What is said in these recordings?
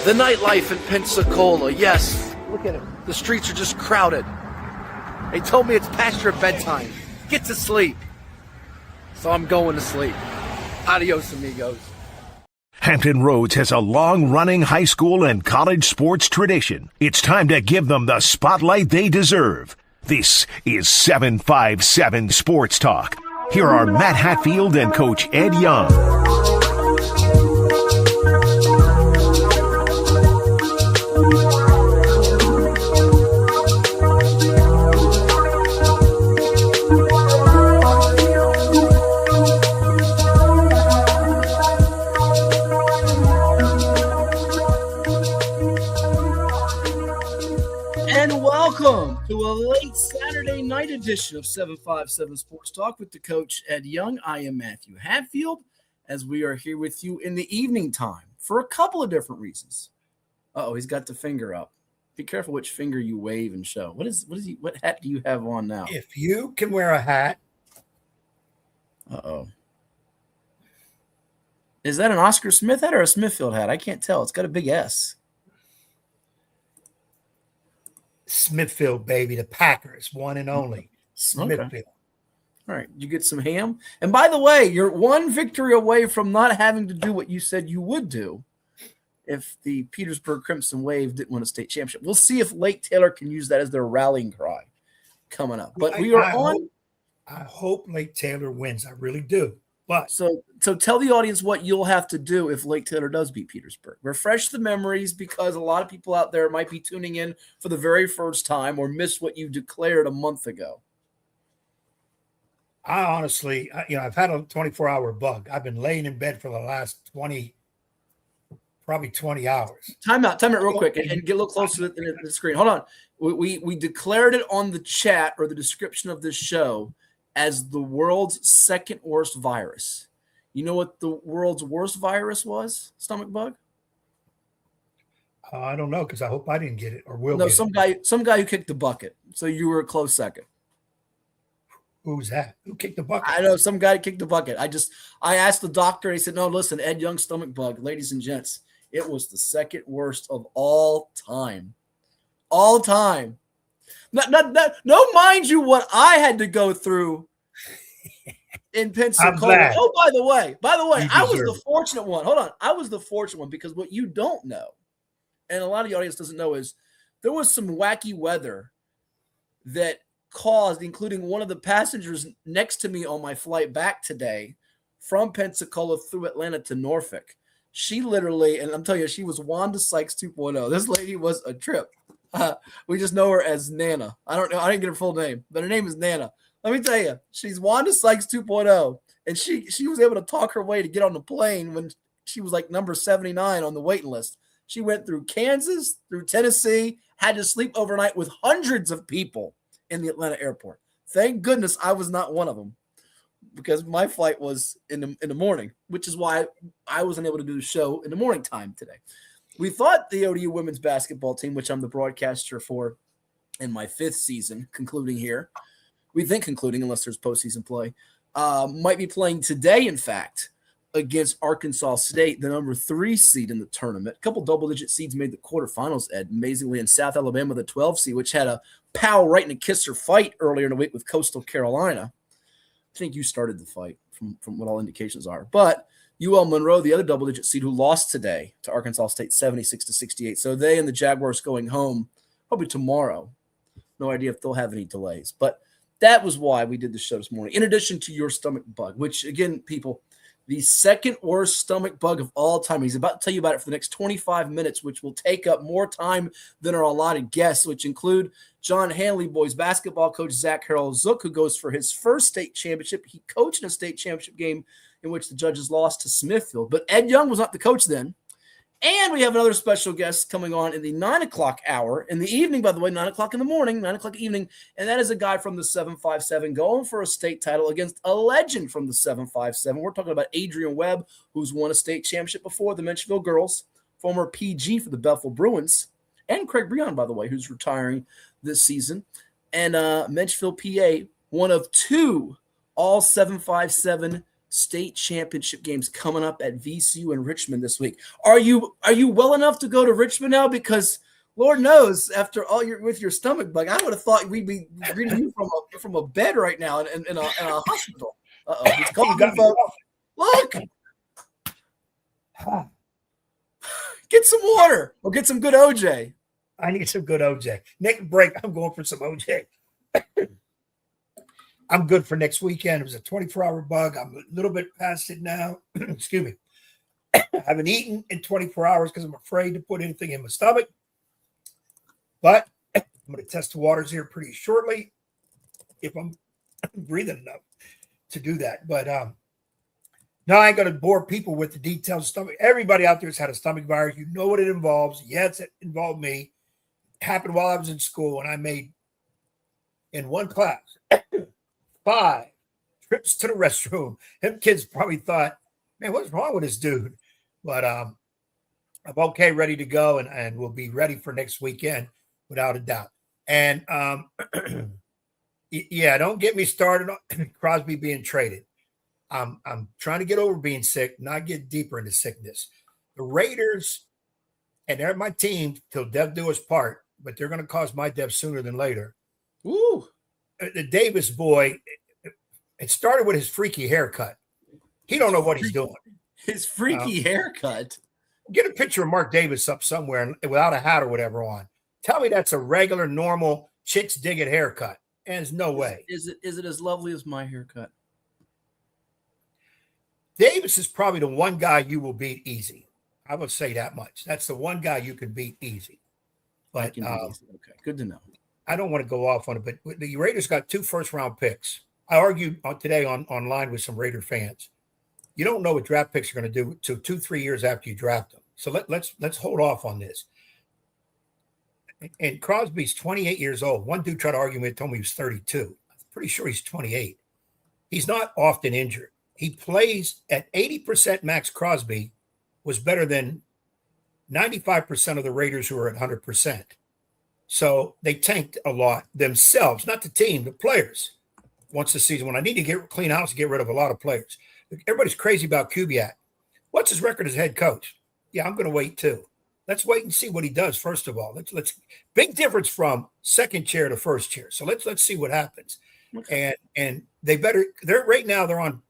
The nightlife in Pensacola, yes. Look at it. The streets are just crowded. They told me it's past your bedtime. Get to sleep. So I'm going to sleep. Adios, amigos. Hampton Roads has a long-running high school and college sports tradition. It's time to give them the spotlight they deserve. This is 757 Sports Talk. Here are Matt Hatfield and Coach Ed Young. Welcome to a late Saturday night edition of 757 Sports Talk with the coach Ed Young. I am Matthew Hatfield, as we are here with you in the evening time for a couple of different reasons. Uh-oh, he's got the finger up. Be careful which finger you wave and show. What hat do you have on now? If you can wear a hat. Uh-oh. Is that an Oscar Smith hat or a Smithfield hat? I can't tell. It's got a big S. Smithfield, baby, the Packers, one and only. Smithfield. Okay. All right, you get some ham. And by the way, you're one victory away from not having to do what you said you would do if the Petersburg Crimson Wave didn't win a state championship. We'll see if Lake Taylor can use that as their rallying cry coming up. But I hope Lake Taylor wins. I really do. But so tell the audience what you'll have to do if Lake Taylor does beat Petersburg. Refresh the memories, because a lot of people out there might be tuning in for the very first time or miss what you declared a month ago. I honestly, I've had a 24-hour bug. I've been laying in bed for the last 20 hours. Time out real quick and get a little closer to the screen. Hold on. We declared it on the chat or the description of this show as the world's second worst virus. You know what the world's worst virus was? Stomach bug? I don't know, because I hope I didn't get it or will. No, some guy who kicked the bucket. So you were a close second. Who's that? Who kicked the bucket? I know some guy kicked the bucket. I asked the doctor. He said, "No, listen, Ed Young stomach bug, ladies and gents, it was the second worst of all time, all time." No, mind you, what I had to go through in Pensacola. Oh, by the way, I was the fortunate one. Hold on. I was the fortunate one, because what you don't know, and a lot of the audience doesn't know, is there was some wacky weather that caused, including one of the passengers next to me on my flight back today from Pensacola through Atlanta to Norfolk. She literally, and I'm telling you, she was Wanda Sykes 2.0. This lady was a trip. We just know her as Nana. I don't know. I didn't get her full name, but her name is Nana. Let me tell you, she's Wanda Sykes 2.0, and she was able to talk her way to get on the plane when she was like number 79 on the waiting list. She went through Kansas, through Tennessee, had to sleep overnight with hundreds of people in the Atlanta airport. Thank goodness I was not one of them, because my flight was in the morning, which is why I wasn't able to do the show in the morning time today. We thought the ODU women's basketball team, which I'm the broadcaster for in my 5th season, concluding here. We think concluding, unless there's postseason play, might be playing today, in fact, against Arkansas State, the number 3 seed in the tournament. A couple double-digit seeds made the quarterfinals, Ed, amazingly, in South Alabama, the 12 seed, which had a Powell right in a kisser fight earlier in the week with Coastal Carolina. I think you started the fight from what all indications are. But UL Monroe, the other double-digit seed, who lost today to Arkansas State 76-68. So they and the Jaguars going home probably tomorrow. No idea if they'll have any delays. But that was why we did the show this morning. In addition to your stomach bug, which, again, people, the second worst stomach bug of all time. He's about to tell you about it for the next 25 minutes, which will take up more time than our allotted guests, which include John Hanley boys basketball coach Zach Harold Zook, who goes for his first state championship. He coached in a state championship game in which the judges lost to Smithfield. But Ed Young was not the coach then. And we have another special guest coming on in the 9 o'clock hour. In the evening, by the way, 9 o'clock in the morning, 9 o'clock evening. And that is a guy from the 757 going for a state title against a legend from the 757. We're talking about Adrian Webb, who's won a state championship before, the Menchville girls, former PG for the Bethel Bruins, and Craig Breon, by the way, who's retiring this season. And Menchville, PA, one of 2 all 757 state championship games coming up at VCU and Richmond this week. Are you well enough to go to Richmond now? Because Lord knows, after all with your stomach bug, I would have thought we'd be reading you from a bed right now in a hospital. Uh-oh, he's coughing, folks. Look, get some water or get some good OJ. I need some good OJ. Next break, I'm going for some OJ. I'm good for next weekend. It was a 24-hour bug. I'm a little bit past it now. Excuse me. I haven't eaten in 24 hours because I'm afraid to put anything in my stomach. But I'm going to test the waters here pretty shortly if I'm breathing enough to do that. But no, I ain't going to bore people with the details of stomach. Everybody out there has had a stomach virus. You know what it involves. Yes, it involved me. It happened while I was in school, and I made, in one class, 5 trips to the restroom. Them kids probably thought, man, what's wrong with this dude? But I'm okay, ready to go, and we'll be ready for next weekend without a doubt. And yeah, don't get me started on Crosby being traded. I'm trying to get over being sick, not get deeper into sickness. The Raiders, and they're my team till death do us part, but they're going to cause my death sooner than later. Ooh. The Davis boy, it started with his freaky haircut. He don't know what he's doing. His freaky haircut. Get a picture of Mark Davis up somewhere without a hat or whatever on. Tell me that's a regular, normal chicks dig it haircut. And there's no way. Is it as lovely as my haircut? Davis is probably the one guy you will beat easy. I would say that much. That's the one guy you can beat easy. But Okay, good to know. I don't want to go off on it, but the Raiders got 2 first-round picks. I argued today online with some Raider fans. You don't know what draft picks are going to do till 2-3 years after you draft them. So let's hold off on this. And Crosby's 28 years old. One dude tried to argue with me, told me he was 32. I'm pretty sure he's 28. He's not often injured. He plays at 80%. Max Crosby was better than 95% of the Raiders who are at 100%. So they tanked a lot themselves, not the team, the players. Once the season, when I need to clean house and get rid of a lot of players. Everybody's crazy about Kubiak. What's his record as head coach? Yeah, I'm going to wait too. Let's wait and see what he does. First of all, let's big difference from second chair to first chair. So let's see what happens. Okay. And they're right now they're on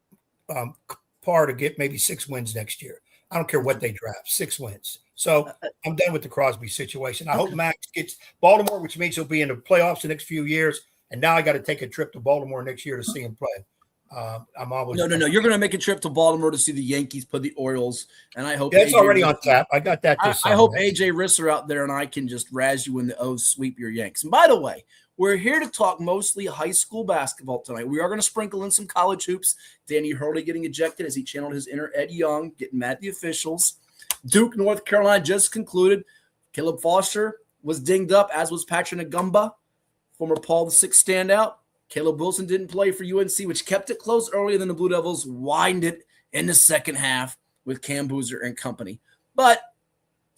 par to get maybe 6 wins next year. I don't care what they draft, 6 wins. So I'm done with the Crosby situation. I hope Max gets Baltimore, which means he'll be in the playoffs the next few years. And now I got to take a trip to Baltimore next year to see him play. I'm always no. You're going to make a trip to Baltimore to see the Yankees play the Orioles, and I hope that's already on tap. I got that. I hope AJ Risser out there and I can just razz you when the O's sweep your Yanks. And by the way, we're here to talk mostly high school basketball tonight. We are going to sprinkle in some college hoops. Danny Hurley getting ejected as he channeled his inner Ed Young, getting mad at the officials. Duke, North Carolina just concluded. Caleb Foster was dinged up, as was Patrick Ngumba, former Paul VI standout. Caleb Wilson didn't play for UNC, which kept it close earlier than the Blue Devils widened it in the second half with Cam Boozer and company. But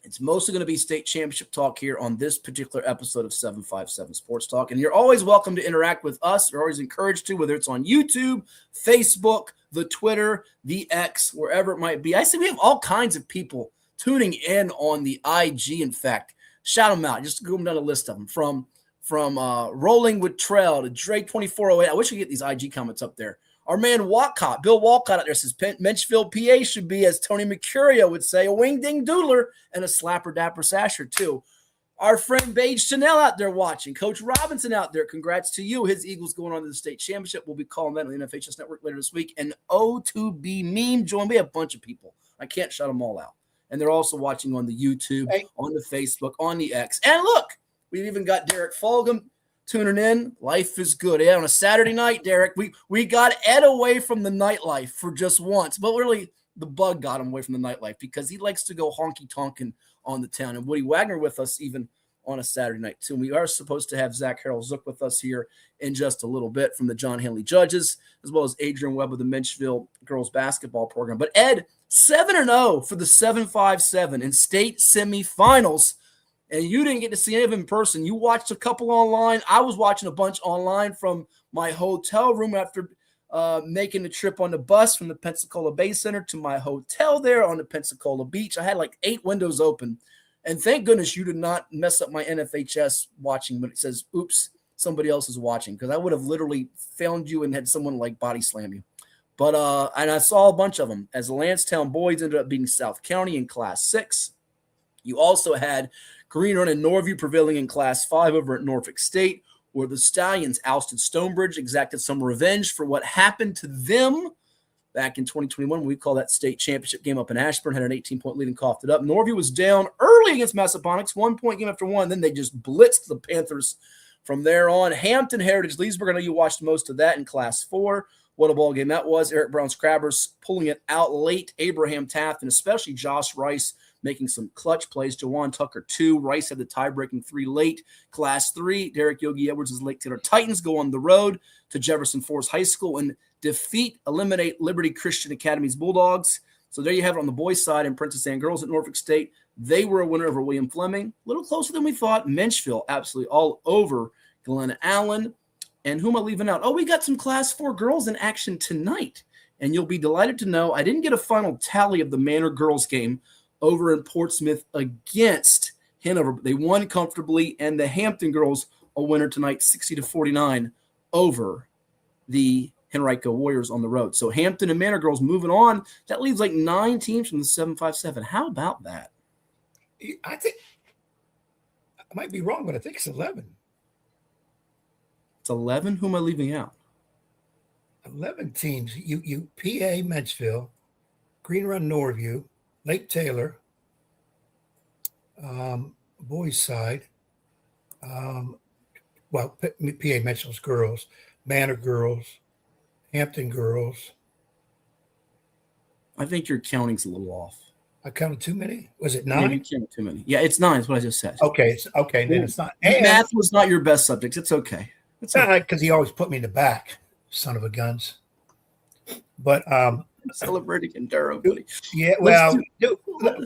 it's mostly going to be state championship talk here on this particular episode of 757 Sports Talk. And you're always welcome to interact with us. You're always encouraged to, whether it's on YouTube, Facebook, the Twitter, the X, wherever it might be. I see we have all kinds of people tuning in on the IG. In fact, shout them out. Just go down a list of them from Rolling with Trail to Drake 2408. I wish we could get these IG comments up there. Our man Walcott, Bill Walcott out there says Menchfield, PA should be, as Tony Mercurio would say, a wing ding doodler and a slapper dapper sasher too. Our friend Paige Chanel out there watching. Coach Robinson out there, congrats to you. His Eagles going on to the state championship. We'll be calling that on the NFHS Network later this week. And O2B meme join. We have a bunch of people. I can't shut them all out. And they're also watching on the YouTube, on the Facebook, on the X. And look, we've even got Derek Fulgham tuning in. Life is good. Yeah, on a Saturday night, Derek, we got Ed away from the nightlife for just once. But really, the bug got him away from the nightlife because he likes to go honky-tonkin' on the town. And Woody Wagner with us even on a Saturday night, too. And we are supposed to have Zach Harold-Zook with us here in just a little bit from the John Hanley Judges, as well as Adrian Webb of the Menchfield girls basketball program. But Ed, 7-0 for the 757 in state semifinals. And you didn't get to see any of them in person. You watched a couple online. I was watching a bunch online from my hotel room after making the trip on the bus from the Pensacola Bay Center to my hotel there on the Pensacola beach. I had like 8 windows open. And thank goodness you did not mess up my NFHS watching when it says, oops, somebody else is watching, because I would have literally found you and had someone like body slam you. But and I saw a bunch of them as the Lansdowne boys ended up beating South County in Class 6. You also had Green Run and Norview prevailing in Class 5 over at Norfolk State, where the Stallions ousted Stonebridge, exacted some revenge for what happened to them back in 2021. We call that state championship game up in Ashburn, had an 18-point lead and coughed it up. Norview was down early against Massaponax, 1-point game after one. Then they just blitzed the Panthers from there on. Hampton Heritage Leesburg, I know you watched most of that in Class 4. What a ball game that was. Eric Brown's Crabbers pulling it out late. Abraham Taft and especially Josh Rice making some clutch plays. Jawan Tucker, 2. Rice had the tie-breaking 3 late. Class 3, Derek Yogi Edwards' Lake Taylor Titans go on the road to Jefferson Forest High School and eliminate Liberty Christian Academy's Bulldogs. So there you have it on the boys' side. And Princess Anne girls at Norfolk State, they were a winner over William Fleming. A little closer than we thought. Menchville absolutely all over Glen Allen. And who am I leaving out? Oh, we got some Class 4 girls in action tonight. And you'll be delighted to know I didn't get a final tally of the Manor girls game over in Portsmouth against Hanover. But they won comfortably, and the Hampton girls a winner tonight, 60-49 over the Henrico Warriors on the road. So Hampton and Manor girls moving on. That leaves like 9 teams from the 757. How about that? I think I might be wrong, but I think it's 11. It's 11. Who am I leaving out? 11 teams. You PA Menchville, Green Run Norview, Lake Taylor, boys side. PA Menchville's girls, Manor girls, Hampton girls. I think your counting's a little off. I counted too many. Was it 9? Yeah, you counted too many. Yeah, it's 9 is what I just said. Okay, it's okay. Then it's not. And, math was not your best subject. It's okay. It's okay. Because he always put me in the back, son of a guns. But celebrating in Durham, buddy. Yeah, well,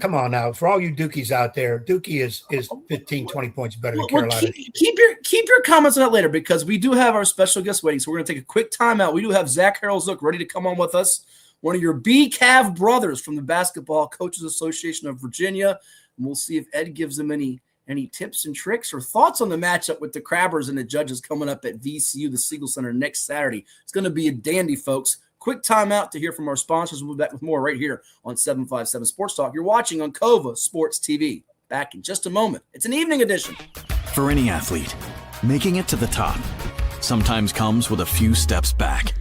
come on now. For all you Dukies out there, Dookie is 15, 20 points better than Carolina. Keep your comments on that later, because we do have our special guest waiting. So we're going to take a quick timeout. We do have Zach Harold-Zook ready to come on with us, one of your B-Cav brothers from the Basketball Coaches Association of Virginia. And we'll see if Ed gives him any tips and tricks or thoughts on the matchup with the Crabbers and the Judges coming up at VCU, the Siegel Center, next Saturday. It's going to be a dandy, folks. Quick timeout to hear from our sponsors. We'll be back with more right here on 757 Sports Talk. You're watching on Cova Sports TV. Back in just a moment. It's an evening edition. For any athlete, making it to the top sometimes comes with a few steps back.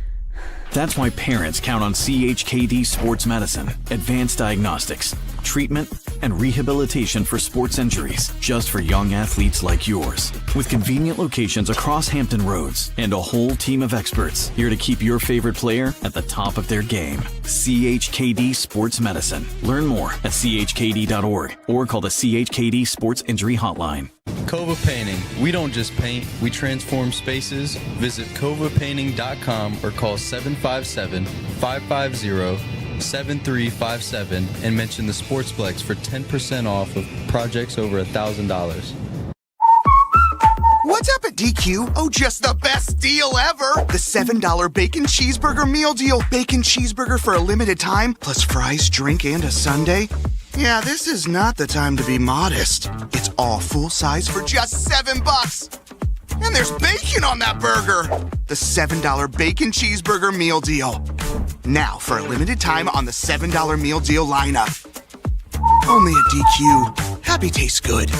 That's why parents count on CHKD Sports Medicine, advanced diagnostics, treatment, and rehabilitation for sports injuries, just for young athletes like yours. With convenient locations across Hampton Roads and a whole team of experts here to keep your favorite player at the top of their game. CHKD Sports Medicine. Learn more at chkd.org or call the CHKD Sports Injury Hotline. Cova Painting. We don't just paint, we transform spaces. Visit covapainting.com or call 757-550-7357 and mention the Sportsplex for 10% off of projects over $1,000. What's up at DQ? Oh, just the best deal ever! The $7 Bacon Cheeseburger Meal Deal. Bacon cheeseburger for a limited time, plus fries, drink, and a sundae. Yeah, this is not the time to be modest. It's all full size for just $7. And there's bacon on that burger. The $7 Bacon Cheeseburger Meal Deal. Now, for a limited time on the $7 Meal Deal lineup. Only at DQ. Happy tastes good.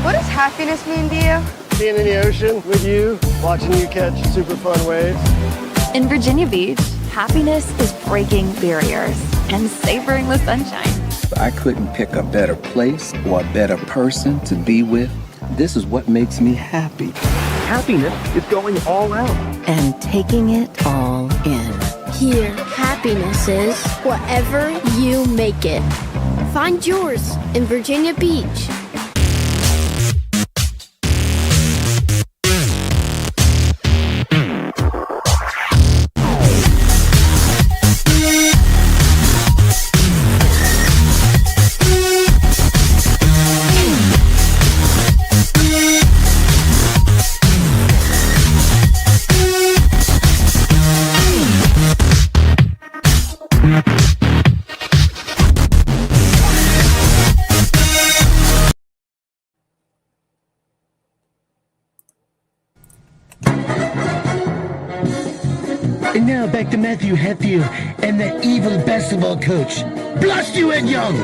What does happiness mean to you? Being in the ocean with you, watching you catch super fun waves. In Virginia Beach, happiness is breaking barriers and savoring the sunshine. I couldn't pick a better place or a better person to be with. This is what makes me happy. Happiness is going all out. And taking it all in. Here, happiness is whatever you make it. Find yours in Virginia Beach. And now back to Matthew Hatfield and the evil basketball coach. Blast you, Ed Young!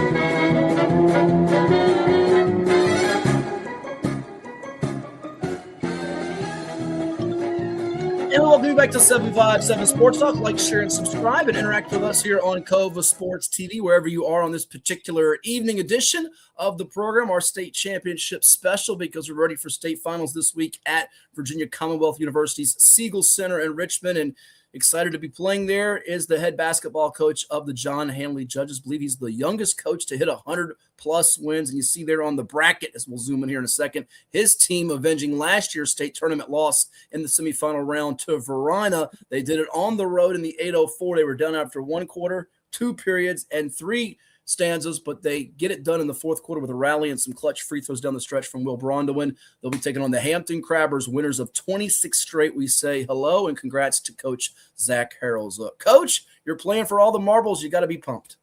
And welcome you back to 757 Sports Talk. Like, share, and subscribe, and interact with us here on Cova Sports TV, wherever you are on this particular evening edition of the program, our state championship special, because we're ready for state finals this week at Virginia Commonwealth University's Siegel Center in Richmond. And excited to be playing there is the head basketball coach of the John Hanley Judges. I believe he's the youngest coach to hit 100-plus wins. And you see there on the bracket, as we'll zoom in here in a second, his team avenging last year's state tournament loss in the semifinal round to Verona. They did it on the road in the 804. They were done after 1 quarter, 2 periods, and 3 stanzas, but they get it done in the 4th quarter with a rally and some clutch free throws down the stretch from Will Braun to win. They'll be taking on the Hampton Crabbers, winners of 26 straight. We say hello and congrats to Coach Zach Harrells. Coach, you're playing for all the marbles. You got to be pumped.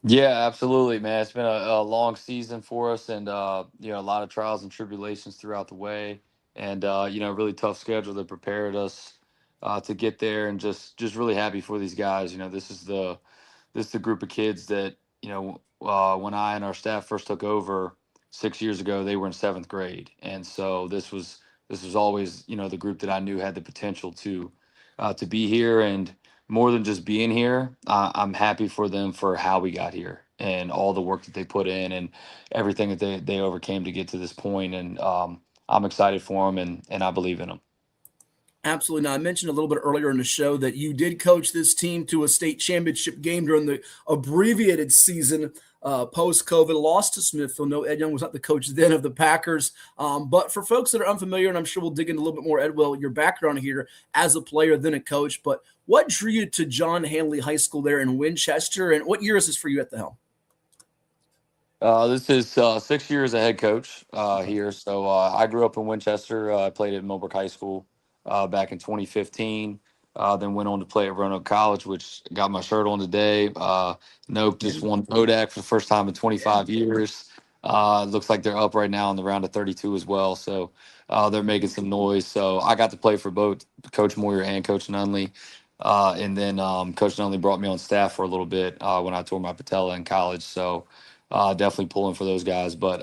Yeah, absolutely, man. It's been a long season for us, and a lot of trials and tribulations throughout the way, and really tough schedule that prepared us to get there, and just really happy for these guys. This is the group of kids that when I and our staff first took over 6 years ago, they were in 7th grade, and so this was always the group that I knew had the potential to be here. And more than just being here, I'm happy for them for how we got here and all the work that they put in and everything that they overcame to get to this point. And I'm excited for them, and I believe in them. Absolutely. Now, I mentioned a little bit earlier in the show that you did coach this team to a state championship game during the abbreviated season post-COVID, lost to Smithfield. No, Ed Young was not the coach then of the Packers. But for folks that are unfamiliar, and I'm sure we'll dig into a little bit more, Ed, your background here as a player, then a coach, but what drew you to John Hanley High School there in Winchester, and what year is this for you at the helm? This is 6 years as a head coach here. So I grew up in Winchester. I played at Millbrook High School back in 2015. Then went on to play at Roanoke College, which got my shirt on today. Nope just won ODAC for the first time in 25 years. Looks like they're up right now in the round of 32 as well. So they're making some noise. So I got to play for both Coach Moyer and Coach Nunley. And then Coach Nunley brought me on staff for a little bit when I tore my patella in college. So definitely pulling for those guys. But,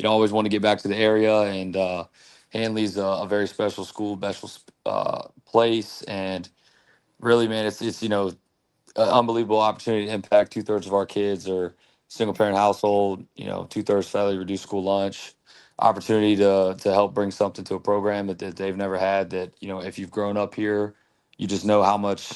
always want to get back to the area. And Hanley's a very special school, special place. And really, man, it's an unbelievable opportunity to impact 2/3 of our kids or single parent household, 2/3 salary, reduced school lunch, opportunity to help bring something to a program that they've never had, that, if you've grown up here, you just know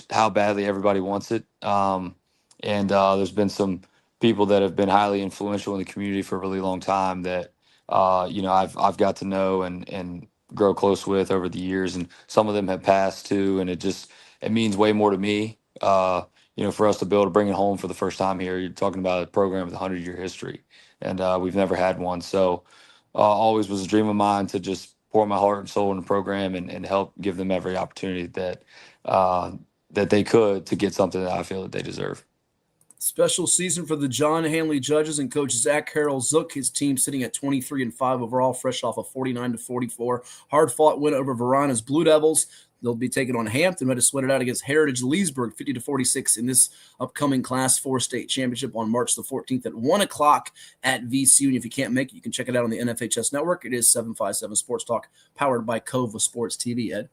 how badly everybody wants it. And there's been some people that have been highly influential in the community for a really long time that, I've got to know and grow close with over the years. And some of them have passed too. And it means way more to me, for us to be able to bring it home for the first time here. You're talking about a program with a 100-year history, and we've never had one. So always was a dream of mine to just pour my heart and soul in the program and help give them every opportunity that they could to get something that I feel that they deserve. Special season for the John Hanley Judges and Coach Zach Harrells. His team sitting at 23-5 overall, fresh off a 49-44 hard-fought win over Veronia's Blue Devils. They'll be taking on Hampton, who had to sweat it out against Heritage Leesburg, 50-46 in this upcoming Class 4 state championship on March the 14th at 1 o'clock at VCU. And if you can't make it, you can check it out on the NFHS network. It is 757 Sports Talk, powered by Cova Sports TV. Ed?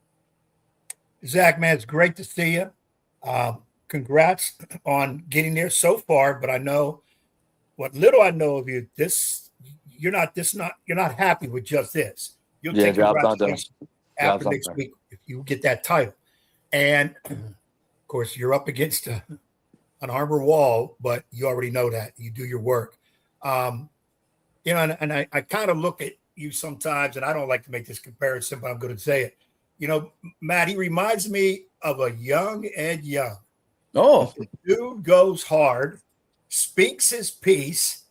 Zach, man, it's great to see you. Congrats on getting there so far, but I know what little I know of you. You're not happy with just this. You'll take congratulations after next week if you get that title. And of course, you're up against an armor wall, but you already know that. You do your work. And I kind of look at you sometimes, and I don't like to make this comparison, but I'm going to say it. Matt, he reminds me of a young Ed Young. Oh, the dude goes hard, speaks his piece.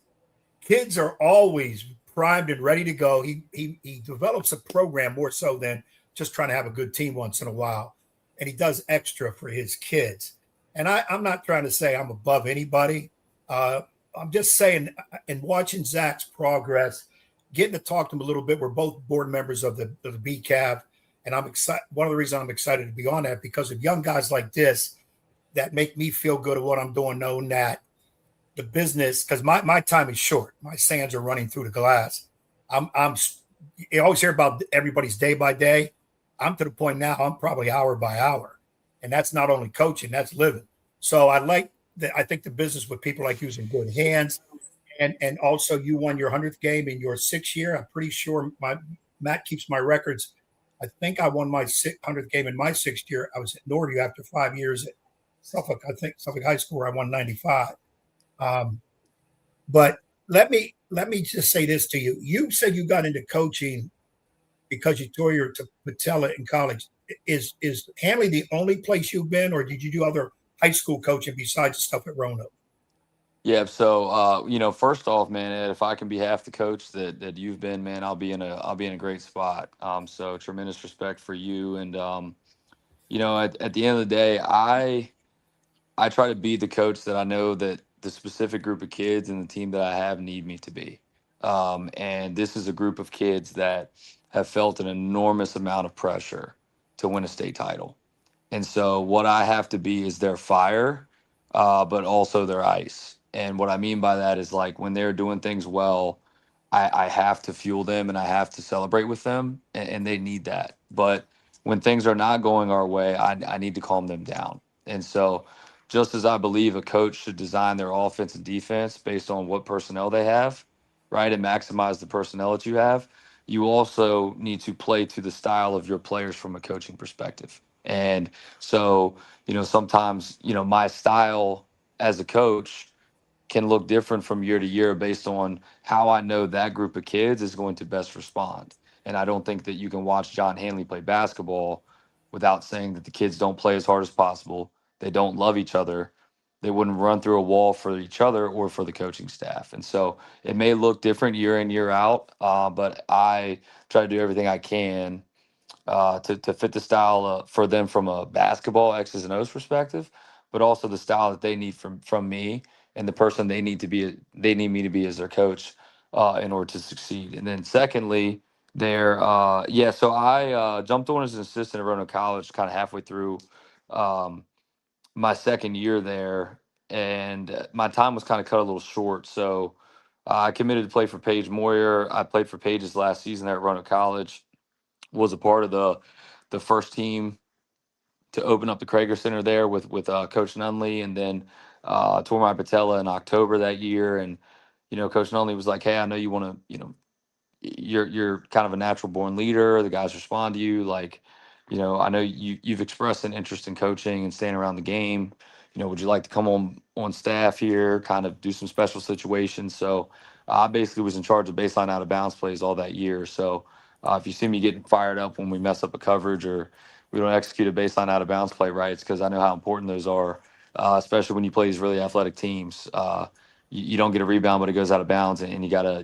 Kids are always primed and ready to go. He develops a program more so than just trying to have a good team once in a while. And he does extra for his kids. And I'm not trying to say I'm above anybody. I'm just saying, and watching Zach's progress, getting to talk to him a little bit. We're both board members of the BCAV. And I'm excited. One of the reasons I'm excited to be on that because of young guys like this that make me feel good at what I'm doing, knowing that the business, because my time is short. My sands are running through the glass. You always hear about everybody's day by day. I'm to the point now, I'm probably hour by hour. And that's not only coaching, that's living. So I think the business with people like you is in good hands. And also you won your 100th game in your 6th year. I'm pretty sure Matt keeps my records. I think I won my 100th game in my 6th year. I was at Northview after 5 years at Suffolk. I think Suffolk High School, where I won 95. But let me just say this to you. You said you got into coaching because you tore your patella in college. Is Hanley the only place you've been, or did you do other high school coaching besides the stuff at Roanoke? Yeah. So, first off, man, Ed, if I can be half the coach that you've been, man, I'll be in a great spot. So tremendous respect for you. And, at the end of the day, I try to be the coach that I know that the specific group of kids and the team that I have need me to be. And this is a group of kids that have felt an enormous amount of pressure to win a state title. And so what I have to be is their fire, but also their ice. And what I mean by that is, like, when they're doing things well, I have to fuel them and I have to celebrate with them, and they need that. But when things are not going our way, I need to calm them down. And so just as I believe a coach should design their offense and defense based on what personnel they have, right, and maximize the personnel that you have, you also need to play to the style of your players from a coaching perspective. And so, sometimes, my style as a coach can look different from year to year based on how I know that group of kids is going to best respond. And I don't think that you can watch John Hanley play basketball without saying that the kids don't play as hard as possible. They don't love each other. They wouldn't run through a wall for each other or for the coaching staff. And so it may look different year in, year out, but I try to do everything I can to fit the style for them from a basketball X's and O's perspective, but also the style that they need from me and the person they need me to be as their coach in order to succeed. And then secondly, so I jumped on as an assistant at Roanoke College kind of halfway through my second year there, and my time was kind of cut a little short. So I committed to play for Paige Moyer. I played for Paige's last season there at Roanoke College, was a part of the first team to open up the Krager Center there with Coach Nunley, and then tore my patella in October that year. And, Coach Nunley was like, "Hey, I know you want to, you're kind of a natural born leader. The guys respond to you. Like, I know you've expressed an interest in coaching and staying around the game. Would you like to come on staff here, kind of do some special situations?" So I basically was in charge of baseline out of bounds plays all that year. So if you see me getting fired up when we mess up a coverage or we don't execute a baseline out of bounds play right, it's because I know how important those are, especially when you play these really athletic teams. You don't get a rebound, but it goes out of bounds, and you gotta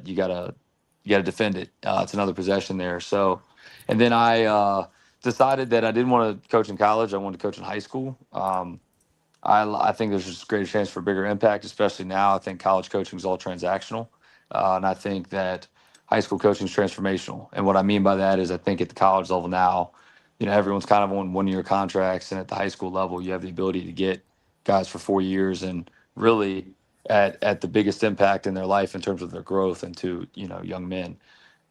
defend it. It's another possession there. So, and then I decided that I didn't want to coach in college. I wanted to coach in high school. I think there's just a greater chance for bigger impact, especially now. I think college coaching is all transactional, and I think that high school coaching is transformational. And what I mean by that is, I think at the college level now, everyone's kind of on 1-year contracts, and at the high school level, you have the ability to get guys for 4 years and really at the biggest impact in their life in terms of their growth into young men.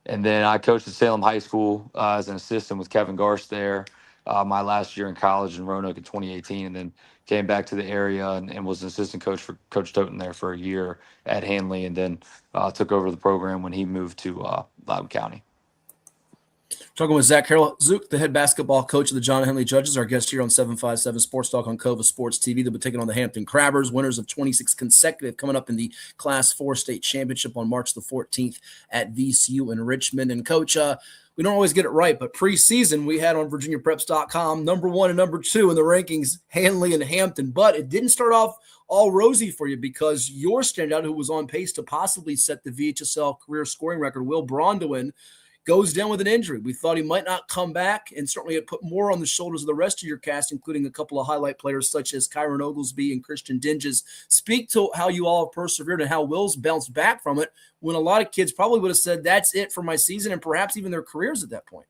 And then I coached at Salem High School as an assistant with Kevin Garst there my last year in college in Roanoke in 2018, and then came back to the area and was an assistant coach for Coach Toten there for a year at Hanley, and then took over the program when he moved to Loudoun County. Talking with Zach Zook, the head basketball coach of the John Henley Judges, our guest here on 757 Sports Talk on Cova Sports TV. They'll be taking on the Hampton Crabbers, winners of 26 consecutive, coming up in the Class 4 state championship on March the 14th at VCU in Richmond. And, Coach, we don't always get it right, but preseason we had on VirginiaPreps.com number 1 and number 2 in the rankings, Hanley and Hampton. But it didn't start off all rosy for you, because your standout, who was on pace to possibly set the VHSL career scoring record, Will Brondwin, goes down with an injury. We thought he might not come back, and certainly it put more on the shoulders of the rest of your cast, including a couple of highlight players such as Kyron Oglesby and Christian Dinges. Speak to how you all have persevered and how Will's bounced back from it, when a lot of kids probably would have said, that's it for my season, and perhaps even their careers at that point.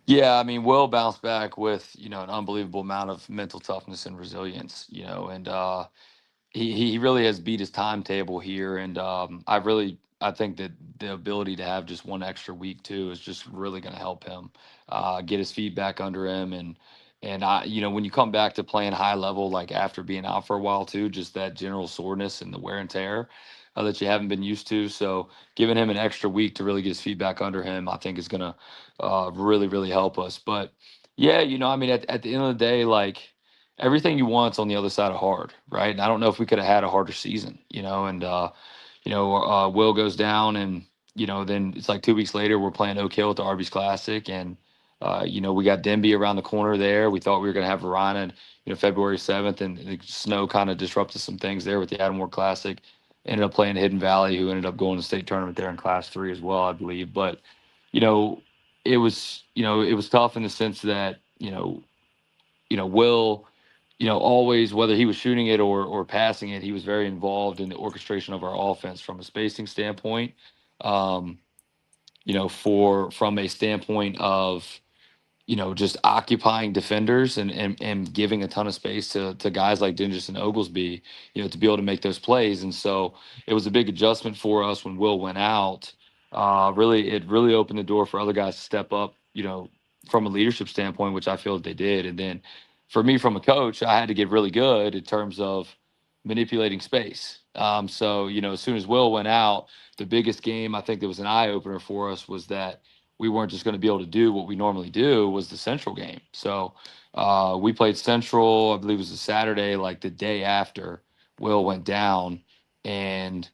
Yeah, I mean, Will bounced back with, an unbelievable amount of mental toughness and resilience, and he really has beat his timetable here, and I think that the ability to have just one extra week too is just really going to help him get his feet back under him, and when you come back to playing high level like after being out for a while too, just that general soreness and the wear and tear that you haven't been used to. So giving him an extra week to really get his feet back under him, I think is going to really help us. But yeah, I mean, at the end of the day, like everything you want's on the other side of hard, right? And I don't know if we could have had a harder season, and Will goes down, and then it's like 2 weeks later we're playing Oak Hill at the Arby's Classic, and we got Denby around the corner there. We thought we were going to have Verona, February 7th, and the snow kind of disrupted some things there with the Adamore Classic. Ended up playing Hidden Valley, who ended up going to the state tournament there in Class 3 as well, I believe. But it was tough in the sense that Will, always, whether he was shooting it or passing it, he was very involved in the orchestration of our offense from a spacing standpoint. Um, from a standpoint of just occupying defenders and giving a ton of space to guys like Dingus and Oglesby, to be able to make those plays. And so it was a big adjustment for us when Will went out. It really opened the door for other guys to step up, from a leadership standpoint, which I feel that they did. And then for me, from a coach, I had to get really good in terms of manipulating space. So, as soon as Will went out, the biggest game I think that was an eye opener for us was that we weren't just going to be able to do what we normally do was the Central game. So we played Central, I believe it was a Saturday, like the day after Will went down. And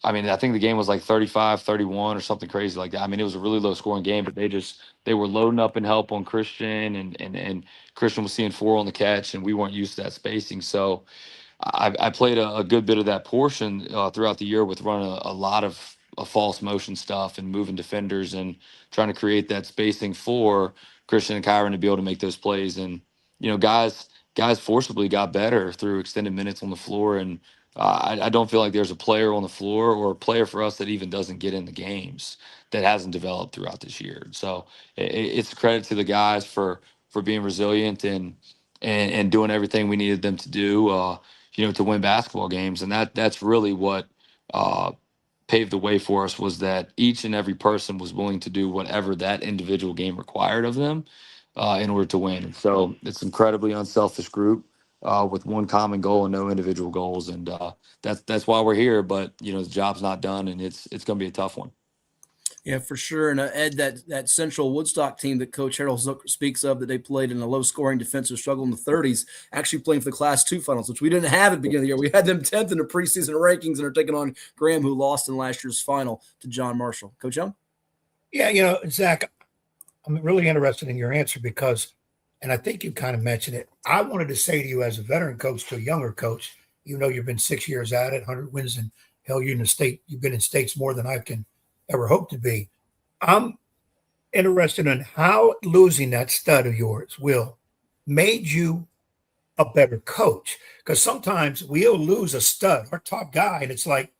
I mean, I think the game was like 35-31 or something crazy like that. I mean, it was a really low scoring game, but they were loading up and help on Christian, and Christian was seeing 4 on the catch, and we weren't used to that spacing. So I played a good bit of that portion throughout the year with running a lot of false motion stuff and moving defenders and trying to create that spacing for Christian and Kyron to be able to make those plays. And guys forcibly got better through extended minutes on the floor. And I don't feel like there's a player on the floor or a player for us that even doesn't get in the games that hasn't developed throughout this year. So it's a credit to the guys for being resilient and doing everything we needed them to do. To win basketball games. And that's really what paved the way for us, was that each and every person was willing to do whatever that individual game required of them in order to win. And so it's an incredibly unselfish group with one common goal and no individual goals. And that's why we're here. But, the job's not done, and it's going to be a tough one. Yeah, for sure. And Ed, that Central Woodstock team that Coach Harold Zucker speaks of, that they played in a low-scoring defensive struggle in the 30s, actually playing for the Class 2 finals, which we didn't have at the beginning of the year. We had them 10th in the preseason rankings and are taking on Graham, who lost in last year's final to John Marshall. Coach Young? Yeah, Zach, I'm really interested in your answer because, and I think you kind of mentioned it, I wanted to say to you as a veteran coach to a younger coach, you've been 6 years at it, 100 wins, and hell, you've been in states more than I can ever hope to be. I'm interested in how losing that stud of yours, Will, made you a better coach. Because sometimes we'll lose a stud, our top guy, and it's like,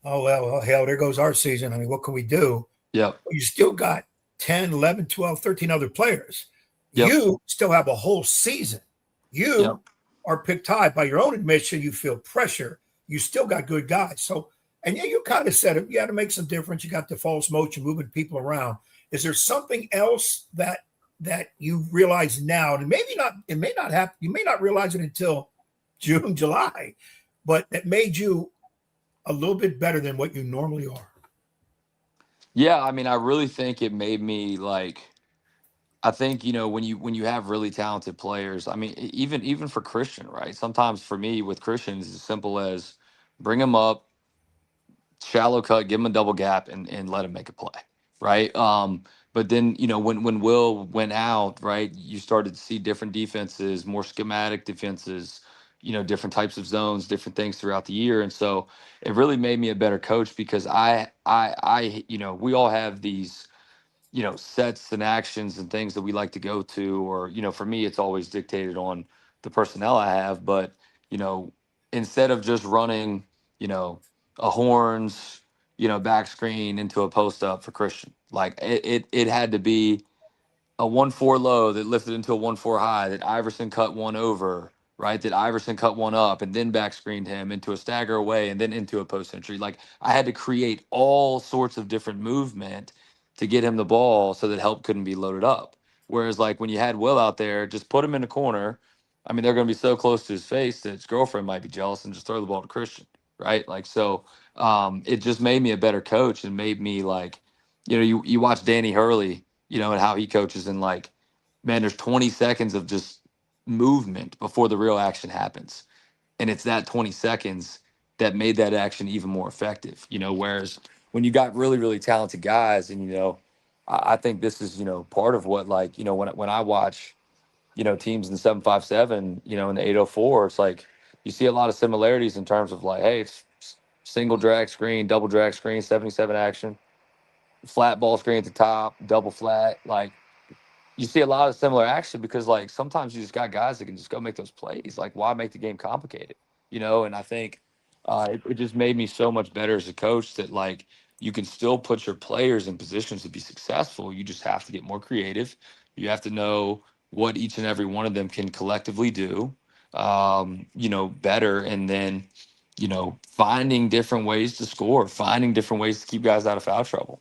oh, well, hell, there goes our season. I mean, what can we do? Yeah. You still got 10, 11, 12, 13 other players. Yep. You still have a whole season. You are picked high. By your own admission, you feel pressure. You still got good guys. So, and yeah, you kind of said it. You had to make some difference. You got the false motion, moving people around. Is there something else that you realize now, and maybe not? It may not happen. You may not realize it until June, July, but that made you a little bit better than what you normally are. Yeah, I mean, I really think it made me I think when you have really talented players. I mean, even for Christian, right? Sometimes for me with Christian, it's as simple as bring him up, shallow cut, give him a double gap, and let him make a play, right? But then when Will went out, right, you started to see different defenses, more schematic defenses, different types of zones, different things throughout the year, and so it really made me a better coach because I we all have these sets and actions and things that we like to go to, or for me it's always dictated on the personnel I have, but instead of just running a horns back screen into a post up for Christian, like it had to be a 1-4 low that lifted into a 1-4 high, that Iverson cut one over, right? That Iverson cut one up and then back screened him into a stagger away and then into a post entry. Like, I had to create all sorts of different movement to get him the ball so that help couldn't be loaded up. Whereas, like, when you had Will out there, just put him in the corner. I mean, they're going to be so close to his face that his girlfriend might be jealous and just throw the ball to Christian, right? Like, so it just made me a better coach and made me like, you watch Danny Hurley, and how he coaches, and like, man, there's 20 seconds of just movement before the real action happens. And it's that 20 seconds that made that action even more effective, whereas when you got really, really talented guys, and, I think this is, part of what, like, when I watch, teams in the 757, in the 804, it's like you see a lot of similarities in terms of like, hey, it's single drag screen, double drag screen, 77 action, flat ball screen at the top, double flat. Like, you see a lot of similar action because, like, sometimes you just got guys that can just go make those plays. Like, why make the game complicated? And I think it just made me so much better as a coach that, like, you can still put your players in positions to be successful. You just have to get more creative. You have to know what each and every one of them can collectively do, better. And then, finding different ways to score, finding different ways to keep guys out of foul trouble,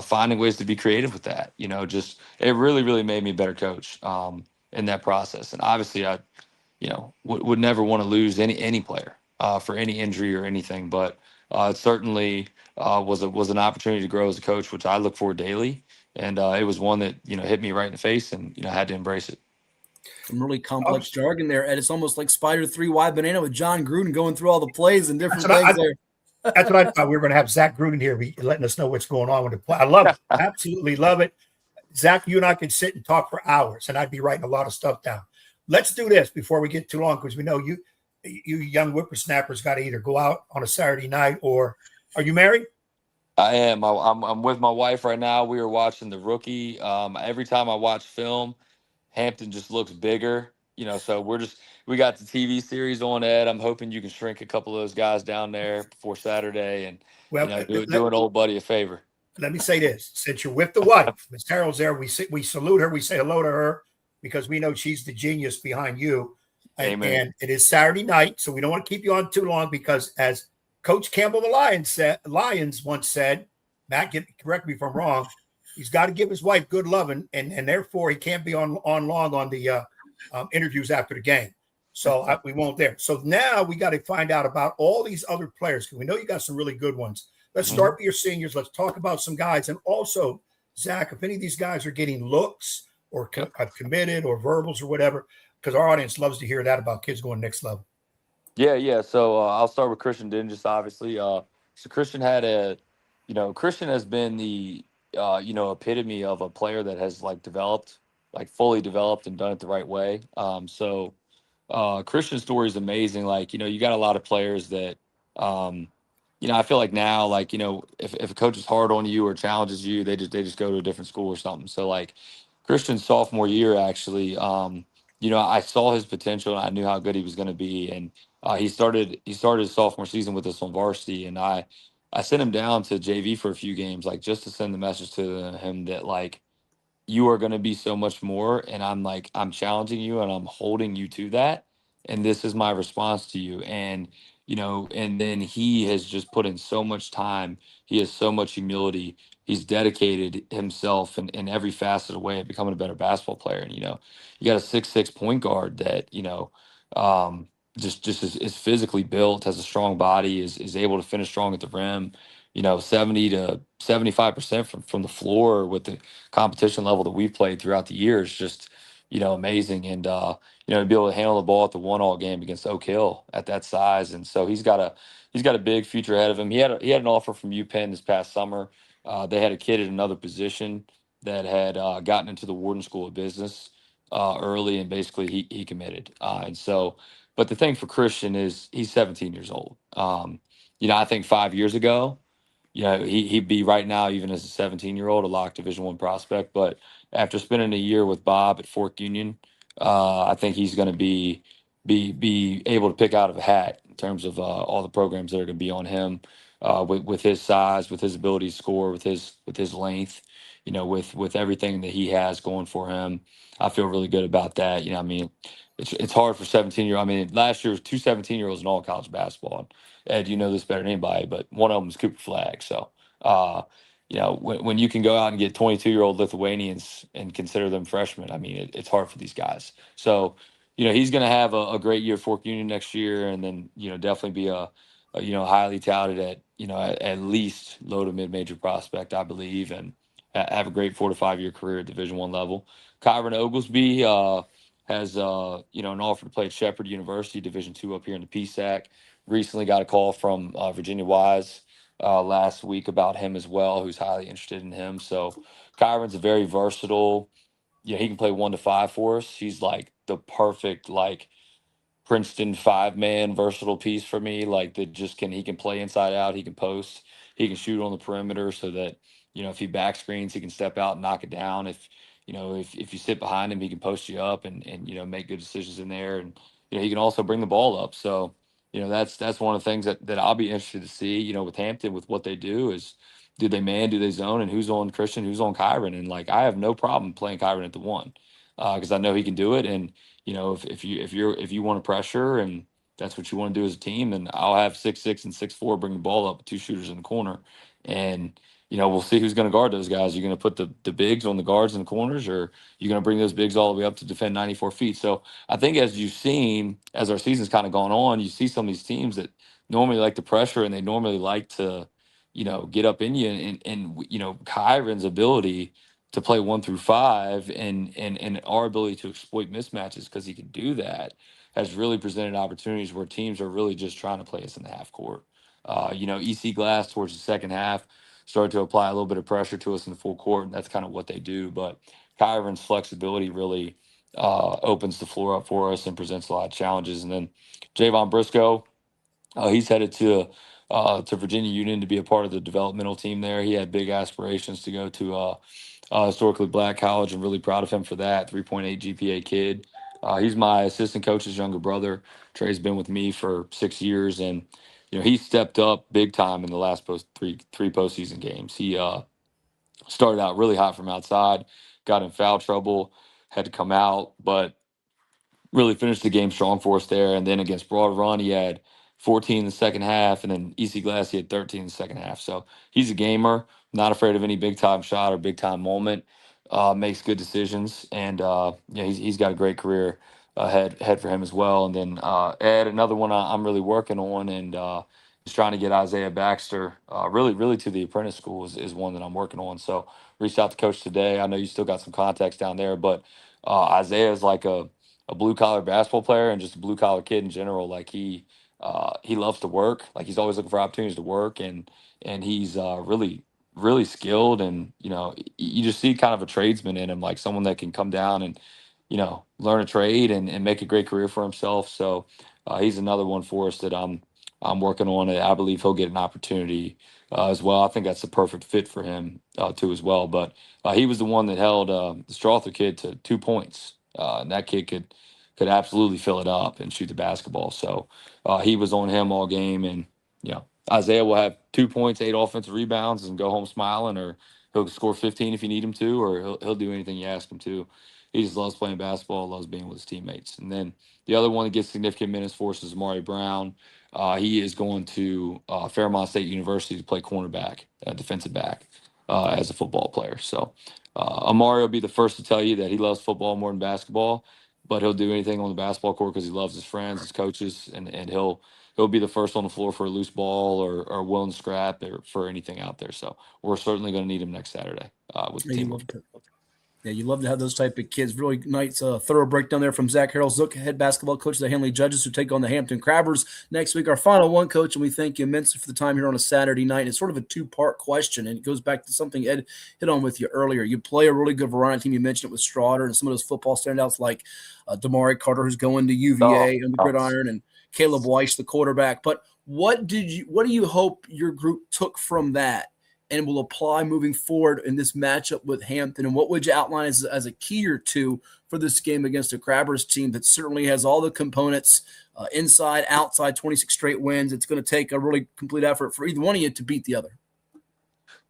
finding ways to be creative with that. Just it really, really made me a better coach in that process. And obviously, I, would never want to lose any player for any injury or anything. But it certainly was an opportunity to grow as a coach, which I look for daily. And it was one that hit me right in the face, and I had to embrace it. Some really complex jargon there, Ed. It's almost like Spider 3 Wide Banana with John Gruden going through all the plays and different things there. That's what I thought. We were going to have Zach Gruden here, letting us know what's going on with the play. I love it. Absolutely love it. Zach, you and I could sit and talk for hours, and I'd be writing a lot of stuff down. Let's do this before we get too long, because we know you young whippersnappers got to either go out on a Saturday night, or are you married? I am. I'm with my wife right now. We are watching The Rookie. Every time I watch film, Hampton just looks bigger, so we got the TV series on, Ed. I'm hoping you can shrink a couple of those guys down there before Saturday and do an old buddy a favor. Let me say this. Since you're with the wife, Miss Carol's there, we salute her. We say hello to her because we know she's the genius behind you. And it is Saturday night, so we don't want to keep you on too long because, as Coach Campbell the Lions once said, Matt, correct me if I'm wrong, he's got to give his wife good loving, and therefore he can't be on long on the interviews after the game. So we won't there. So now we got to find out about all these other players, because we know you got some really good ones. Let's start with your seniors. Let's talk about some guys. And also, Zach, if any of these guys are getting looks or committed or verbals or whatever, because our audience loves to hear that about kids going next level. Yeah. So I'll start with Christian Dingus, obviously. So Christian Christian has been the epitome of a player that has fully developed and done it the right way. So Christian's story is amazing. Like, you got a lot of players that, I feel like now, like, if a coach is hard on you or challenges you, they just go to a different school or something. So like Christian's sophomore year, actually, I saw his potential and I knew how good he was going to be. And he started his sophomore season with us on varsity, and I sent him down to JV for a few games, like, just to send the message to him that, like, you are going to be so much more. And I'm challenging you and I'm holding you to that. And this is my response to you. And, and then he has just put in so much time. He has so much humility. He's dedicated himself in every facet of way of becoming a better basketball player. And, you got a 6'6" point guard that, just is physically built, has a strong body, is able to finish strong at the rim, 70 to 75% from the floor with the competition level that we've played throughout the years, just, amazing. And, to be able to handle the ball at the 1-all game against Oak Hill at that size. And so he's got a big future ahead of him. He had an offer from UPenn this past summer. They had a kid at another position that had gotten into the Wharton School of Business early, and basically he committed. But the thing for Christian is he's 17 years old. I think 5 years ago, he'd be right now, even as a 17-year-old, a locked Division I prospect. But after spending a year with Bob at Fork Union, I think he's going to be able to pick out of a hat in terms of all the programs that are going to be on him, with his size, with his ability to score, with his length. with everything that he has going for him, I feel really good about that. It's hard for 17-year-old. Last year, 2 17-year-olds in all college basketball. Ed, you know this better than anybody, but one of them is Cooper Flagg. So, when you can go out and get 22-year-old Lithuanians and consider them freshmen, it's hard for these guys. So, he's going to have a great year at Fork Union next year, and then, definitely be a highly touted at least low to mid-major prospect, I believe, and have a great 4 to 5 year career at Division I level. Kyron Oglesby has an offer to play at Shepherd University, Division II up here in the PSAC. Recently got a call from Virginia Wise last week about him as well, who's highly interested in him. So Kyron's a very versatile. He can play 1 to 5 for us. He's like the perfect Princeton 5-man versatile piece for me. He can play inside out, he can post, he can shoot on the perimeter, so that if he back screens, he can step out and knock it down. If you sit behind him, he can post you up and make good decisions in there, and he can also bring the ball up. So that's one of the things that I'll be interested to see. With Hampton, with what they do, is do they man, do they zone, and who's on Christian, who's on Kyron. And I have no problem playing Kyron at the 1 because I know he can do it. And if you want to pressure and that's what you want to do as a team, then I'll have 6'6" and 6'4" bring the ball up with 2 shooters in the corner, and we'll see who's going to guard those guys. You're going to put the bigs on the guards in the corners, or you're going to bring those bigs all the way up to defend 94 feet. So I think as you've seen, as our season's kind of gone on, you see some of these teams that normally like the pressure and they normally like to, get up in you, and Kyron's ability to play 1 through 5 and our ability to exploit mismatches, because he can do that, has really presented opportunities where teams are really just trying to play us in the half court. EC Glass towards the second half started to apply a little bit of pressure to us in the full court, and that's kind of what they do. But Kyron's flexibility really opens the floor up for us and presents a lot of challenges. And then Javon Briscoe, he's headed to Virginia Union to be a part of the developmental team there. He had big aspirations to go to historically black college, and really proud of him for that. 3.8 GPA kid. He's my assistant coach's younger brother. Trey's been with me for 6 years, and he stepped up big time in the last three postseason games. He started out really hot from outside, got in foul trouble, had to come out, but really finished the game strong for us there. And then against Broad Run, he had 14 in the second half, and then EC Glass, he had 13 in the second half. So he's a gamer, not afraid of any big-time shot or big-time moment, makes good decisions, and he's got a great career ahead for him as well. And then Ed, another one I'm really working on, and is trying to get Isaiah Baxter really to the apprentice school is one that I'm working on. So reached out to coach today. I know you still got some contacts down there, but Isaiah is like a blue-collar basketball player and just a blue-collar kid in general. He loves to work. He's always looking for opportunities to work, and he's really skilled, and you just see kind of a tradesman in him, like someone that can come down and learn a trade and make a great career for himself. So he's another one for us that I'm working on, and I believe he'll get an opportunity as well. I think that's the perfect fit for him too as well. But he was the one that held the Strother kid to 2 points, and that kid could absolutely fill it up and shoot the basketball. So he was on him all game, and Isaiah will have 2 points, 8 offensive rebounds, and go home smiling, or he'll score 15 if you need him to, or he'll do anything you ask him to. He just loves playing basketball, loves being with his teammates. And then the other one that gets significant minutes for us is Amari Brown. He is going to Fairmont State University to play cornerback, defensive back, as a football player. So Amari will be the first to tell you that he loves football more than basketball, but he'll do anything on the basketball court because he loves his friends, his coaches, and he'll be the first on the floor for a loose ball or willing to scrap or for anything out there. So we're certainly going to need him next Saturday with the team. Yeah, you love to have those type of kids. Really nice, thorough breakdown there from Zach Harrell, Zook, head basketball coach of the Hanley Judges, who take on the Hampton Crabbers next week. Our final one, Coach, and we thank you immensely for the time here on a Saturday night. It's sort of a two-part question, and it goes back to something Ed hit on with you earlier. You play a really good variety team. You mentioned it with Strother and some of those football standouts like Damari Carter, who's going to UVA on the gridiron, and Caleb Weiss, the quarterback. But what do you hope your group took from that and will apply moving forward in this matchup with Hampton? And what would you outline as a key or two for this game against a Crabbers team that certainly has all the components, inside, outside, 26 straight wins? It's going to take a really complete effort for either one of you to beat the other.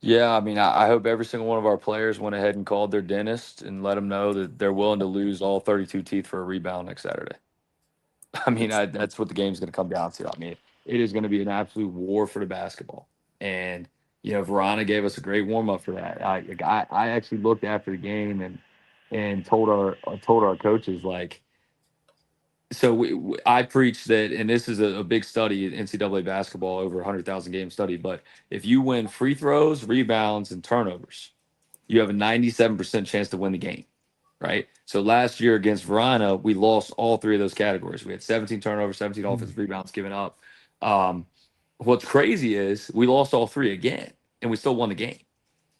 Yeah, I mean, I hope every single one of our players went ahead and called their dentist and let them know that they're willing to lose all 32 teeth for a rebound next Saturday. I mean, that's what the game's going to come down to. I mean, it is going to be an absolute war for the basketball. And, Verona gave us a great warm up for that. I actually looked after the game and told our coaches, like, so I preach that, and this is a big study in NCAA basketball, over 100,000 game study. But if you win free throws, rebounds, and turnovers, you have a 97% chance to win the game, right? So last year against Verona, we lost all three of those categories. We had 17 turnovers, 17 offensive rebounds given up. What's crazy is we lost all three again, and we still won the game.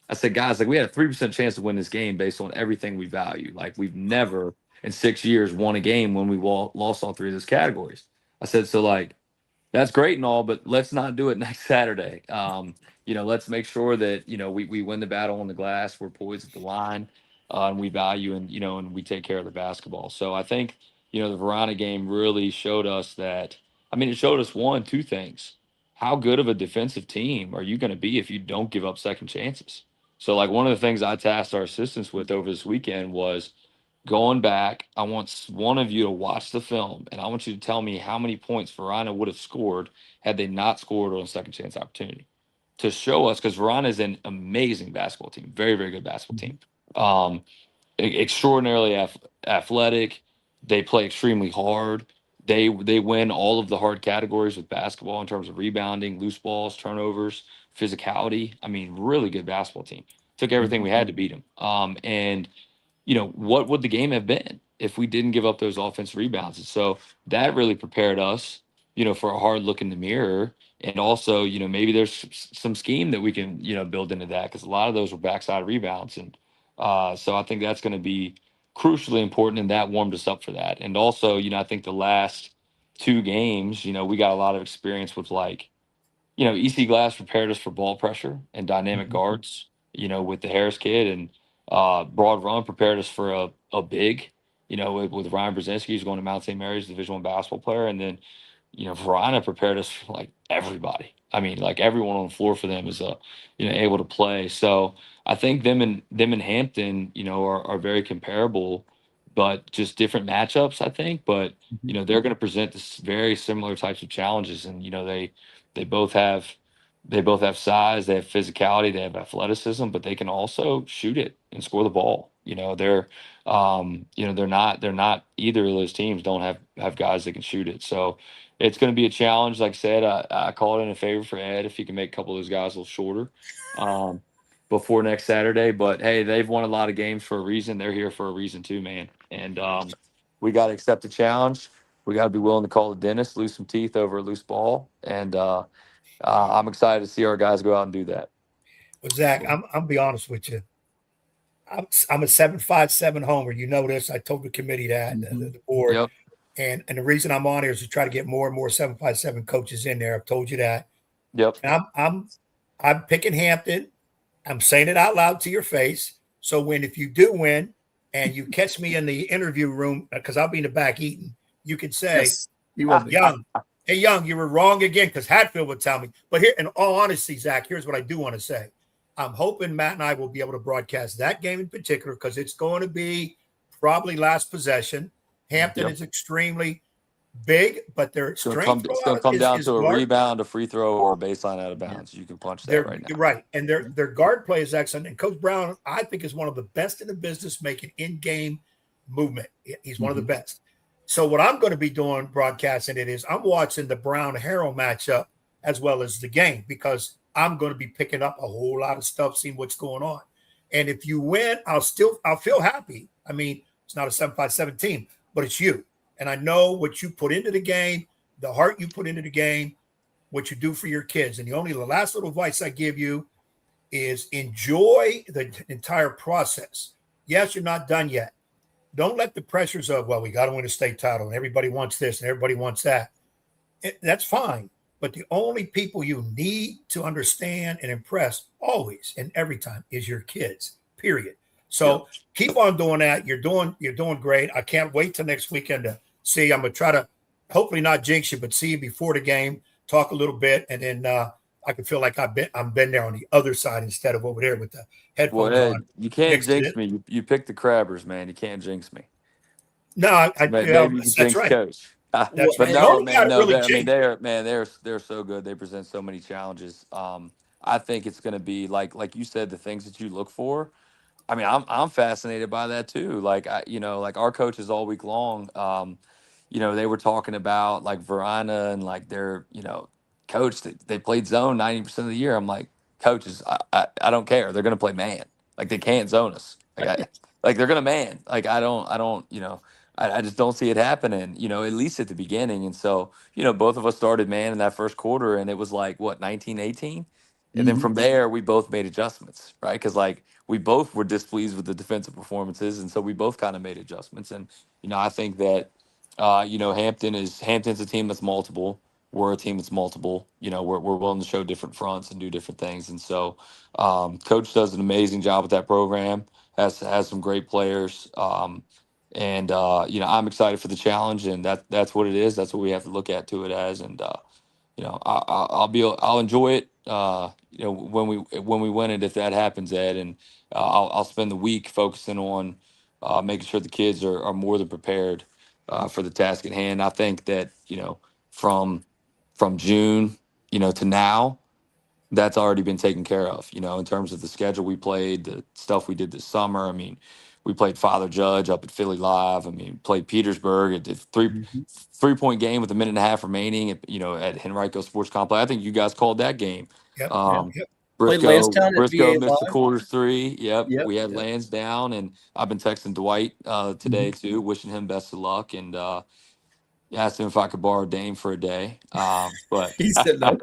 I said, guys, like, we had a 3% chance to win this game based on everything we value. Like, we've never in 6 years won a game when we lost all three of those categories. I said, so, like, that's great and all, but let's not do it next Saturday. Let's make sure that, we win the battle on the glass. We're poised at the line, and we value and we take care of the basketball. So I think, the Verona game really showed us that. I mean, it showed us two things. How good of a defensive team are you going to be if you don't give up second chances? So, like, one of the things I tasked our assistants with over this weekend was going back. I want one of you to watch the film, and I want you to tell me how many points Verona would have scored had they not scored on a second chance opportunity, to show us, because Verona is an amazing basketball team, very, very good basketball team, extraordinarily athletic. They play extremely hard. They win all of the hard categories with basketball in terms of rebounding, loose balls, turnovers, physicality. I mean, really good basketball team. Took everything we had to beat them. And what would the game have been if we didn't give up those offensive rebounds? And so that really prepared us, for a hard look in the mirror. And also, maybe there's some scheme that we can, build into that, because a lot of those were backside rebounds. And so I think that's going to be crucially important, and that warmed us up for that. And also, I think the last two games, we got a lot of experience with, like, EC Glass prepared us for ball pressure and dynamic guards, with the Harris kid, and Broad Run prepared us for a big, with Ryan Brzezinski, who's going to Mount St. Mary's, Division I basketball player. And then, Verona prepared us for, like, everybody. I mean, like, everyone on the floor for them is, able to play. So I think them and Hampton, are very comparable, but just different matchups, I think. But, they're going to present this very similar types of challenges. And, they both have size, they have physicality, they have athleticism, but they can also shoot it and score the ball. They're not either of those teams don't have guys that can shoot it. So it's going to be a challenge. Like I said, I call it in a favor for Ed if he can make a couple of those guys a little shorter before next Saturday. But hey, they've won a lot of games for a reason. They're here for a reason too, man. And we got to accept the challenge. We got to be willing to call the dentist, lose some teeth over a loose ball, and I'm excited to see our guys go out and do that. Well, Zach, I'm be honest with you. I'm a 757 homer. You know this. I told the committee that, the board. Yep. And the reason I'm on here is to try to get more and more 757 coaches in there. I've told you that. Yep. And I'm picking Hampton. I'm saying it out loud to your face. So if you do win and you catch me in the interview room, because I'll be in the back eating, you can say, Yes, you will be. Young, hey, Young, you were wrong again, because Hatfield would tell me. But here, in all honesty, Zach, here's what I do want to say. I'm hoping Matt and I will be able to broadcast that game in particular, because it's going to be probably last possession. Hampton is extremely big, but their strength it's going to come down to a rebound, a free throw, or a baseline out of bounds. You can punch that right now. You're right. And their guard play is excellent. And Coach Brown, I think, is one of the best in the business making in-game movement. He's one of the best. So what I'm going to be doing broadcasting it is I'm watching the Brown-Harrell matchup as well as the game, because I'm going to be picking up a whole lot of stuff, seeing what's going on. And if you win, I'll feel happy. I mean, it's not a 7-5-7 team, but it's you. And I know what you put into the game, the heart you put into the game, what you do for your kids. And the last little advice I give you is enjoy the entire process. Yes, you're not done yet. Don't let the pressures of, well, we got to win a state title and everybody wants this and everybody wants that. That's fine. But the only people you need to understand and impress always and every time is your kids, period. So keep on doing that. You're doing great. I can't wait till next weekend to see. I'm going to try to hopefully not jinx you, but see you before the game, talk a little bit, and then I can feel like I'm been there on the other side instead of over there with the headphones Well, Ed, on. you can't jinx me. You picked the Crabbers, man. You can't jinx me. No, Maybe you can that's jinx right. Coach. That's But right. no, Only man, got it no. really I mean, jinxed. they're so good. They present so many challenges. I think it's going to be like you said, the things that you look for. I mean, I'm fascinated by that too. Like like our coaches all week long, they were talking about like Verona and like their, coach. They played zone 90% of the year. I'm like, coaches, I don't care. They're gonna play man. Like they can't zone us. Like they're gonna man. Like I just don't see it happening. At least at the beginning. And so both of us started man in that first quarter, and it was like what 19-18. And then from there, we both made adjustments, right? Because like we both were displeased with the defensive performances, and so we both kind of made adjustments. And I think that Hampton's a team that's multiple. We're a team that's multiple. We're willing to show different fronts and do different things. And so, Coach does an amazing job with that program. Has some great players. I'm excited for the challenge, and that's what it is. That's what we have to look at to it as. And I'll enjoy it. When we win it, if that happens, Ed, and I'll spend the week focusing on making sure the kids are more than prepared for the task at hand. I think that from June to now, that's already been taken care of. In terms of the schedule we played, the stuff we did this summer. I mean, we played Father Judge up at Philly Live. I mean, played Petersburg at the 3-point game with a minute and a half remaining at Henrico Sports Complex. I think you guys called that game. Yep. Played Briscoe Lansdowne at VA missed the Live. quarters 3. Yep. We had Yep. Lansdowne, and I've been texting Dwight today too, wishing him best of luck, and asked him if I could borrow Dame for a day. But He said no.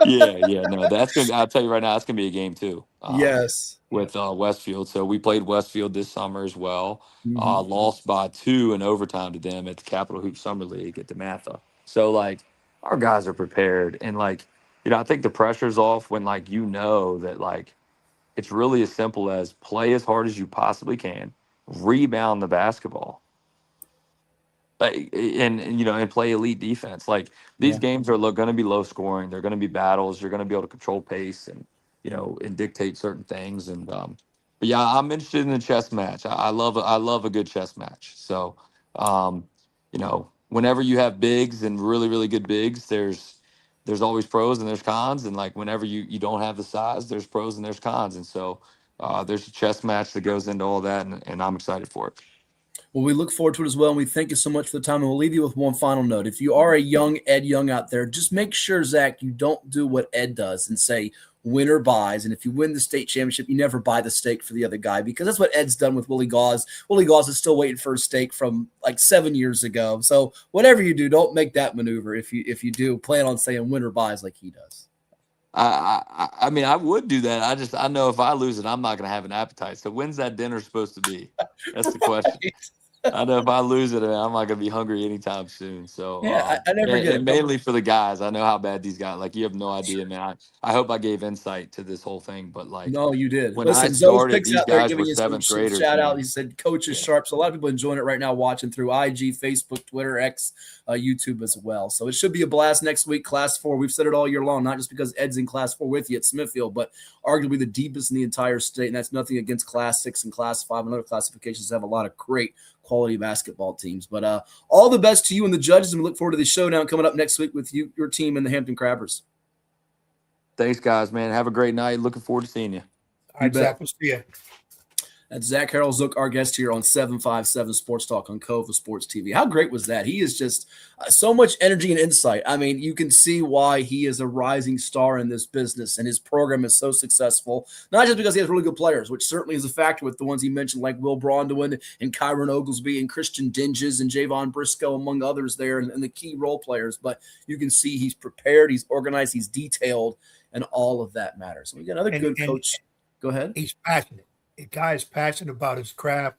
no, that's gonna. I'll tell you right now, that's gonna be a game too. Yes. With Westfield, so we played Westfield this summer as well. Lost by 2 in overtime to them at the Capital Hoop Summer League at DeMatha. So like our guys are prepared, and like I think the pressure's off when like that like it's really as simple as play as hard as you possibly can, rebound the basketball. And play elite defense. Like these games are going to be low scoring. They're going to be battles. You're going to be able to control pace and dictate certain things. And but yeah, I'm interested in the chess match. I love a good chess match. So whenever you have bigs and really really good bigs, there's always pros and there's cons. And like whenever you don't have the size, there's pros and there's cons. And so there's a chess match that goes into all that, and I'm excited for it. Well, we look forward to it as well, and we thank you so much for the time. And we'll leave you with one final note. If you are a young Ed Young out there, just make sure, Zach, you don't do what Ed does and say winner buys. And if you win the state championship, you never buy the steak for the other guy, because that's what Ed's done with Willie Gauze. Willie Gauze is still waiting for a steak from like 7 years ago. So whatever you do, don't make that maneuver. If you do, plan on saying winner buys like he does. I mean, I would do that. I know if I lose it, I'm not going to have an appetite. So when's that dinner supposed to be? That's the question. I know if I lose it, I'm not going to be hungry anytime soon. So yeah, I never get it. And mainly for the guys. I know how bad these guys. Like you have no idea, man. I hope I gave insight to this whole thing, but like no, you did. When Listen, I started, these guys were you 7th graders. Shout out. He said coach is sharp. So a lot of people enjoying it right now, watching through IG, Facebook, Twitter, X, YouTube as well. So it should be a blast next week. Class 4. We've said it all year long, not just because Ed's in Class 4 with you at Smithfield, but arguably the deepest in the entire state. And that's nothing against Class 6 and Class 5 and other classifications that have a lot of great quality basketball teams. But all the best to you and the judges, and we look forward to the showdown coming up next week with your team and the Hampton Crabbers. Thanks, guys, man. Have a great night. Looking forward to seeing you. All right, Zach, we'll see you. That's Zach Harold Zook, our guest here on 757 Sports Talk on Cova Sports TV. How great was that? He is just so much energy and insight. I mean, you can see why he is a rising star in this business, and his program is so successful, not just because he has really good players, which certainly is a factor with the ones he mentioned, like Will Brondwin and Kyron Oglesby and Christian Dinges and Javon Briscoe, among others there, and the key role players. But you can see he's prepared, he's organized, he's detailed, and all of that matters. We got another good coach. Go ahead. He's passionate. The guy is passionate about his craft.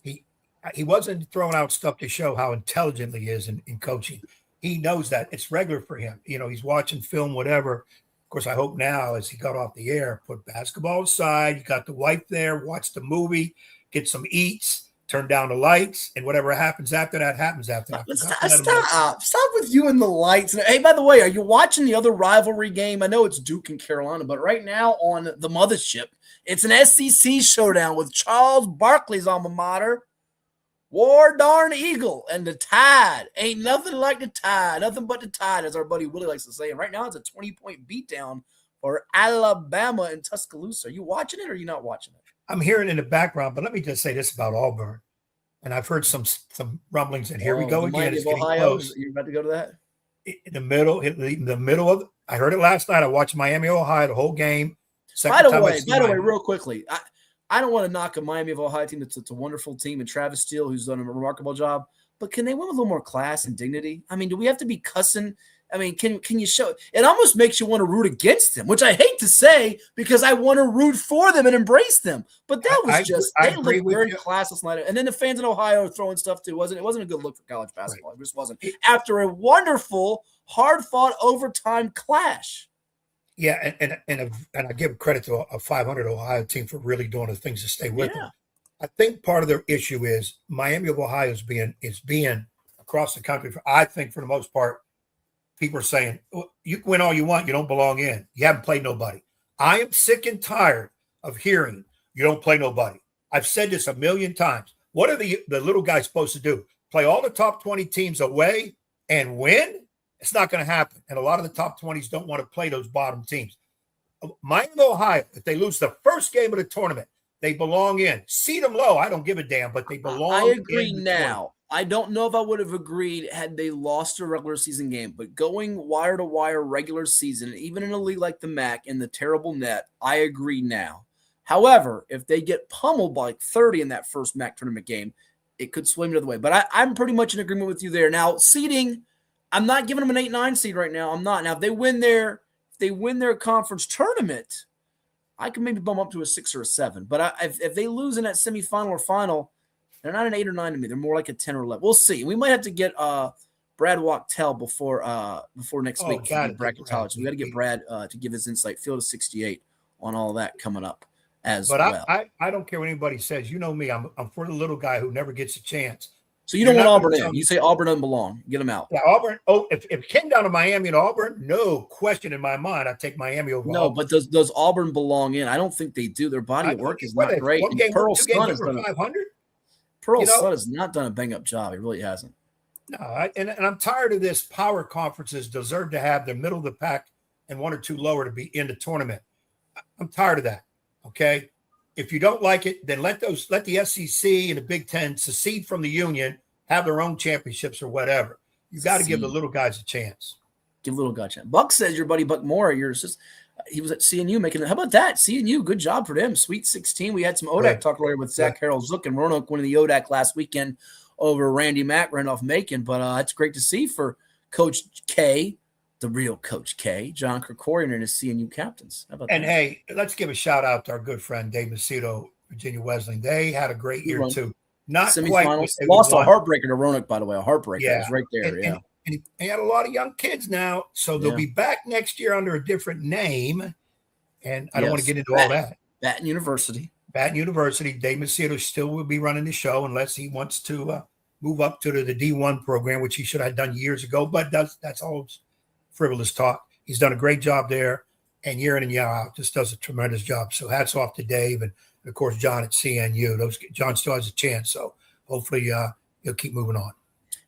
He wasn't throwing out stuff to show how intelligent he is in coaching. He knows that. It's regular for him. He's watching film, whatever. Of course, I hope now, as he got off the air, put basketball aside. You got the wife there, watch the movie, get some eats, turn down the lights, and whatever happens after that happens after that. Stop with you and the lights. Hey, by the way, are you watching the other rivalry game? I know it's Duke and Carolina, but right now on the mothership, it's an SEC showdown with Charles Barkley's alma mater, War Darn Eagle, and the Tide. Ain't nothing like the Tide, nothing but the Tide, as our buddy Willie likes to say. And right now it's a 20-point beatdown for Alabama and Tuscaloosa. Are you watching it or are you not watching it? I'm hearing in the background, but let me just say this about Auburn. And I've heard some rumblings, and here we go again. It's getting close. You're about to go to that? In the middle of I heard it last night. I watched Miami, Ohio, the whole game. By the way, real quickly, I don't want to knock a Miami of Ohio team. It's a wonderful team, and Travis Steele, who's done a remarkable job. But can they win with a little more class and dignity? I mean, do we have to be cussing? I mean, can you show – it almost makes you want to root against them, which I hate to say because I want to root for them and embrace them. But that was they looked very classless night. And then the fans in Ohio are throwing stuff too. It wasn't a good look for college basketball. Right. It just wasn't. After a wonderful, hard-fought overtime clash. Yeah, and I give credit to a 500 Ohio team for really doing the things to stay with them. I think part of their issue is Miami of Ohio is being across the country. I think for the most part, people are saying, well, you can win all you want. You don't belong in. You haven't played nobody. I am sick and tired of hearing you don't play nobody. I've said this a million times. What are the little guys supposed to do? Play all the top 20 teams away and win? It's not going to happen. And a lot of the top 20s don't want to play those bottom teams. Miami, Ohio, if they lose the first game of the tournament, they belong in. Seed them low. I don't give a damn, but they belong in. I agree now. I don't know if I would have agreed had they lost a regular season game, but going wire to wire regular season, even in a league like the MAC in the terrible net, I agree now. However, if they get pummeled by like 30 in that first MAC tournament game, it could swing the other way. But I'm pretty much in agreement with you there. Now, seeding, I'm not giving them an 8-9 seed right now. I'm not. Now, if they win their conference tournament, I can maybe bump up to a 6 or a 7. But if they lose in that semifinal or final, they're not an 8 or 9 to me. They're more like a 10 or 11. We'll see. We might have to get Brad Wachtel before next week. Bracketology. We got to get Brad to give his insight. Field of 68 on all that coming up as well. But I don't care what anybody says. You know me. I'm for the little guy who never gets a chance. So you don't want Auburn in. You say Auburn doesn't belong. Get them out. Yeah, Auburn. Oh, if it came down to Miami and Auburn, no question in my mind, I'd take Miami over Auburn. No, but does Auburn belong in? I don't think they do. Their body of work is not great. Pearl's son has done 500. Pearl's son has not done a bang-up job. He really hasn't. No, and I'm tired of this. Power conferences deserve to have their middle of the pack and one or two lower to be in the tournament. I'm tired of that. Okay, if you don't like it, then let the SEC and the Big Ten secede from the union, have their own championships or whatever. You got to give the little guys a chance. Give little guys a chance. Buck says your buddy Buck Moore. He was at CNU making it. How about that? CNU, good job for them. Sweet 16. We had some ODAC talk earlier with Zach Harold Zook and Roanoke winning the ODAC last weekend over Randy Mack, Randolph-Macon. But it's great to see for Coach K, the real Coach K, John Krikorian and his CNU captains. How about that? Hey, let's give a shout out to our good friend Dave Macedo, Virginia Wesleyan. They had a great year too. Not semifinals. Lost a heartbreaker to Roanoke, by the way. A heartbreaker. Yeah. It was right there. And he had a lot of young kids now, so they'll be back next year under a different name. And I don't want to get into all that. Baton University. Dave Macedo still will be running the show unless he wants to move up to the D1 program, which he should have done years ago. But that's all frivolous talk. He's done a great job there, and year in and year out, just does a tremendous job. So hats off to Dave and of course John at CNU. John still has a chance, so hopefully he'll keep moving on.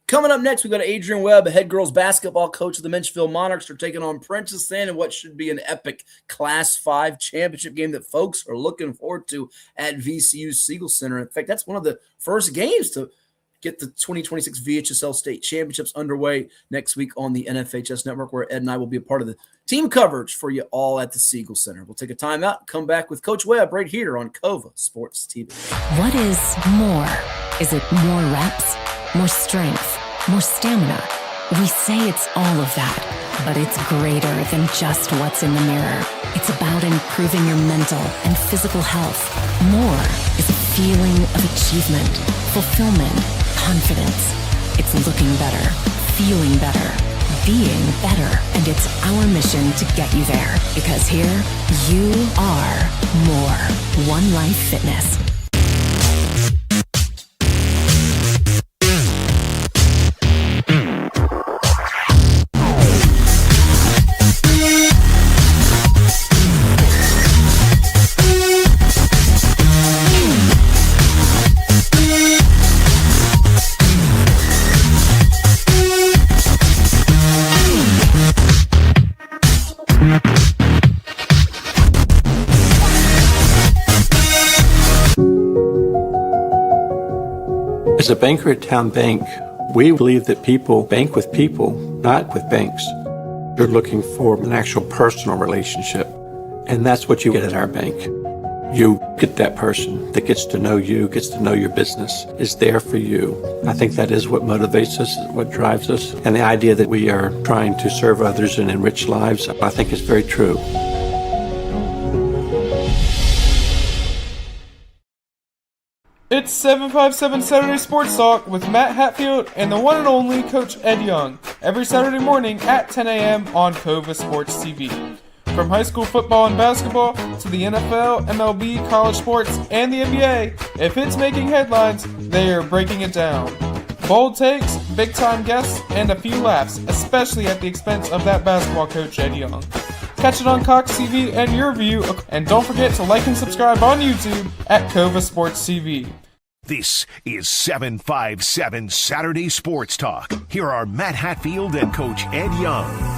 Coming up next, we've got Adrian Webb, a head girls basketball coach of the Menchville Monarchs. They're taking on Princess Anne in what should be an epic Class 5 championship game that folks are looking forward to at VCU Siegel Center. In fact, that's one of the first games to get the 2026 VHSL State Championships underway next week on the NFHS Network, where Ed and I will be a part of the team coverage for you all at the Siegel Center. We'll take a timeout, come back with Coach Webb right here on COVA Sports TV. What is more? Is it more reps, more strength, more stamina? We say it's all of that, but it's greater than just what's in the mirror. It's about improving your mental and physical health. More is a feeling of achievement, fulfillment, confidence. It's looking better, feeling better, being better, and it's our mission to get you there, because here you are more. One Life Fitness. As a banker at Town Bank, we believe that people bank with people, not with banks. You're looking for an actual personal relationship, and that's what you get at our bank. You get that person that gets to know you, gets to know your business, is there for you. I think that is what motivates us, what drives us, and the idea that we are trying to serve others and enrich lives, I think is very true. It's 757 Saturday Sports Talk with Matt Hatfield and the one and only Coach Ed Young, every Saturday morning at 10 a.m. on Cova Sports TV. From high school football and basketball to the NFL, MLB, college sports, and the NBA, if it's making headlines, they are breaking it down. Bold takes, big-time guests, and a few laughs, especially at the expense of that basketball coach Ed Young. Catch it on Cox TV and your view, and don't forget to like and subscribe on YouTube at Cova Sports TV. This is 757 Saturday Sports Talk. Here are Matt Hatfield and Coach Ed Young.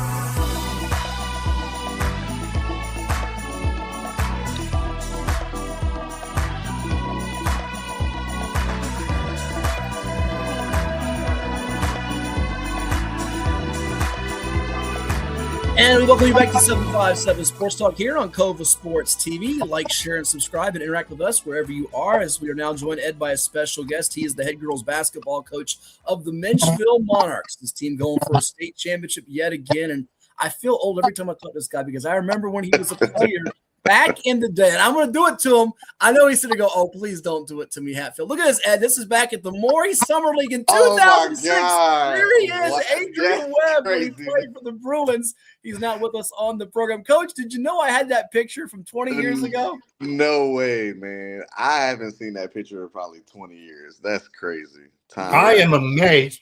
And we welcome you back to 757 Sports Talk here on Cova Sports TV. Like, share, and subscribe and interact with us wherever you are, as we are now joined, Ed, by a special guest. He is the head girls basketball coach of the Menchville Monarchs. This team going for a state championship yet again. And I feel old every time I talk to this guy because I remember when he was a player back in the day. And I'm going to do it to him. I know he's going to go, oh, please don't do it to me, Hatfield. Look at this, Ed. This is back at the Maury Summer League in 2006. There he is, Adrian Webb, when he played for the Bruins. He's not with us on the program. Coach, did you know I had that picture from 20 years ago? No way, man. I haven't seen that picture in probably 20 years. That's crazy. I am amazed.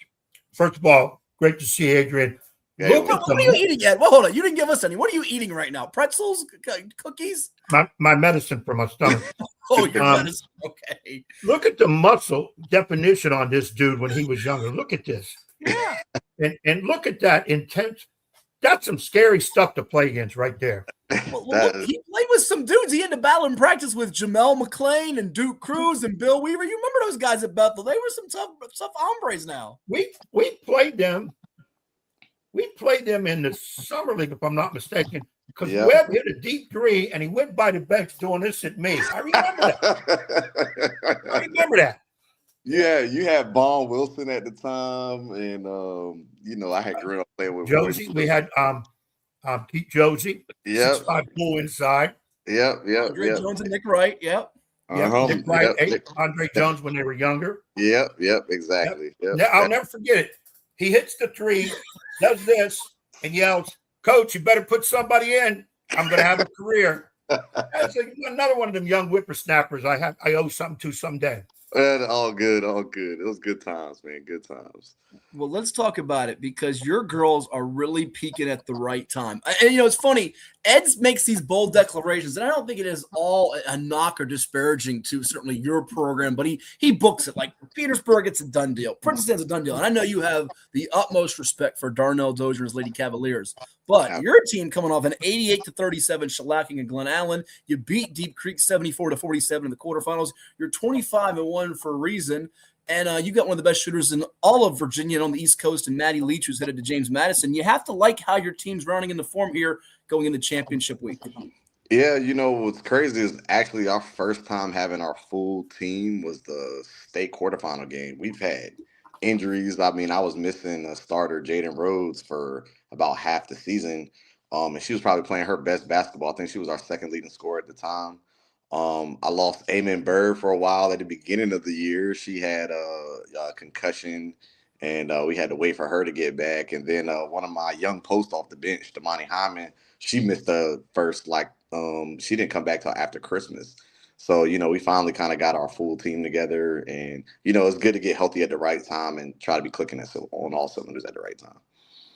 First of all, great to see Adrian. What are you eating, Ed? Well, hold on. You didn't give us any. What are you eating right now? Pretzels? Cookies? My medicine for my stomach. Oh, your medicine. Okay. Look at the muscle definition on this dude when he was younger. Look at this. Yeah. And look at that intense. That's some scary stuff to play against right there. Well, he played with some dudes. He had to battle in practice with Jamel McClain and Duke Cruz and Bill Weaver. You remember those guys at Bethel? They were some tough hombres now. We played them. We played them in the summer league, if I'm not mistaken, because Webb hit a deep three and he went by the bench doing this at me. I remember that. Yeah, you had Vaughn Wilson at the time, and I had grown up playing with Josie. We had Pete Josie. Yep. 6'5" bull inside. Yep. Andre Jones and Nick Wright. Yep. Nick Wright, Andre Jones when they were younger. Yep, exactly. Yep. I'll never forget it. He hits the three, does this, and yells, "Coach, you better put somebody in. I'm going to have a career." That's another one of them young whippersnappers I owe something to someday. All good. It was good times, man. Good times. Well, let's talk about it because your girls are really peaking at the right time. And, it's funny. Ed makes these bold declarations, and I don't think it is all a knock or disparaging to certainly your program, but he books it. Like Petersburg, it's a done deal. Princeton's a done deal. And I know you have the utmost respect for Darnell, Dozier, and his Lady Cavaliers. But your team coming off an 88-37 shellacking in Glen Allen. You beat Deep Creek 74-47 in the quarterfinals. You're 25-1 for a reason. And you got one of the best shooters in all of Virginia and on the East Coast, and Maddie Leach, who's headed to James Madison. You have to like how your team's rounding into form here going into championship week. Yeah, what's crazy is actually our first time having our full team was the state quarterfinal game. We've had injuries. I mean, I was missing a starter, Jaden Rhodes, for about half the season. And she was probably playing her best basketball. I think she was our second leading scorer at the time. I lost Amen Bird for a while at the beginning of the year. She had a concussion, and we had to wait for her to get back. And then one of my young posts off the bench, Damani Hyman, she missed the first, she didn't come back till after Christmas. So, we finally kind of got our full team together, and, it's good to get healthy at the right time and try to be clicking on all cylinders at the right time.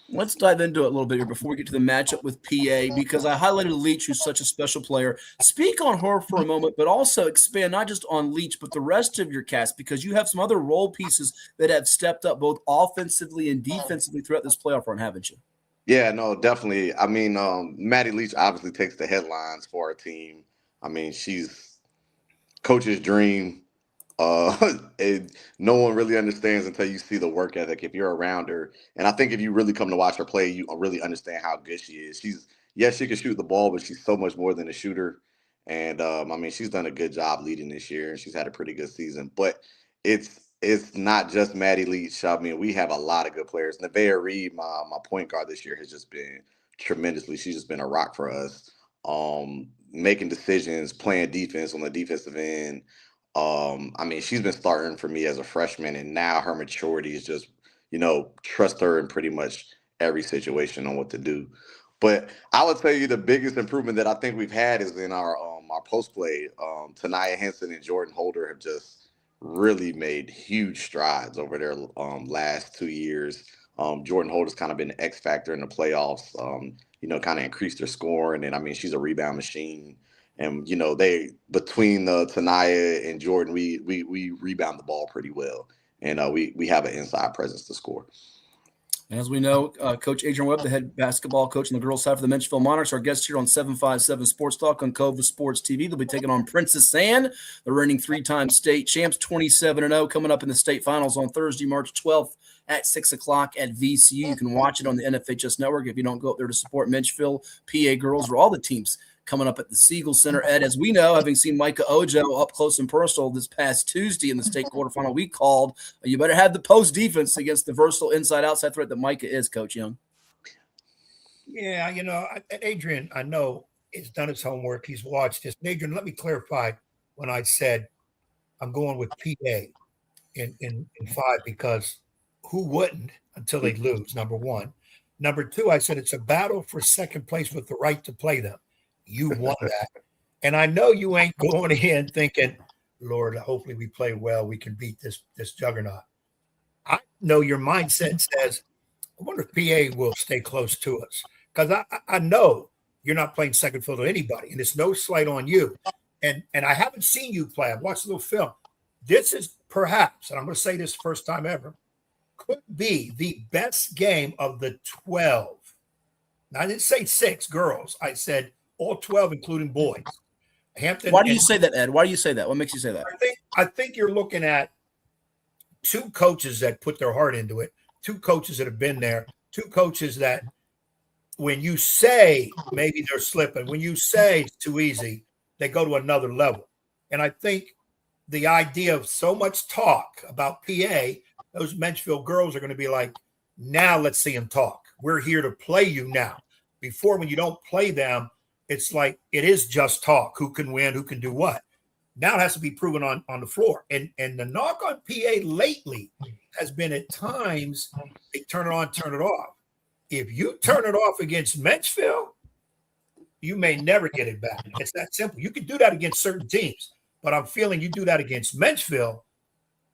Let's dive into it a little bit here before we get to the matchup with PA, because I highlighted Leach, who's such a special player. Speak on her for a moment, but also expand not just on Leach, but the rest of your cast, because you have some other role pieces that have stepped up both offensively and defensively throughout this playoff run, haven't you? Yeah, no, definitely. I mean, Maddie Leach obviously takes the headlines for our team. I mean, she's coach's dream. And no one really understands until you see the work ethic if you're around her. And I think if you really come to watch her play, you really understand how good she is. Yes, she can shoot the ball, but she's so much more than a shooter. And I mean, she's done a good job leading this year, and she's had a pretty good season. But it's not just Maddie Leach. I mean, we have a lot of good players. Nevaeh Reed, my point guard this year, has just been tremendously. She's just been a rock for us. Making decisions, playing defense on the defensive end. I mean, she's been starting for me as a freshman, and now her maturity is just, trust her in pretty much every situation on what to do. But I would tell you the biggest improvement that I think we've had is in our post play. Tanaya Henson and Jordan Holder have just really made huge strides over their last 2 years. Jordan Holder's kind of been the X factor in the playoffs. Kind of increased their scoring, and I mean, she's a rebound machine. And they between Tanaya and Jordan, we rebound the ball pretty well, and we have an inside presence to score. And as we know, Coach Adrian Webb, the head basketball coach on the girls' side for the Menchville Monarchs, our guest here on 757 Sports Talk on Cova Sports TV. They'll be taking on Princess Anne, the reigning 3-time state champs, 27-0, coming up in the state finals on Thursday, March 12th at 6 o'clock at VCU. You can watch it on the NFHS network if you don't go up there to support Menchville, PA girls, or all the teams coming up at the Siegel Center. Ed, as we know, having seen Micah Ojo up close and personal this past Tuesday in the state quarterfinal, we called, you better have the post defense against the versatile inside-outside threat that Micah is, Coach Young. Yeah, Adrian, I know, has done his homework. He's watched this. Adrian, let me clarify when I said I'm going with PA in 5, because who wouldn't until they lose, number one. Number two, I said it's a battle for second place with the right to play them. You won that. And I know you ain't going in thinking, Lord, hopefully we play well. We can beat this juggernaut. I know your mindset says, I wonder if PA will stay close to us. Because I know you're not playing second fiddle to anybody. And it's no slight on you. And I haven't seen you play. I've watched a little film. This is perhaps, and I'm going to say this first time ever, could be the best game of the 12. Now, I didn't say 6 girls. I said all 12, including boys. Hampton. Why do you say that, Ed? Why do you say that? What makes you say that? I think you're looking at 2 coaches that put their heart into it, 2 coaches that have been there, 2 coaches that when you say maybe they're slipping, when you say it's too easy, they go to another level. And I think the idea of so much talk about PA, those Menchville girls are going to be like, now let's see them talk. We're here to play you now. Before, when you don't play them, it's like it is just talk. Who can win? Who can do what? Now it has to be proven on the floor. And the knock on PA lately has been at times they turn it on, turn it off. If you turn it off against Menchville, you may never get it back. It's that simple. You can do that against certain teams, but I'm feeling you do that against Menchville,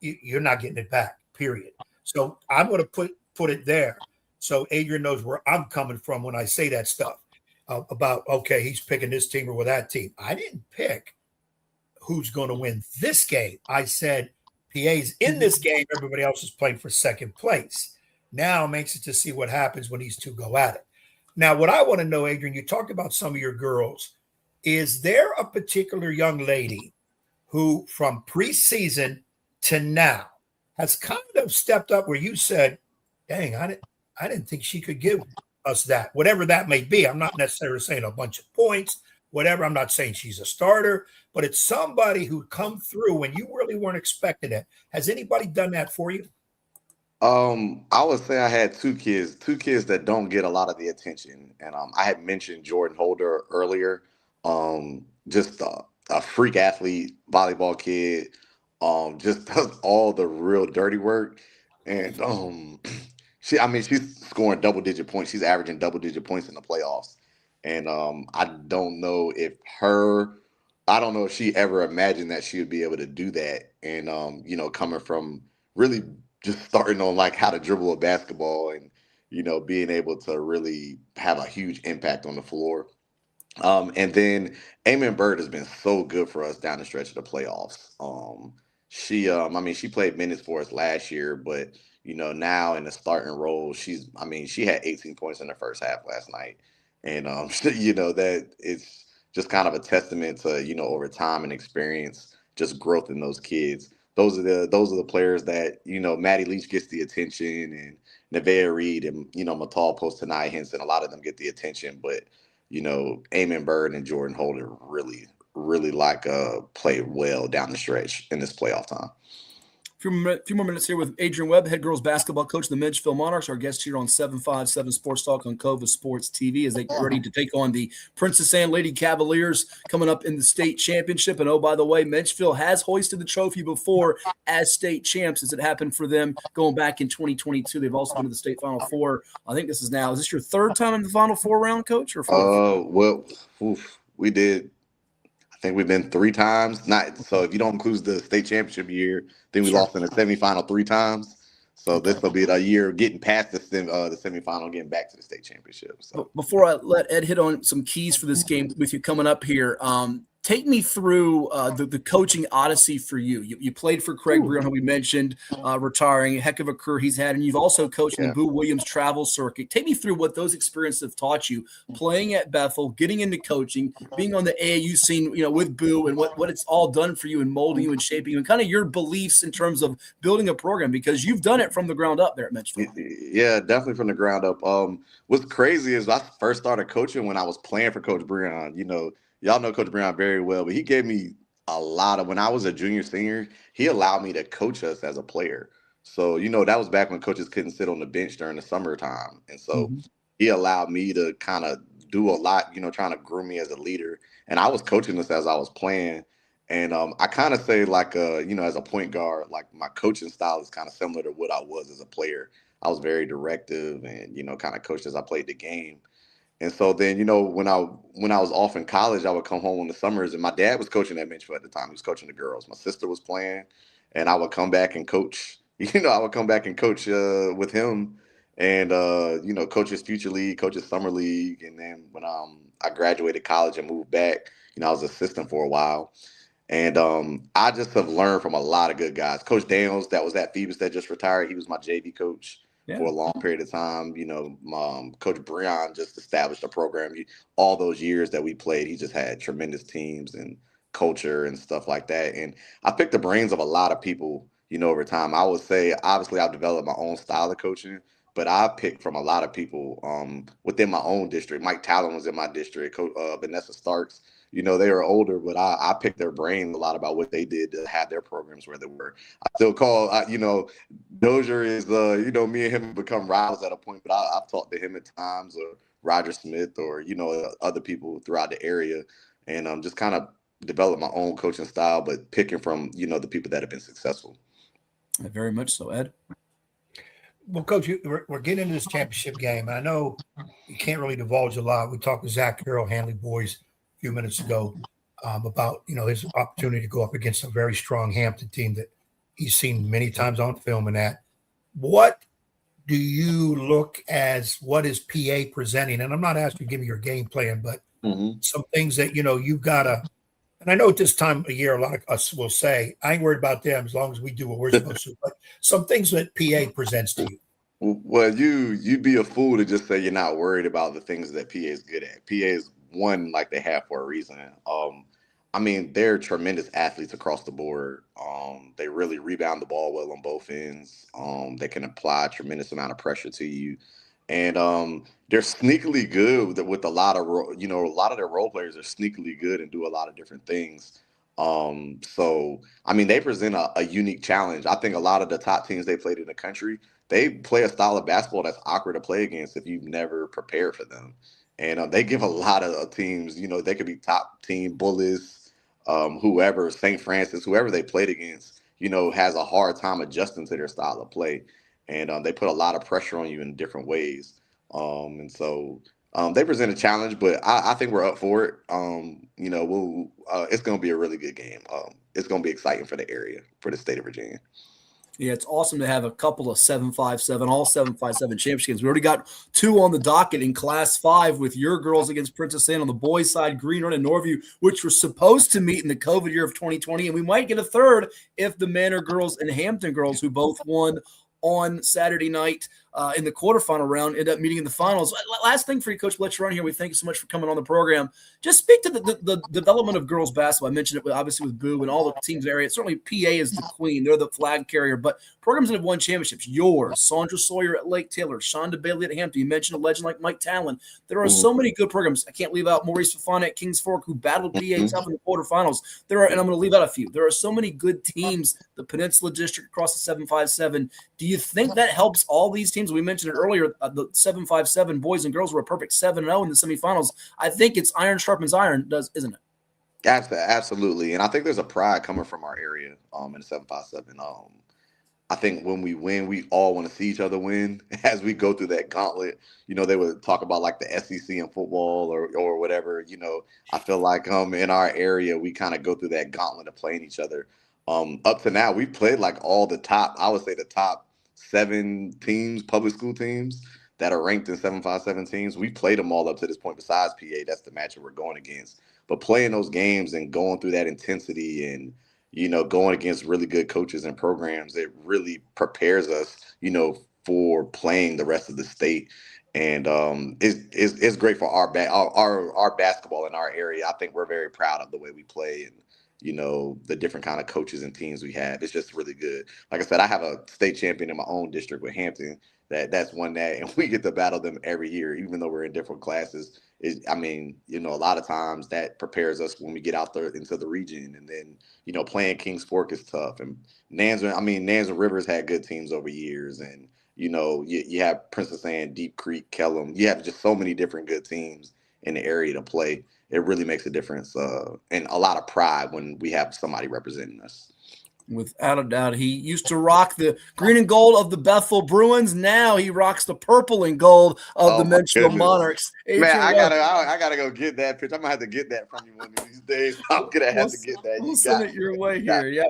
you're not getting it back, period. So I'm going to put it there so Adrian knows where I'm coming from when I say that stuff. About, okay, he's picking this team or that team. I didn't pick who's going to win this game. I said PA's in this game. Everybody else is playing for second place. Now makes it to see what happens when these 2 go at it. Now, what I want to know, Adrian, you talked about some of your girls. Is there a particular young lady who from preseason to now has kind of stepped up where you said, dang, I didn't think she could give us that, whatever that may be? I'm not necessarily saying a bunch of points, whatever. I'm not saying she's a starter, but it's somebody who come through when you really weren't expecting it. Has anybody done that for you? I would say I had 2 kids that don't get a lot of the attention. And I had mentioned Jordan Holder earlier. Just a freak athlete, volleyball kid, just does all the real dirty work. And she's scoring double-digit points. She's averaging double-digit points in the playoffs. And I don't know if she ever imagined that she would be able to do that. And, coming from really just starting on like how to dribble a basketball and, being able to really have a huge impact on the floor. And then Amen Bird has been so good for us down the stretch of the playoffs. She played minutes for us last year, but now in the starting role, she had 18 points in the first half last night. And, that it's just kind of a testament to, over time and experience, just growth in those kids. those are the players that, Maddie Leach gets the attention, and Nevaeh Reed and, Matal Post, Tanai Henson, a lot of them get the attention, but, Eamon Byrd and Jordan Holder really, really played well down the stretch in this playoff time. Few more minutes here with Adrian Webb, head girls basketball coach of the Menchville Monarchs, our guest here on 757 Sports Talk on Cova Sports TV as they get ready to take on the Princess Anne Lady Cavaliers coming up in the state championship. And, oh, by the way, Menchville has hoisted the trophy before as state champs, as it happened for them going back in 2022. They've also been to the state Final Four. I think is this your third time in the Final Four round, Coach, or fourth? We did. I think we've been 3 times. So if you don't include the state championship year, then we lost in the semifinal 3 times. So this will be a year getting past the semifinal, getting back to the state championship. So before I let Ed hit on some keys for this game with you coming up here, take me through the coaching odyssey for you. You played for Craig Breon, who we mentioned, retiring, a heck of a career he's had, and you've also coached in the Boo Williams travel circuit. Take me through what those experiences have taught you, playing at Bethel, getting into coaching, being on the AAU scene, with Boo, and what it's all done for you and molding you and shaping you, and kind of your beliefs in terms of building a program, because you've done it from the ground up there at Menchville. Yeah, definitely from the ground up. What's crazy is I first started coaching when I was playing for Coach Breon. Y'all know Coach Breon very well, but he gave me a lot of, when I was a junior, senior, he allowed me to coach us as a player. So, that was back when coaches couldn't sit on the bench during the summertime. And so he allowed me to kind of do a lot, trying to groom me as a leader. And I was coaching us as I was playing. And I kind of say as a point guard, my coaching style is kind of similar to what I was as a player. I was very directive and, kind of coached as I played the game. And so then, when I was off in college, I would come home in the summers, and my dad was coaching at Menchville at the time. He was coaching the girls. My sister was playing, and I would come back and coach. with him, and coach his future league, coach his summer league. And then when I graduated college and moved back, I was assistant for a while. And I just have learned from a lot of good guys. Coach Daniels, that was at Phoebus, that just retired. He was my JV coach for a long period of time. Coach Breon just established a program. All those years that we played, he just had tremendous teams and culture and stuff like that. And I picked the brains of a lot of people, over time. I would say, obviously, I've developed my own style of coaching, but I picked from a lot of people within my own district. Mike Talon was in my district, Vanessa Starks. They were older, but I picked their brain a lot about what they did to have their programs where they were. I still call, Dozier is, me and him have become rivals at a point, but I've talked to him at times, or Roger Smith, or, other people throughout the area, and just kind of develop my own coaching style, but picking from, the people that have been successful. Very much so, Ed. Well, Coach, we're getting into this championship game. I know you can't really divulge a lot. We talked with Zach Carroll, Hanley boys, few minutes ago about his opportunity to go up against a very strong Hampton team that he's seen many times on film. And that, what do you look as what is PA presenting? And I'm not asking you to give me your game plan, but some things that you've got to. And I know at this time of year, a lot of us will say, I ain't worried about them as long as we do what we're supposed to. But some things that PA presents to you. Well, you'd be a fool to just say you're not worried about the things that PA is good at. PA is one like they have for a reason. They're tremendous athletes across the board. They really rebound the ball well on both ends. They can apply a tremendous amount of pressure to you. And they're sneakily good with a lot of their role players are sneakily good and do a lot of different things. They present a unique challenge. I think a lot of the top teams they played in the country, they play a style of basketball that's awkward to play against if you've never prepared for them. And they give a lot of teams, they could be top team Bullis, whoever, St. Francis, whoever they played against, has a hard time adjusting to their style of play. And they put a lot of pressure on you in different ways. They present a challenge, but I think we're up for it. It's going to be a really good game. It's going to be exciting for the area, for the state of Virginia. Yeah, it's awesome to have a couple of 757, all 757 championship games. We already got 2 on the docket in Class 5 with your girls against Princess Anne on the boys' side, Green Run and Norview, which were supposed to meet in the COVID year of 2020. And we might get a third if the Manor girls and Hampton girls, who both won on Saturday night, in the quarterfinal round, ended up meeting in the finals. Last thing for you, Coach, let you run here. We thank you so much for coming on the program. Just speak to the development of girls basketball. I mentioned it obviously with Boo and all the teams in the area. Certainly PA is the queen. They're the flag carrier. But programs that have won championships, yours, Sandra Sawyer at Lake Taylor, Shonda Bailey at Hampton. You mentioned a legend like Mike Talon. There are so many good programs. I can't leave out Maurice Fafana at Kings Fork, who battled PA tough in the quarterfinals. And I'm going to leave out a few. There are so many good teams, the Peninsula District across the 757. Do you think that helps all these teams? We mentioned it earlier, the 757 boys and girls were a perfect 7-0 in the semifinals. I think it's iron sharpens iron, isn't it? Absolutely. And I think there's a pride coming from our area in the 757. I think when we win, we all want to see each other win. As we go through that gauntlet, they would talk about like the SEC in football or whatever. I feel like in our area, we kind of go through that gauntlet of playing each other. Up to now, we've played like all the top, I would say the top 7 teams, public school teams that are ranked in 757 teams. We played them all up to this point besides PA. That's the matchup we're going against. But playing those games and going through that intensity and going against really good coaches and programs, it really prepares us, for playing the rest of the state. And it's great for our basketball in our area. I think we're very proud of the way we play and, the different kind of coaches and teams we have. It's just really good. Like I said, I have a state champion in my own district with Hampton that's won that, and we get to battle them every year, even though we're in different classes. A lot of times that prepares us when we get out there into the region. And then, playing Kings Fork is tough. And Nansen Rivers had good teams over years. And, you have Princess Anne, Deep Creek, Kellum. You have just so many different good teams in the area to play. It really makes a difference and a lot of pride when we have somebody representing us. Without a doubt. He used to rock the green and gold of the Bethel Bruins. Now he rocks the purple and gold of the Mentionville Monarchs. Man, I gotta go get that picture. I'm gonna have to get that from you one of these days. I'm gonna have to get that. We'll send it your way here. Yeah,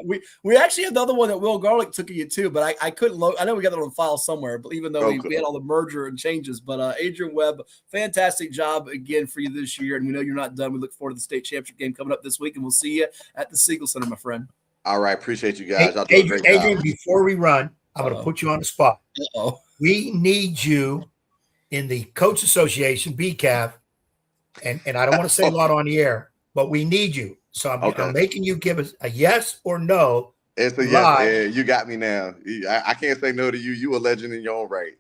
we actually had the other one that Will Garlick took of you too, but I couldn't load. I know we got it on file somewhere, but even though we had all the merger and changes. But Adrian Webb, fantastic job again for you this year, and we know you're not done. We look forward to the state championship game coming up this week, and we'll see you at the Siegel Center, my friend. All right. Appreciate you guys. Y'all do a great job. Adrian, before we run, I'm going to put you on the spot. We need you in the Coach Association, BCAV, and I don't want to say a lot on the air, but we need you. So I'm making you give us a yes or no. It's a yes. Yeah, you got me now. I can't say no to you. You a legend in your own right.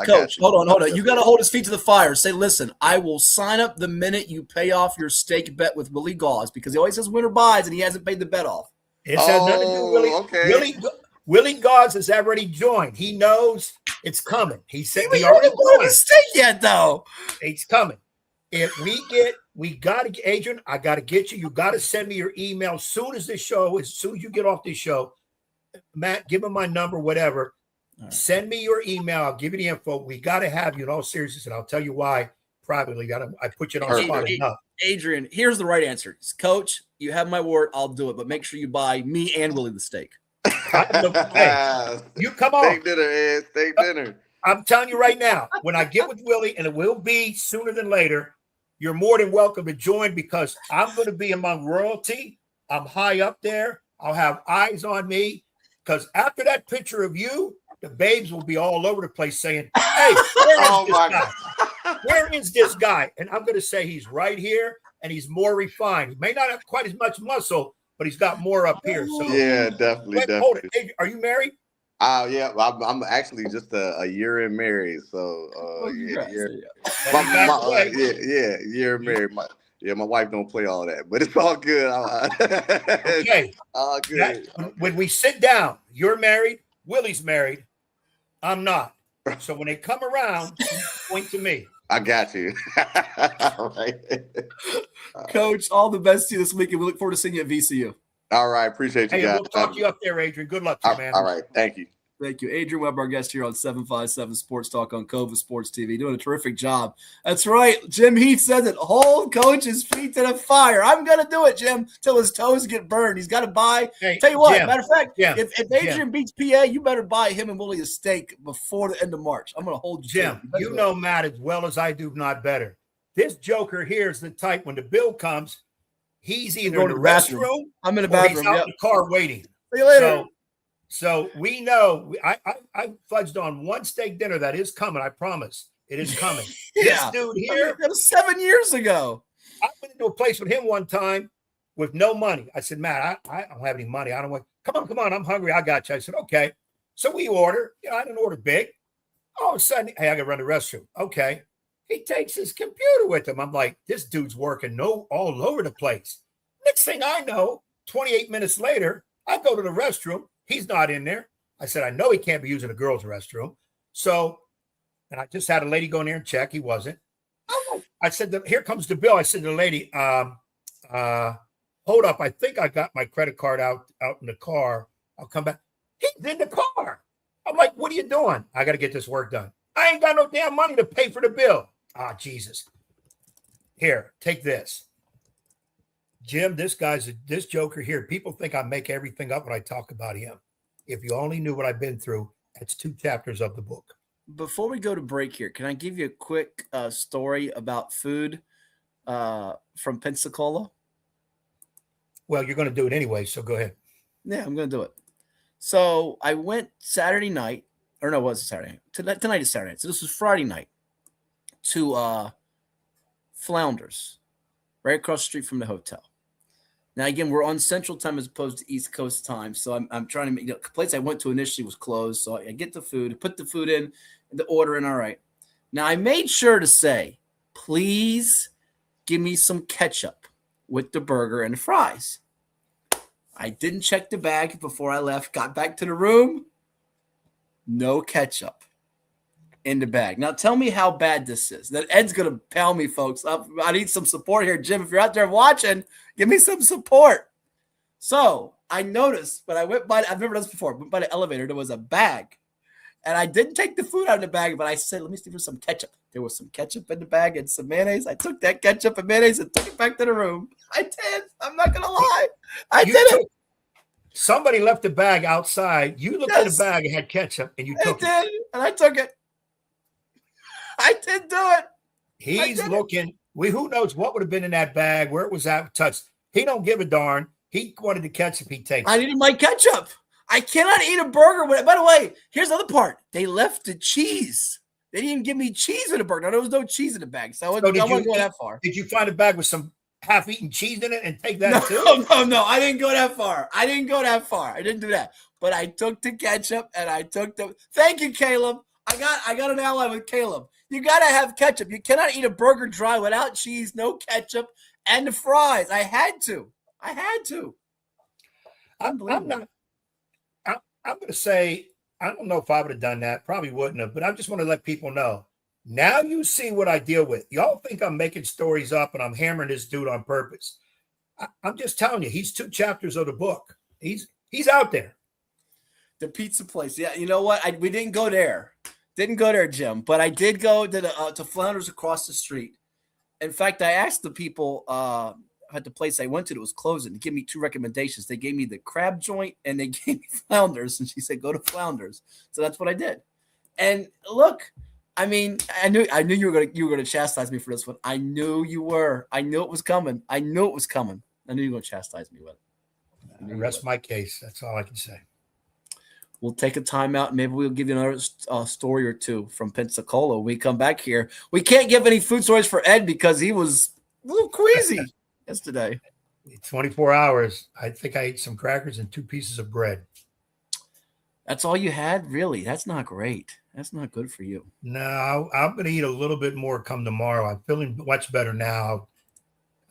Coach, hold on. You got to hold his feet to the fire. Say, listen, I will sign up the minute you pay off your stake bet with Willie Gauze, because he always says winner buys and he hasn't paid the bet off. It's has nothing to do with Willie Gauze has already joined. He knows it's coming. He said he already bought the stake yet, though. It's coming. If we got to, Adrian, I got to get you. You got to send me your email as soon as you get off this show. Matt, give him my number, whatever. Right. Send me your email. I'll give you the info. We got to have you in all seriousness, and I'll tell you why privately. I put you on the spot enough. Adrian, here's the right answer. Coach, you have my word. I'll do it, but make sure you buy me and Willie the steak. Hey, you come on. Steak dinner, Ed. Steak dinner. I'm telling you right now, when I get with Willie, and it will be sooner than later, you're more than welcome to join, because I'm going to be among royalty. I'm high up there. I'll have eyes on me, because after that picture of you, the babes will be all over the place saying, hey, where is this guy? And I'm going to say he's right here, and he's more refined. He may not have quite as much muscle, but he's got more up here. So yeah, definitely. Hold it. Hey, are you married? Yeah, I'm actually just a year in married. So year married. My wife don't play all that, but it's all good. Okay. All good. When we sit down, you're married, Willie's married, I'm not. So when they come around, point to me. I got you. All right. Coach, all the best to you this week, and we look forward to seeing you at VCU. All right. Appreciate you guys. We'll talk to you up there, Adrian. Good luck to you, man. All right. Thank you. Thank you. Adrian Webb, our guest here on 757 Sports Talk on Cova Sports TV, doing a terrific job. That's right. Jim Heath says it. Hold Coach's feet to the fire. I'm going to do it, Jim, till his toes get burned. He's got to buy. Hey, tell you what, matter of fact, if Adrian beats PA, you better buy him and Willie a steak before the end of March. I'm going to hold you. Jim, you know Matt as well as I do, not better. This joker here is the type, when the bill comes, he's either in the restroom, I'm in the bathroom. Or he's out in the car waiting. See you later. So we know. I fudged on one steak dinner that is coming. I promise. It is coming. Yeah. This dude here. That was 7 years ago. I went into a place with him one time with no money. I said, Matt, I don't have any money. I don't want. Come on. I'm hungry. I got you. I said, okay. So we order. I didn't order big. All of a sudden, hey, I got to run the restroom. Okay. He takes his computer with him. I'm like, this dude's working all over the place. Next thing I know, 28 minutes later, I go to the restroom. He's not in there. I said, I know he can't be using a girl's restroom. So, and I just had a lady go in there and check. He wasn't. I said, here comes the bill. I said to the lady, hold up. I think I got my credit card out in the car. I'll come back. He's in the car. I'm like, what are you doing? I got to get this work done. I ain't got no damn money to pay for the bill. Ah, Jesus. Here, take this. Jim, this joker here. People think I make everything up when I talk about him. If you only knew what I've been through, that's 2 chapters of the book. Before we go to break here, can I give you a quick story about food from Pensacola? Well, you're going to do it anyway, so go ahead. Yeah, I'm going to do it. So I went Saturday night, or no, it wasn't Saturday night. Tonight is Saturday night. So this was Friday night to Flounders, right across the street from the hotel. Now, again, we're on Central Time as opposed to East Coast time. So I'm trying to make, the place I went to initially was closed. So I get the food, put the food in, the order in. All right. Now, I made sure to say, please give me some ketchup with the burger and the fries. I didn't check the bag before I left, got back to the room. No ketchup in the bag. Now, tell me how bad this is. That Ed's going to pound me, folks. I need some support here. Jim, if you're out there watching, give me some support. So I noticed when I went by, I've never done this before, went by the elevator, there was a bag. And I didn't take the food out of the bag, but I said, let me see if there's some ketchup. There was some ketchup in the bag and some mayonnaise. I took that ketchup and mayonnaise and took it back to the room. I did. I'm not going to lie. I did it. Somebody left the bag outside. You looked at the bag and had ketchup, and you took it. I did, and I took it. I did do it. He's looking. Who knows what would have been in that bag, where it was at touched. He don't give a darn. He wanted the ketchup. He takes. I needed my ketchup. I cannot eat a burger with it. By the way, here's the other part. They left the cheese. They didn't give me cheese in the burger. There was no cheese in the bag, so I wasn't going that far. Did you find a bag with some half-eaten cheese in it and take that too? No. I didn't go that far. I didn't do that. But I took the ketchup and I took the. Thank you, Caleb. I got an ally with Caleb. You got to have ketchup. You cannot eat a burger dry without cheese, no ketchup, and the fries. I had to. I'm going to say, I don't know if I would have done that. Probably wouldn't have, but I just want to let people know. Now you see what I deal with. Y'all think I'm making stories up and I'm hammering this dude on purpose. I'm just telling you, he's 2 chapters of the book. He's out there. The pizza place. Yeah, you know what? We didn't go there. Didn't go there, Jim. But I did go to Flounders across the street. In fact, I asked the people at the place I went to that was closing to give me 2 recommendations. They gave me the crab joint and they gave me Flounders. And she said, go to Flounders. So that's what I did. And look, I mean, I knew you were going to chastise me for this one. I knew you were. I knew it was coming. I knew you were going to chastise me with it. Rest my case. That's all I can say. We'll take a timeout. Maybe we'll give you another story or 2 from Pensacola. When we come back here. We can't give any food stories for Ed because he was a little queasy yesterday. 24 hours. I think I ate some crackers and 2 pieces of bread. That's all you had? Really? That's not great. That's not good for you. No, I'm going to eat a little bit more come tomorrow. I'm feeling much better now.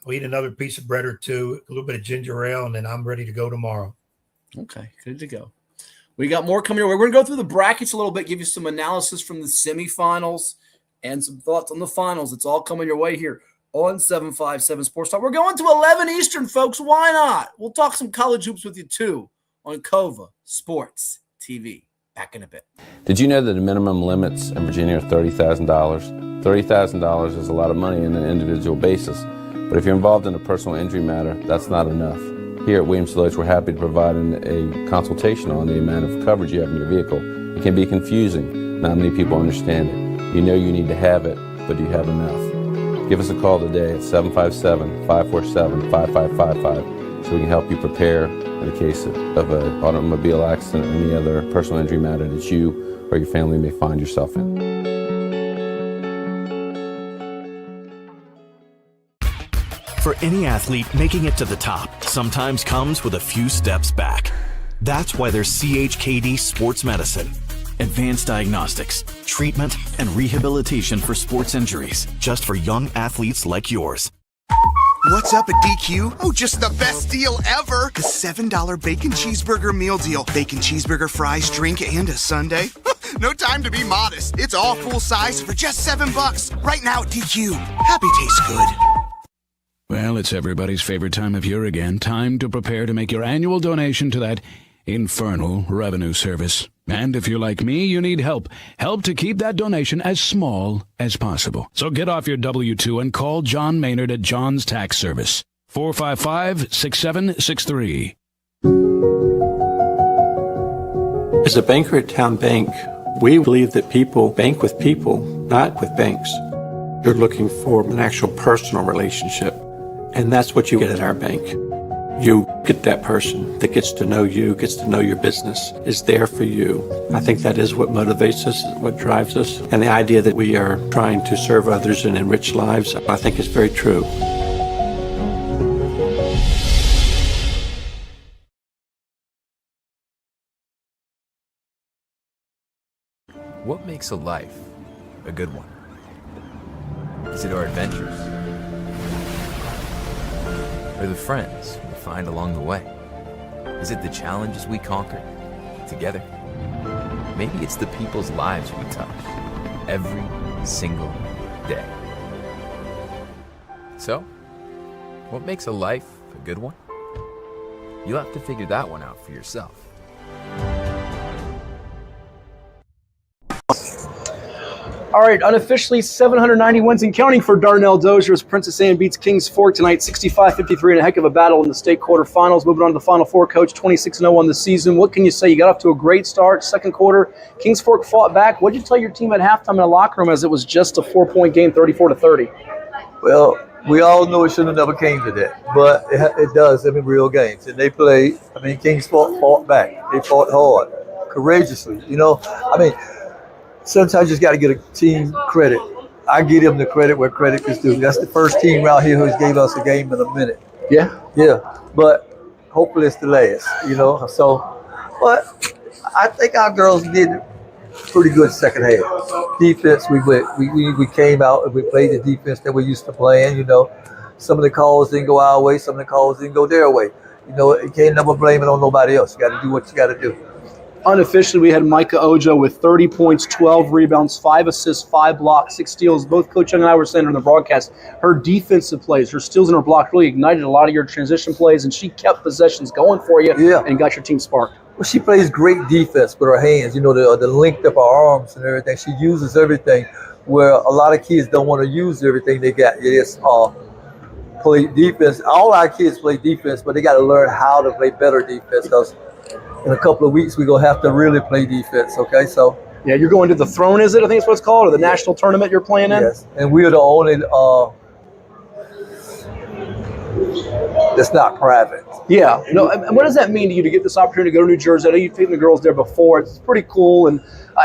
I'll eat another piece of bread or 2, a little bit of ginger ale, and then I'm ready to go tomorrow. Okay, good to go. We got more coming your way. We're going to go through the brackets a little bit, give you some analysis from the semifinals and some thoughts on the finals. It's all coming your way here on 757 Sports Talk. We're going to 11 Eastern, folks. Why not? We'll talk some college hoops with you, too, on COVA Sports TV. Back in a bit. Did you know that the minimum limits in Virginia are $30,000? $30,000 is a lot of money on an individual basis, but if you're involved in a personal injury matter, that's not enough. Here at Williams-Deloitte, we're happy to provide a consultation on the amount of coverage you have in your vehicle. It can be confusing. Not many people understand it. You know you need to have it, but do you have enough? Give us a call today at 757-547-5555 so we can help you prepare in the case of an automobile accident or any other personal injury matter that you or your family may find yourself in. For any athlete, making it to the top sometimes comes with a few steps back. That's why there's CHKD Sports Medicine. Advanced diagnostics, treatment, and rehabilitation for sports injuries, just for young athletes like yours. What's up at DQ? Oh, just the best deal ever. The $7 bacon cheeseburger meal deal. Bacon cheeseburger, fries, drink, and a sundae. No time to be modest. It's all full size for just $7. Right now at DQ. Happy tastes good. Well, it's everybody's favorite time of year again. Time to prepare to make your annual donation to that infernal revenue service. And if you're like me, you need help. Help to keep that donation as small as possible. So get off your W-2 and call John Maynard at John's Tax Service. 455-6763. As a banker at Town Bank, we believe that people bank with people, not with banks. You're looking for an actual personal relationship, and that's what you get at our bank. You get that person that gets to know you, gets to know your business, is there for you. I think that is what motivates us, what drives us. And the idea that we are trying to serve others and enrich lives, I think is very true. What makes a life a good one? Is it our adventures? Or the friends we find along the way? Is it the challenges we conquer together? Maybe it's the people's lives we touch every single day. So, what makes a life a good one? You'll have to figure that one out for yourself. All right, unofficially 790 wins and counting for Darnell Dozier as Princess Anne beats Kings Fork tonight, 65-53 in a heck of a battle in the state quarterfinals. Moving on to the Final Four, Coach, 26-0 on the season. What can you say? You got off to a great start. Second quarter, Kings Fork fought back. What did you tell your team at halftime in the locker room as it was just a 4-point game, 34-30? Well, we all know it should have never came to that, but it does in real games. And they played, Kings Fork fought back. They fought hard, courageously. Sometimes you just got to get a team credit. I give them the credit where credit is due. That's the first team around here who's gave us a game in a minute. Yeah? Yeah. But hopefully it's the last, So, but I think our girls did pretty good second half. Defense, we came out and we played the defense that we're used to playing, Some of the calls didn't go our way. Some of the calls didn't go their way. You can't never blame it on nobody else. You got to do what you got to do. Unofficially, we had Micah Ojo with 30 points, 12 rebounds, 5 assists, 5 blocks, 6 steals. Both Coach Young and I were saying on the broadcast, her defensive plays, her steals and her block really ignited a lot of your transition plays, and she kept possessions going for you and got your team sparked. Well, she plays great defense with her hands, the length of her arms and everything. She uses everything where a lot of kids don't want to use everything they got. It's play defense. All our kids play defense, but they got to learn how to play better defense because in a couple of weeks, we're going to have to really play defense, okay? So, yeah, you're going to the Throne, is it? I think it's what it's called, or the national tournament you're playing in? Yes, and we're the only that's not private. Yeah. And what does that mean to you to get this opportunity to go to New Jersey? I know you've taken the girls there before. It's pretty cool, and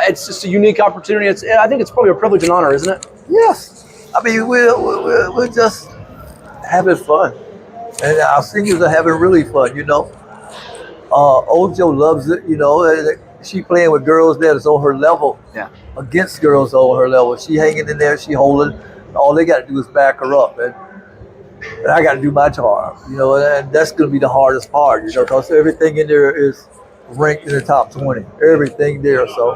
it's just a unique opportunity. I think it's probably a privilege and honor, isn't it? Yes. We're just having fun, and our seniors are having really fun, Ojo loves it, she playing with girls that's on her level, against girls on her level. She hanging in there, she holding. All they got to do is back her up, and I got to do my job, and that's going to be the hardest part, because everything in there is ranked in the top 20, everything there. So,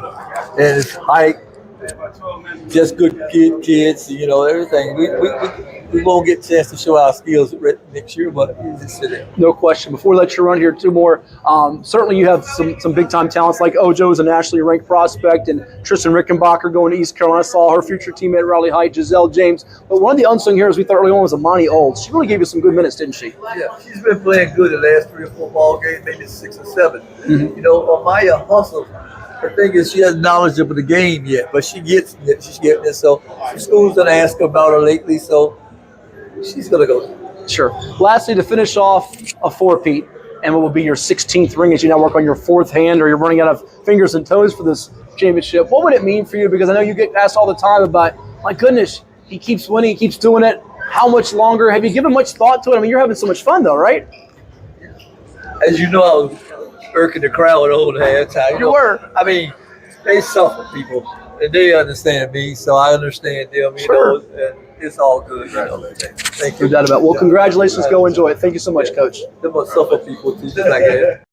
and it's height, just good kids, everything. We won't get a chance to show our skills next year, but you just sit there. No question. Before we let you run here, 2 more. Certainly you have some big-time talents like Ojo is a nationally ranked prospect, and Tristan Rickenbacher going to East Carolina. Saw her future teammate at Raleigh Heights, Giselle James. But one of the unsung heroes we thought early on was Amani Olds. She really gave you some good minutes, didn't she? Yeah, she's been playing good the last 3 or 4 ball games, maybe 6 or 7. Mm-hmm. Amaya hustles. The thing is, she has knowledge of the game yet, but she gets it. She's getting it. So school's done ask her about her lately, so she's going to go. Sure. Lastly, to finish off a 4-peat, and what will be your 16th ring as you now work on your 4th hand, or you're running out of fingers and toes for this championship. What would it mean for you? Because I know you get asked all the time about, my goodness, he keeps winning, he keeps doing it. How much longer? Have you given much thought to it? I mean, you're having so much fun, though, right? As you know, I was irking the crowd the whole halftime. You were. I mean, they suffer, people, and they understand me, so I understand them. You know, and it's all good. You know. Thank you. No doubt about it. Well, congratulations. Go enjoy it. Thank you so much, Coach. They must suffer, people, too, just like that.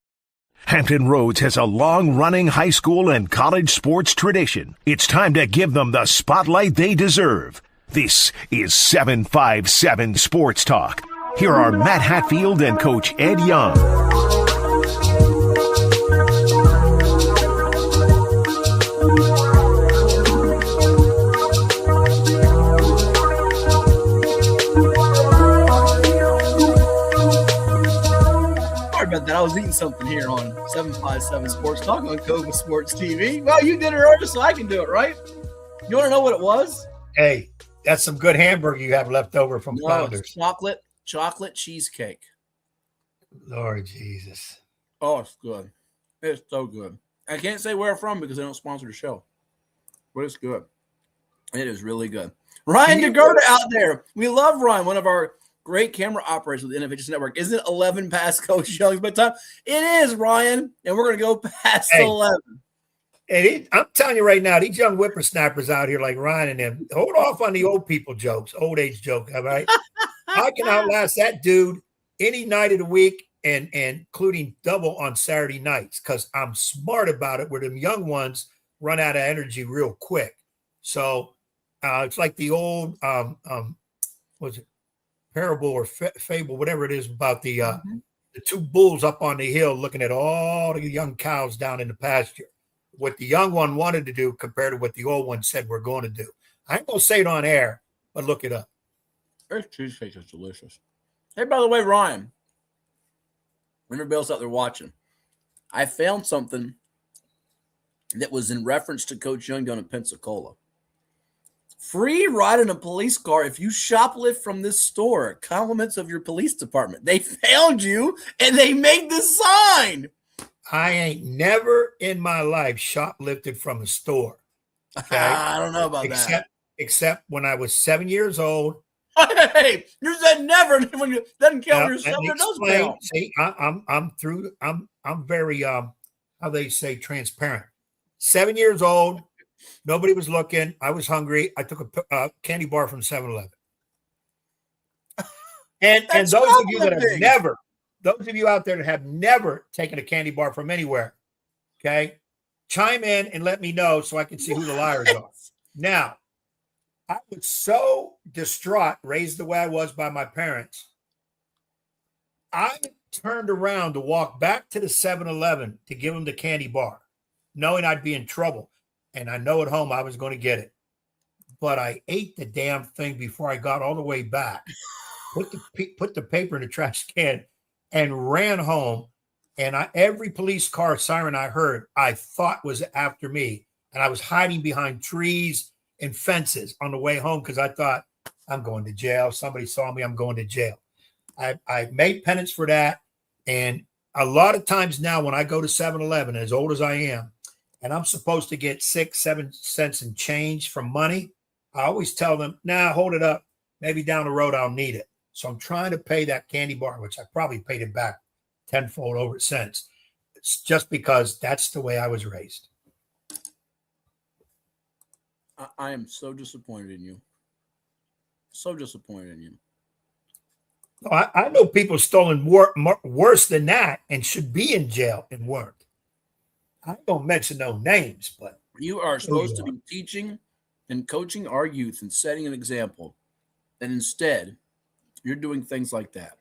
Hampton Roads has a long-running high school and college sports tradition. It's time to give them the spotlight they deserve. This is 757 Sports Talk. Here are Matt Hatfield and Coach Ed Young. Sorry about that. I was eating something here on 757 Sports Talk on Cova Sports TV. Well, you did it earlier, so I can do it, right? You want to know what it was? Hey, that's some good hamburger you have left over from Founders. Chocolate cheesecake. Lord Jesus. Oh, it's good. It's so good. I can't say where from because they don't sponsor the show, but it's good. It is really good. Ryan DeGurda out there. We love Ryan, one of our great camera operators with the NFHS Network. Isn't it 11 past Coach Young's bedtime? It is, Ryan, and we're going to go past 11. And I'm telling you right now, these young whippersnappers out here like Ryan and them, hold off on the old people jokes, old age joke, all right? I can outlast that dude any night of the week and including double on Saturday nights because I'm smart about it where them young ones run out of energy real quick. So it's like the old, was it parable or fable, whatever it is about the two bulls up on the hill looking at all the young cows down in the pasture. What the young one wanted to do compared to what the old one said we're going to do. I ain't going to say it on air, but look it up. This cheesecake is delicious. Hey, by the way, Ryan, everybody else out there watching, I found something that was in reference to Coach Young down in Pensacola. Free ride in a police car if you shoplift from this store. Compliments of your police department. They found you, and they made the sign. I ain't never in my life shoplifted from a store. Okay? I don't know about that. Except when I was 7 years old. Hey, you said never. When you doesn't count yourself, it does count. See, I'm very how they say transparent. 7 years old, nobody was looking. I was hungry. I took a candy bar from 7-Eleven. And those of you that have never. Those of you out there that have never taken a candy bar from anywhere, okay, chime in and let me know so I can see who the liars are. Now, I was so distraught, raised the way I was by my parents, I turned around to walk back to the 7-Eleven to give them the candy bar, knowing I'd be in trouble. And I know at home I was going to get it. But I ate the damn thing before I got all the way back, put the paper in the trash can, and ran home. And every police car siren I heard, I thought was after me. And I was hiding behind trees and fences on the way home because I thought, I'm going to jail. Somebody saw me, I'm going to jail. I made penance for that. And a lot of times now when I go to 7-Eleven, as old as I am, and I'm supposed to get 6-7 cents in change from money, I always tell them, nah, hold it up. Maybe down the road I'll need it. So I'm trying to pay that candy bar, which I probably paid it back tenfold over since. It's just because that's the way I was raised. I am so disappointed in you. So disappointed in you. I know people stolen worse than that and should be in jail and weren't. I don't mention no names, but you are supposed to be teaching and coaching our youth and setting an example. And instead, you're doing things like that.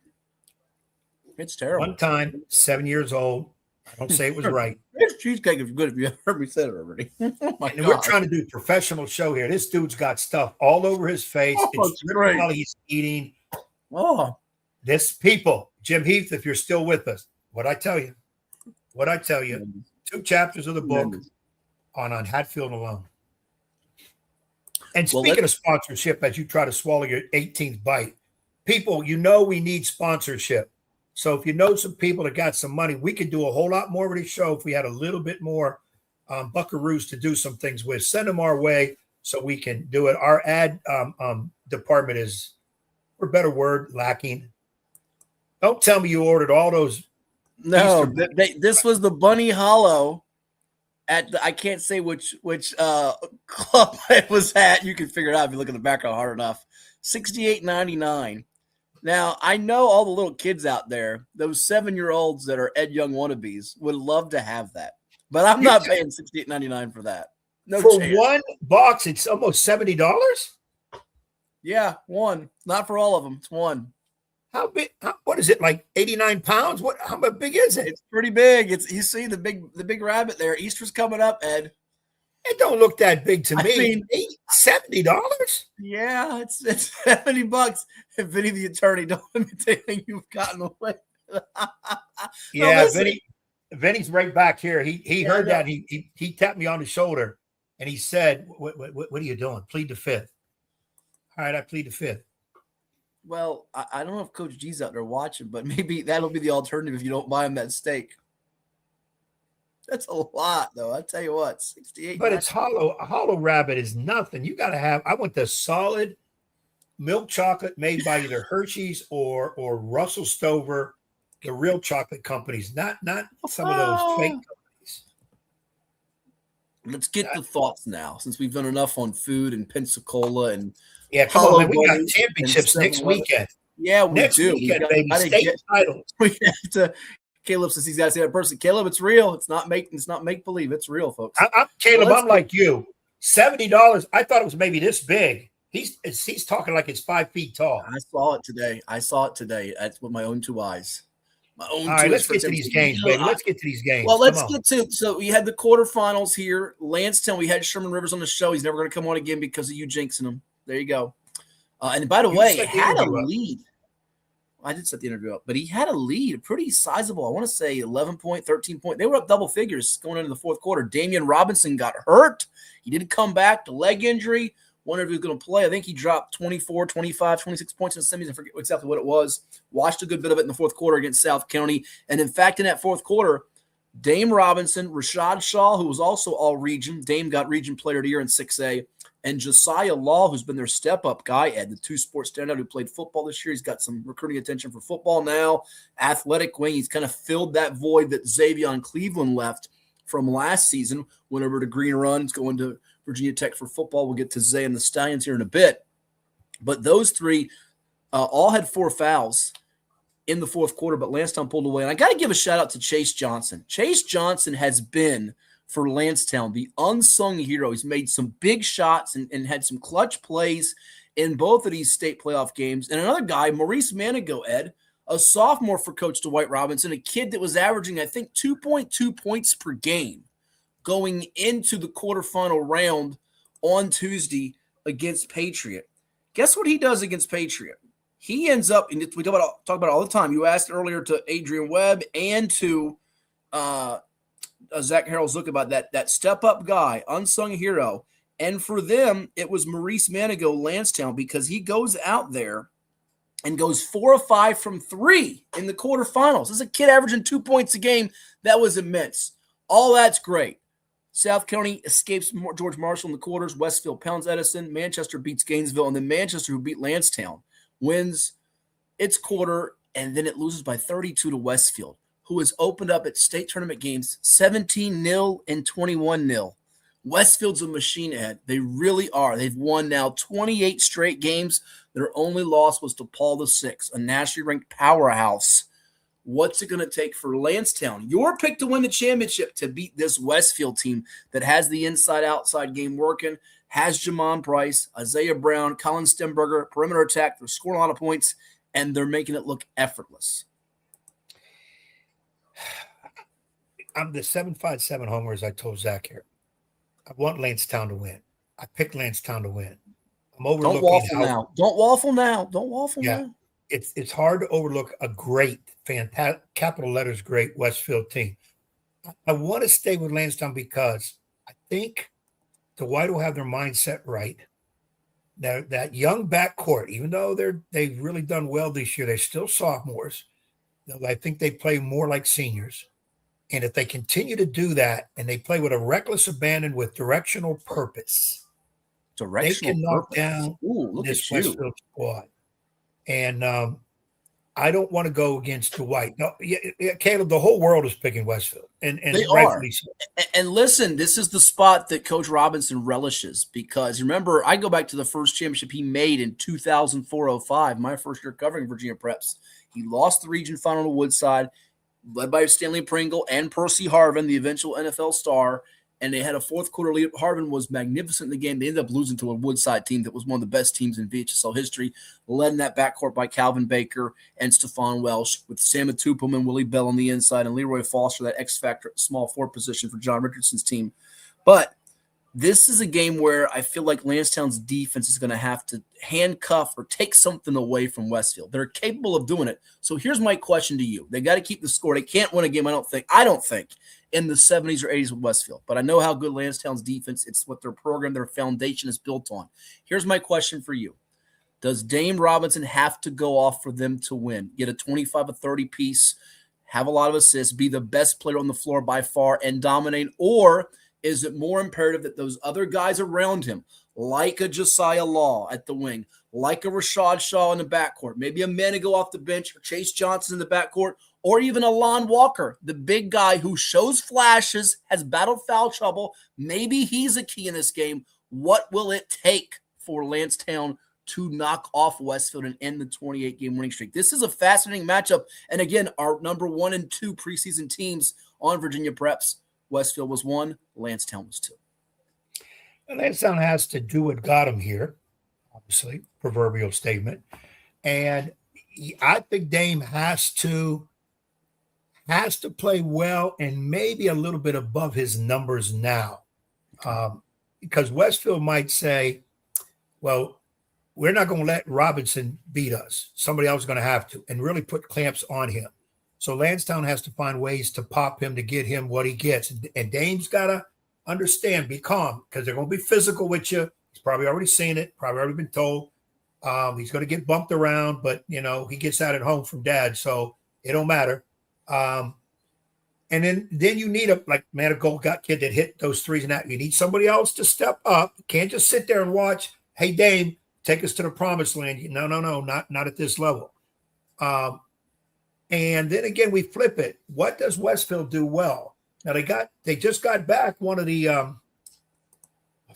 It's terrible. One time, 7 years old. I don't say it was right. This cheesecake is good if you heard me say it already. Oh my God. We're trying to do a professional show here. This dude's got stuff all over his face. It's great while he's eating. Oh, this people, Jim Heath, if you're still with us, what I tell you, 2 chapters of the book on Hatfield alone. And speaking of sponsorship, as you try to swallow your 18th bite, people, we need sponsorship. So if you know some people that got some money, we could do a whole lot more of this show if we had a little bit more buckaroos to do some things with. Send them our way so we can do it. Our ad department is, for a better word, lacking. Don't tell me you ordered all those. No, this was the Bunny Hollow at the, I can't say which club it was at. You can figure it out if you look at the background hard enough. $68.99. Now, I know all the little kids out there, those 7-year-olds that are Ed Young wannabes, would love to have that. But I'm not paying $68.99 for that. No for chance. One box, it's almost $70. Yeah, one. Not for all of them. It's one. How big? What is it, like 89 pounds? How big is it? It's pretty big. You see the big rabbit there. Easter's coming up, Ed. It don't look that big to I me. mean, $70? Yeah, it's $70. And Vinny the attorney, don't let me think you've gotten away. Yeah, Vinny's right back here. He heard that. He tapped me on the shoulder and he said, what are you doing? Plead the fifth. All right, I plead the fifth. Well, I don't know if Coach G's out there watching, but maybe that'll be the alternative if you don't buy him that steak. That's a lot, though. I tell you what, 68. But it's hollow. A hollow rabbit is nothing. You got to have. I want the solid milk chocolate made by either Hershey's or Russell Stover, the real chocolate companies, not some of those fake companies. Let's get the thoughts now, since we've done enough on food and Pensacola and come on, man. We got championships next weekend. Yeah, we next do. Weekend, baby. State titles. We have to. Caleb says he's got to see that person. Caleb, it's real. It's not make believe. It's real, folks. Caleb, I'm like you. $70. I thought it was maybe this big. He's talking like it's 5 feet tall. I saw it today. That's with my own two eyes. All right, let's get to these games, baby. Let's get to these games. Well, let's get to. So we had the quarterfinals here. Lansdowne, we had Sherman Rivers on the show. He's never going to come on again because of you jinxing him. There you go. And by the way, had a lead. I did set the interview up, but he had a lead, pretty sizable. I want to say 11 point, 13 point. They were up double figures going into the fourth quarter. Damian Robinson got hurt. He didn't come back to leg injury. Wonder if he was going to play. I think he dropped 24, 25, 26 points in the semis. I forget exactly what it was. Watched a good bit of it in the fourth quarter against South County. And in fact, in that fourth quarter, Dame Robinson, Rashad Shaw, who was also all region. Dame got region player of the year in 6A. And Josiah Law, who's been their step-up guy, Ed, the two-sport standout who played football this year. He's got some recruiting attention for football now. Athletic wing. He's kind of filled that void that Xavier Cleveland left from last season. Went over to Green Run. He's going to Virginia Tech for football. We'll get to Zay and the Stallions here in a bit. But those three all had 4 fouls in the fourth quarter, but Lansdowne pulled away. And I got to give a shout-out to Chase Johnson. Chase Johnson has been – for Lansdowne, the unsung hero. He's made some big shots and had some clutch plays in both of these state playoff games. And another guy, Maurice Manigo, Ed, a sophomore for Coach Dwight Robinson, a kid that was averaging, I think, 2.2 points per game going into the quarterfinal round on Tuesday against Patriot. Guess what he does against Patriot? He ends up, and we talk about it all the time. You asked earlier to Adrian Webb and to Zach Harrell's look about that step-up guy, unsung hero. And for them, it was Maurice Manigo, Lansdowne, because he goes out there and goes 4 of 5 from 3 in the quarterfinals. This is a kid averaging 2 points a game. That was immense. All that's great. South County escapes George Marshall in the quarters. Westfield pounds Edison. Manchester beats Gainesville. And then Manchester, who beat Lansdowne, wins its quarter, and then it loses by 32 to Westfield, who has opened up its state tournament games 17-0 and 21-0. Westfield's a machine, Ed. They really are. They've won now 28 straight games. Their only loss was to Paul VI, a nationally ranked powerhouse. What's it going to take for Lansdowne, your pick to win the championship, to beat this Westfield team that has the inside-outside game working, has Jamon Price, Isaiah Brown, Colin Stemberger, perimeter attack. They're scoring a lot of points, and they're making it look effortless. I'm the 757 homer, as I told Zach here. I want Lansdowne to win. I picked Lansdowne to win. I'm overlooking. Don't waffle now. Don't waffle now. It's hard to overlook a great, fantastic, capital letters great Westfield team. I want to stay with Lansdowne because I think Dwight will have their mindset right. That young backcourt, even though they've really done well this year, they're still sophomores. I think they play more like seniors. And if they continue to do that and they play with a reckless abandon with directional purpose, they can knock down this Westfield squad. And I don't want to go against Dwight. No, Caleb, the whole world is picking Westfield. And they are. So. And listen, this is the spot that Coach Robinson relishes because remember, I go back to the first championship he made in 2004-05, my first year covering Virginia Preps. He lost the region final to Woodside, led by Stanley Pringle and Percy Harvin, the eventual NFL star, and they had a fourth quarter lead. Harvin was magnificent in the game. They ended up losing to a Woodside team that was one of the best teams in VHSL history, led in that backcourt by Calvin Baker and Stephon Welsh, with Sam Atupum and Willie Bell on the inside, and Leroy Foster, that X-factor at the small forward position for John Richardson's team. But this is a game where I feel like Lansdowne's defense is going to have to handcuff or take something away from Westfield. They're capable of doing it. So here's my question to you. They got to keep the score. They can't win a game, I don't think, in the 70s or 80s with Westfield. But I know how good Lansdowne's defense, it's what their program, their foundation is built on. Here's my question for you. Does Dame Robinson have to go off for them to win? Get a 25 or 30 piece, have a lot of assists, be the best player on the floor by far, and dominate? Or is it more imperative that those other guys around him, like a Josiah Law at the wing, like a Rashad Shaw in the backcourt, maybe a Manigo off the bench, or Chase Johnson in the backcourt, or even a Lon Walker, the big guy who shows flashes, has battled foul trouble, maybe he's a key in this game. What will it take for Lansdowne to knock off Westfield and end the 28-game winning streak? This is a fascinating matchup. And again, our number 1 and 2 preseason teams on Virginia Preps, Westfield was 1, Lansdowne was 2. Lansdowne has to do what got him here, obviously, proverbial statement. And I think Dame has to play well and maybe a little bit above his numbers now. Because Westfield might say, well, we're not going to let Robinson beat us. Somebody else is going to have to, and really put clamps on him. So Lansdowne has to find ways to pop him to get him what he gets. And Dame's got to understand, be calm, because they're going to be physical with you. He's probably already seen it, probably already been told. He's going to get bumped around, but, he gets that at home from dad, so it don't matter. And then you need a Gold got kid that hit those threes and that. You need somebody else to step up. You can't just sit there and watch, hey, Dame, take us to the promised land. No, not at this level. And then again, we flip it. What does Westfield do well? Now they just got back one of the I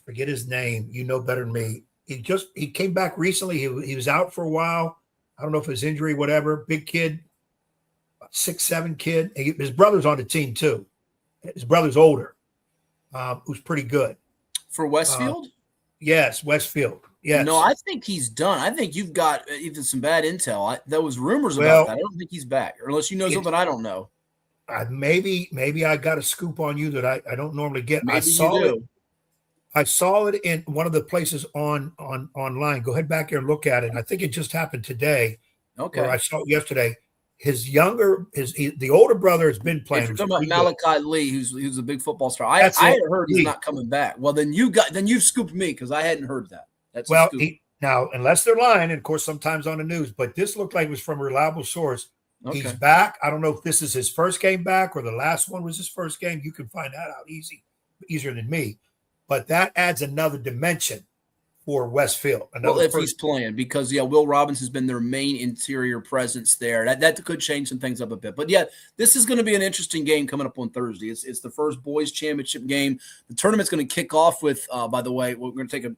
forget his name. You know better than me. He came back recently. He was out for a while. I don't know if it was injury, whatever. Big kid, 6'7" kid. His brother's on the team too. His brother's older, who's pretty good. For Westfield? Yes, Westfield. Yes. No, I think he's done. I think you've got even some bad intel. There was rumors about that. I don't think he's back, or unless you know something I don't know. Maybe I got a scoop on you that I don't normally get. Maybe you do. I saw it in one of the places online. Go ahead back here and look at it. I think it just happened today. Okay. Or I saw it yesterday. The older brother has been playing. You're talking about Malachi Lee, who's a big football star. I had heard he's not coming back. Well, then you've scooped me because I hadn't heard that. That's now, unless they're lying, and of course sometimes on the news, but this looked like it was from a reliable source. Okay. He's back. I don't know if this is his first game back or the last one was his first game. You can find that out easier than me. But that adds another dimension for Westfield. He's playing, because Will Robbins has been their main interior presence there. That could change some things up a bit. But this is going to be an interesting game coming up on Thursday. It's the first boys championship game. The tournament's going to kick off with, by the way, we're going to take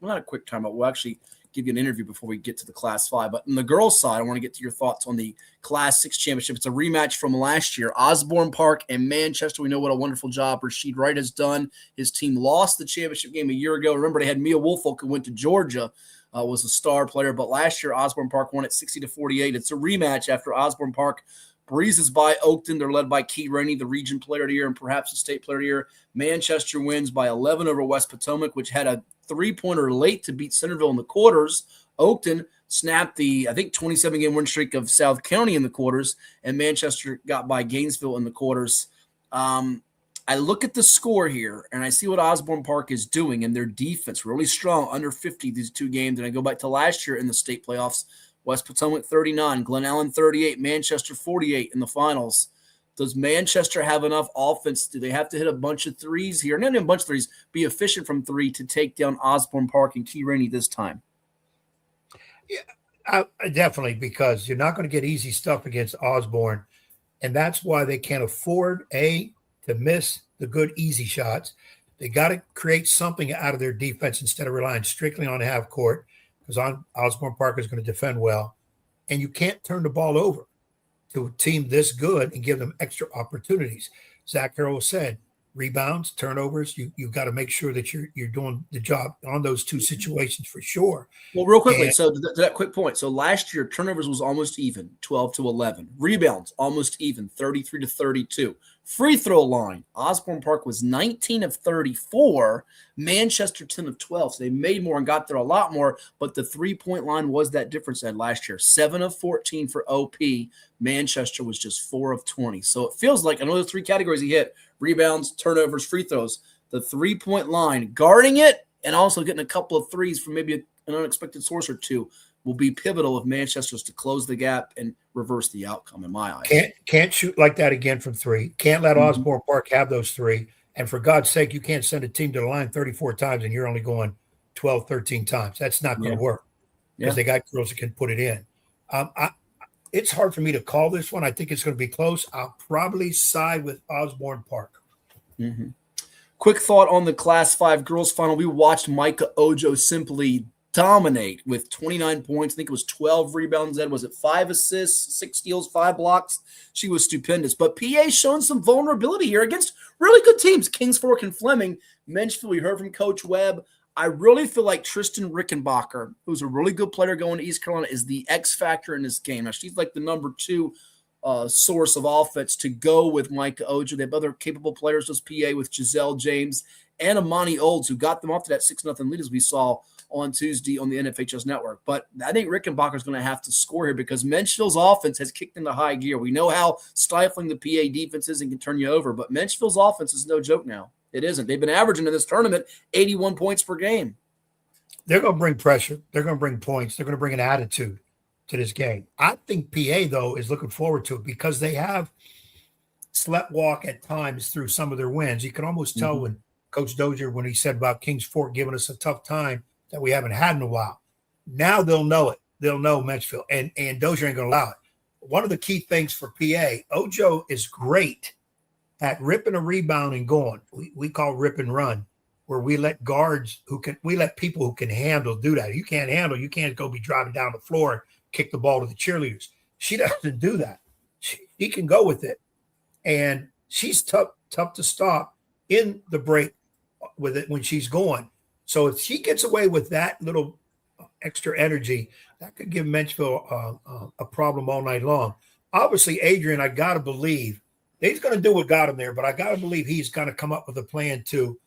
not a quick timeout. We'll actually give you an interview before we get to the Class 5. But on the girls' side, I want to get to your thoughts on the Class 6 championship. It's a rematch from last year. Osborne Park and Manchester. We know what a wonderful job Rasheed Wright has done. His team lost the championship game a year ago. Remember, they had Mia Woolfolk, who went to Georgia, was a star player. But last year, Osborne Park won at 60-48. It's a rematch after Osborne Park breezes by Oakton. They're led by Key Rainey, the region player of the year and perhaps the state player of the year. Manchester wins by 11 over West Potomac, which had a three-pointer late to beat Centerville in the quarters. Oakton snapped the, 27-game win streak of South County in the quarters, and Manchester got by Gainesville in the quarters. I look at the score here, and I see what Osborne Park is doing, and their defense really strong, under 50 these two games. And I go back to last year in the state playoffs. West Potomac 39, Glen Allen 38, Manchester 48 in the finals. Does Manchester have enough offense? Do they have to hit a bunch of threes here? Not even a bunch of threes, be efficient from three to take down Osborne Park and Key Rainey this time? Yeah, definitely, because you're not going to get easy stuff against Osborne. And that's why they can't afford, to miss the good, easy shots. They got to create something out of their defense instead of relying strictly on half court, because Osborne Park is going to defend well. And you can't turn the ball over to a team this good and give them extra opportunities. Zach Harrell said, rebounds, turnovers, you've got to make sure that you're doing the job on those two situations for sure. Well, real quickly, so to that quick point. So last year, turnovers was almost even, 12-11. Rebounds, almost even, 33-32. Free throw line, Osborne Park was 19 of 34, Manchester 10 of 12. So they made more and got there a lot more, but the three-point line was that difference at last year. 7 of 14 for OP. Manchester was just 4 of 20. So it feels like, I know those three categories he hit, rebounds, turnovers, free throws, the three-point line, guarding it and also getting a couple of threes from maybe an unexpected source or two will be pivotal if Manchester's to close the gap and reverse the outcome in my eyes. Can't shoot like that again from three. Can't let Osborne Park have those three. And for God's sake, you can't send a team to the line 34 times and you're only going 12, 13 times. That's not going to work because they got girls that can put it in. It's hard for me to call this one. I think it's going to be close. I'll probably side with Osborne Park. Mm-hmm. Quick thought on the Class 5 girls final. We watched Micah Ojo simply dominate with 29 points. I think it was 12 rebounds. Was it 5 assists, 6 steals, 5 blocks? She was stupendous. But PA showing some vulnerability here against really good teams, Kings Fork and Fleming. Mentioned, we heard from Coach Webb. I really feel like Tristan Rickenbacher, who's a really good player going to East Carolina, is the X factor in this game. Now, she's like the number 2 source of offense to go with Micah Ojo. They have other capable players as PA with Giselle James and Amani Olds, who got them off to that 6-0 lead as we saw on Tuesday on the NFHS network. But I think Rickenbacher is going to have to score here because Menchville's offense has kicked into high gear. We know how stifling the PA defense is and can turn you over, but Menchville's offense is no joke now. It isn't. They've been averaging in this tournament 81 points per game. They're going to bring pressure. They're going to bring points. They're going to bring an attitude to this game. I think PA, though, is looking forward to it because they have slept walk at times through some of their wins. You can almost tell when Coach Dozier, when he said about Kings Fork giving us a tough time that we haven't had in a while. Now they'll know it. They'll know Menchville, and Dozier ain't going to allow it. One of the key things for PA, Ojo is great at ripping a rebound and going. We call rip and run, where we let guards we let people who can handle do that. You can't handle, you can't go be driving down the floor and kick the ball to the cheerleaders. She doesn't do that. She can go with it. And she's tough to stop in the break with it when she's going. So if she gets away with that little extra energy, that could give Menchville a problem all night long. Obviously, Adrian, I got to believe he's going to do what got him there, but I got to believe he's going to come up with a plan to,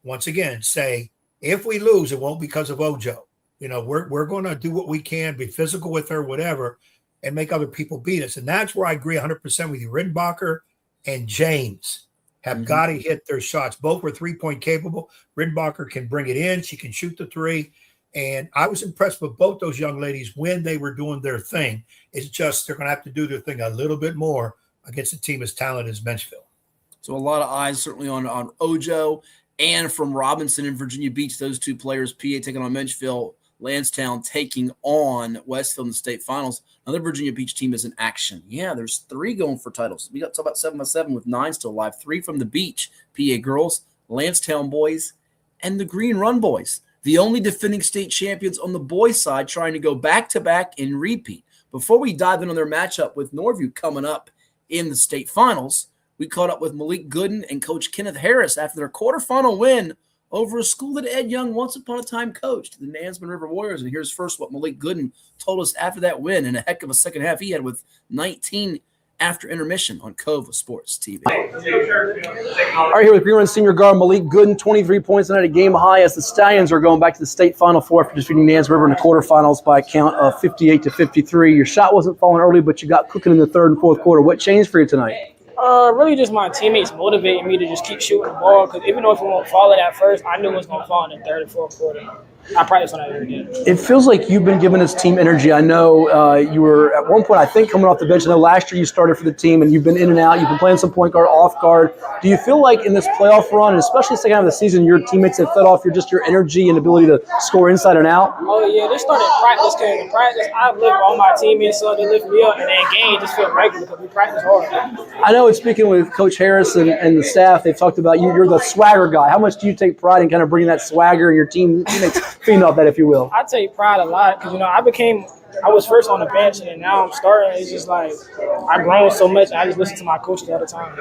once again, say, if we lose, it won't be because of Ojo. You know, we're going to do what we can, be physical with her, whatever, and make other people beat us. And that's where I agree 100% with you. Rittenbacher and James have got to hit their shots. Both were three-point capable. Rittenbacher can bring it in. She can shoot the three. And I was impressed with both those young ladies when they were doing their thing. It's just they're going to have to do their thing a little bit more against a team as talented as Menchville. So a lot of eyes certainly on Ojo and from Robinson and Virginia Beach, those two players, PA taking on Menchville, Lansdowne taking on Westfield in the state finals. Another Virginia Beach team is in action. Yeah, there's 3 going for titles. We got to talk about 7x7 with 9 still alive. 3 from the beach, PA girls, Lansdowne boys, and the Green Run boys. The only defending state champions on the boys' side trying to go back-to-back and repeat. Before we dive in on their matchup with Norview coming up in the state finals, we caught up with Malik Gooden and Coach Kenneth Harris after their quarterfinal win over a school that Ed Young once upon a time coached, the Nansemond River Warriors. And here's first what Malik Gooden told us after that win and a heck of a second half he had with 19 after intermission on Cova Sports TV. All right, here with Green Run senior guard Malik Gooden, 23 points tonight, a game high as the Stallions are going back to the state Final Four after defeating Nansemond River in the quarterfinals by a count of 58-53. Your shot wasn't falling early, but you got cooking in the third and fourth quarter. What changed for you tonight? Really just my teammates motivating me to just keep shooting the ball because even though if it won't fall at first, I knew it was going to fall in the third and fourth quarter. I practice on that every day. It feels like you've been giving this team energy. I know you were at one point, I think, coming off the bench. I know last year you started for the team, and you've been in and out. You've been playing some point guard, off guard. Do you feel like in this playoff run, and especially the second half of the season, your teammates have fed off your energy and ability to score inside and out? Oh, yeah, they started practice, because in practice, I lift all my teammates, so they lift me up, and then game just feel regular because we practice hard. I know, in speaking with Coach Harris and the staff, they've talked about you're the swagger guy. How much do you take pride in kind of bringing that swagger and your teammates feeding off that, if you will? I take pride a lot because, I was first on the bench, and now I'm starting. It's just like I've grown so much, and I just listen to my coaches all the time.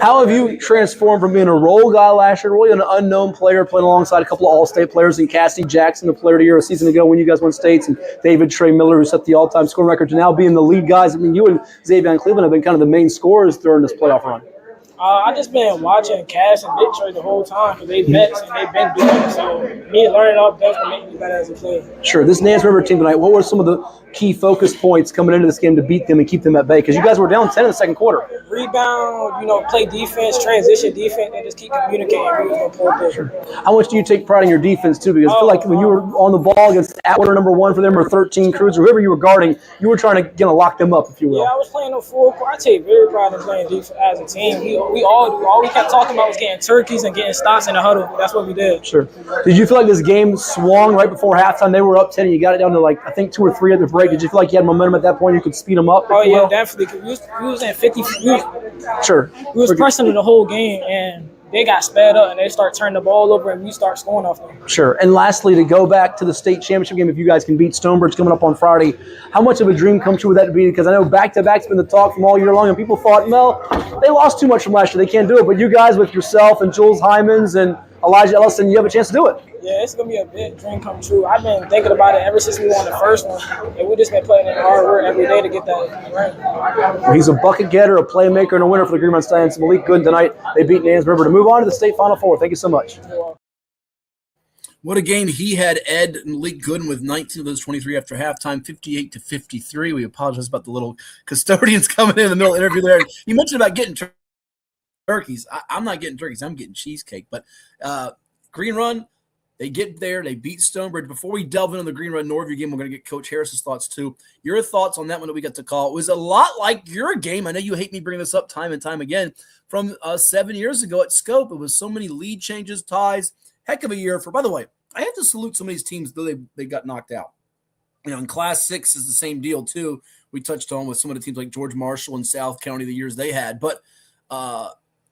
How have you transformed from being a role guy last year, really an unknown player, playing alongside a couple of All-State players, and Cassie Jackson, the player of the year a season ago when you guys won states, and David Trey Miller, who set the all-time scoring record, to now being the lead guys? I mean, you and Xavier Cleveland have been kind of the main scorers during this playoff run. I just been watching Cass and Detroit the whole time because they vets and they've been doing it. So me learning off them will make me better as a player. Sure. This Nance River team tonight, what were some of the key focus points coming into this game to beat them and keep them at bay? Because you guys were down 10 in the second quarter. Rebound, play defense, transition defense, and just keep communicating. Sure. How much do you take pride in your defense, too? Because I feel like when you were on the ball against Atwater number 1 for them, or 13 Crews, or whoever you were guarding, you were trying to lock them up, if you will. Yeah, I was playing a full court. I take very pride in playing defense as a team. We all do. All we kept talking about was getting turkeys and getting stops in the huddle. That's what we did. Sure. Did you feel like this game swung right before halftime? They were up 10 and you got it down to, I think 2 or 3 at the break. Did you feel like you had momentum at that point? You could speed them up? Oh, yeah, definitely. We was in 50. Sure. We was pressing the whole game, and they got sped up, and they start turning the ball over, and we start scoring off them. Sure. And lastly, to go back to the state championship game, if you guys can beat Stonebridge coming up on Friday, how much of a dream come true would that be? Because I know back-to-back's been the talk from all year long, and people thought, well, they lost too much from last year. They can't do it. But you guys with yourself and Jules Hymans and Elijah Ellison, you have a chance to do it. Yeah, it's going to be a big dream come true. I've been thinking about it ever since we won the first one, and we just been putting in hard work every day to get that ring. Well, he's a bucket getter, a playmaker, and a winner for the Green Run Stallions. Malik Gooden tonight. They beat Nance River to move on to the state Final Four. Thank you so much. What a game he had, Ed and Malik Gooden, with 19 of those 23 after halftime, 58-53. We apologize about the little custodians coming in the middle of the interview there. You mentioned about getting turkeys. I'm not getting turkeys. I'm getting cheesecake. But Green Run, they get there. They beat Stonebridge. Before we delve into the Green Run Norview game, we're going to get Coach Harris's thoughts too. Your thoughts on that one that we got to call. It was a lot like your game. I know you hate me bringing this up time and time again. From 7 years ago at Scope, it was so many lead changes, ties. Heck of a year for. By the way, I have to salute some of these teams, though they got knocked out. In Class 6 is the same deal too. We touched on with some of the teams like George Marshall and South County the years they had. But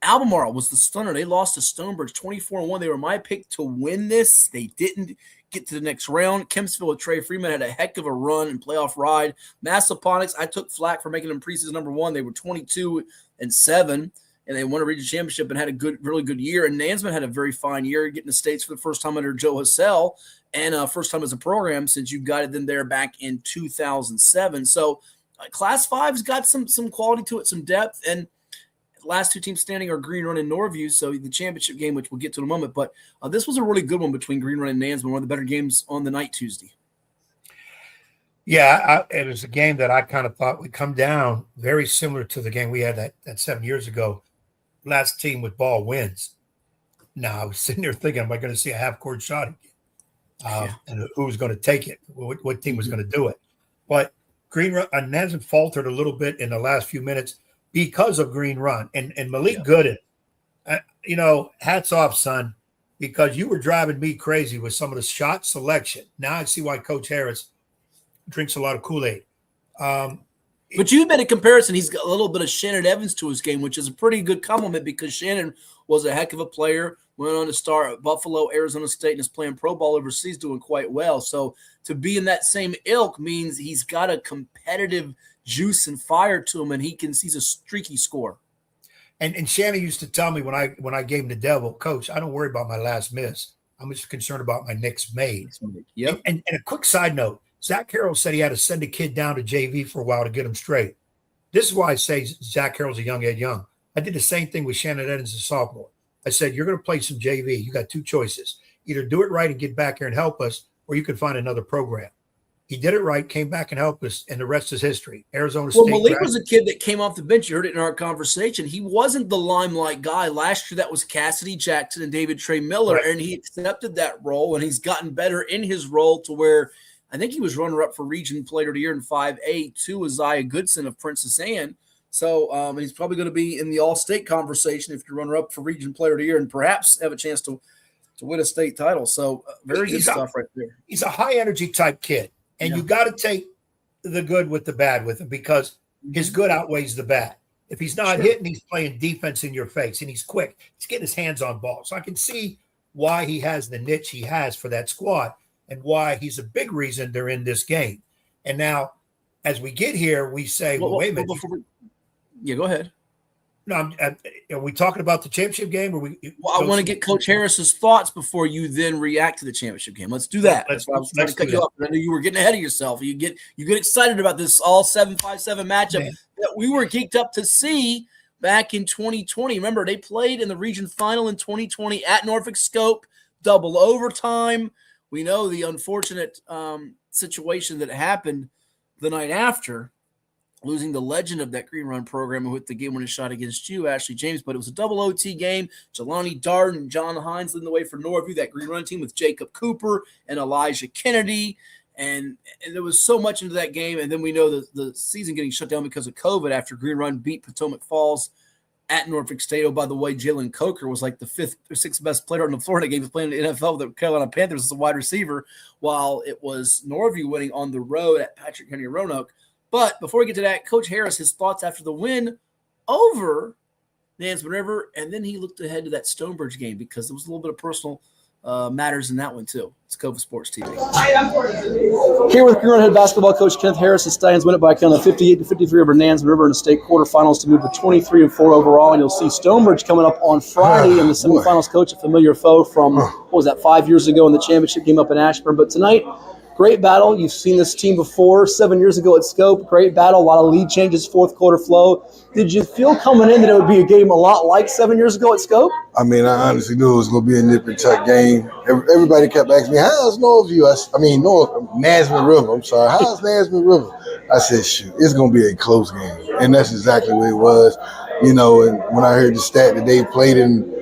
Albemarle was the stunner. They lost to Stonebridge 24-1. They were my pick to win this. They didn't get to the next round. Kempsville with Trey Freeman had a heck of a run and playoff ride. Massaponics, I took flack for making them preseason number 1. They were 22-7, and they won a region championship and had a really good year. And Nansman had a very fine year, getting the states for the first time under Joe Hassell, and first time as a program since you guided them there back in 2007. So Class 5's got some quality to it, some depth, and last 2 teams standing are Green Run and Norview, so the championship game, which we'll get to in a moment. But this was a really good one between Green Run and Nansman, one of the better games on the night Tuesday. Yeah, it was a game that I kind of thought would come down very similar to the game we had that 7 years ago. Last team with ball wins. Now, I was sitting there thinking, am I going to see a half-court shot again? And who was going to take it? What team was going to do it? But Green Run and Nansman faltered a little bit in the last few minutes because of Green Run. And Malik Gooden, hats off, son, because you were driving me crazy with some of the shot selection. Now I see why Coach Harris drinks a lot of Kool-Aid. But you made a comparison. He's got a little bit of Shannon Evans to his game, which is a pretty good compliment because Shannon was a heck of a player, went on to start at Buffalo, Arizona State, and is playing pro ball overseas, doing quite well. So to be in that same ilk means he's got a competitive juice and fire to him, and he's a streaky scorer. And Shannon used to tell me when I gave him the devil, Coach, I don't worry about my last miss. I'm just concerned about my next made. Yep. And a quick side note, Zach Harrell said he had to send a kid down to JV for a while to get him straight. This is why I say Zach Harrell's a young Ed Young. I did the same thing with Shannon Evans as a sophomore. I said, you're going to play some JV. You got 2 choices. Either do it right and get back here and help us, or you can find another program. He did it right, came back and helped us, and the rest is history. Arizona Well, State. Malik was a kid that came off the bench. You heard it in our conversation. He wasn't the limelight guy. Last year, that was Cassidy Jackson and David Trey Miller, Right. and he accepted that role, and he's gotten better in his role to where I think he was runner-up for Region Player of the Year in 5A to Isaiah Goodson of Princess Anne. So he's probably going to be in the All-State conversation if you're runner-up for Region Player of the Year and perhaps have a chance to win a state title. So very good stuff right there. He's a high-energy type kid. And you got to take the good with the bad with him because his good outweighs the bad. If he's not hitting, he's playing defense in your face, and he's quick. He's getting his hands on balls. So I can see why he has the niche he has for that squad and why he's a big reason they're in this game. And now, as we get here, we say, well wait a minute. Yeah, go ahead. No, are we talking about the championship game? Or I want to get Coach Harris's thoughts before you then react to the championship game. Let's do that. That's why I was trying to cut you off. I knew you were getting ahead of yourself. You get excited about this all 7-5-7 matchup that we were geeked up to see back in 2020. Remember, they played in the region final in 2020 at Norfolk Scope, double overtime. We know the unfortunate situation that happened the night after, losing the legend of that Green Run program who hit the game-winning shot against you, Ashley James. But it was a double OT game. Jelani Darden and John Hines leading the way for Norview, that Green Run team with Jacob Cooper and Elijah Kennedy. And there was so much into that game. And then we know the season getting shut down because of COVID after Green Run beat Potomac Falls at Norfolk State. Oh, by the way, Jalen Coker was like the 5th or 6th best player on the floor in the game. He was playing in the NFL with the Carolina Panthers as a wide receiver, while it was Norview winning on the road at Patrick Henry Roanoke. But before we get to that, Coach Harris, his thoughts after the win over Nansemond River, and then he looked ahead to that Stonebridge game because there was a little bit of personal matters in that one too. It's Cova Sports TV. Here with Green Run head basketball coach Kenneth Harris, the Stallions win it by a count of 58-53 over Nansemond River in the state quarterfinals to move to 23-4 overall. And you'll see Stonebridge coming up on Friday in the semifinals. Coach, a familiar foe from, 5 years ago in the championship game up in Ashburn. But tonight, great battle. You've seen this team before 7 years ago at Scope. Great battle. A lot of lead changes, fourth quarter flow. Did you feel coming in that it would be a game a lot like 7 years ago at Scope? I mean, I honestly knew it was going to be a nip and tuck game. Everybody kept asking me, how's Norview? Nansemond River. I'm sorry. How's Nansemond River? I said, shoot, it's going to be a close game. And that's exactly what it was. You know, and when I heard the stat that they played in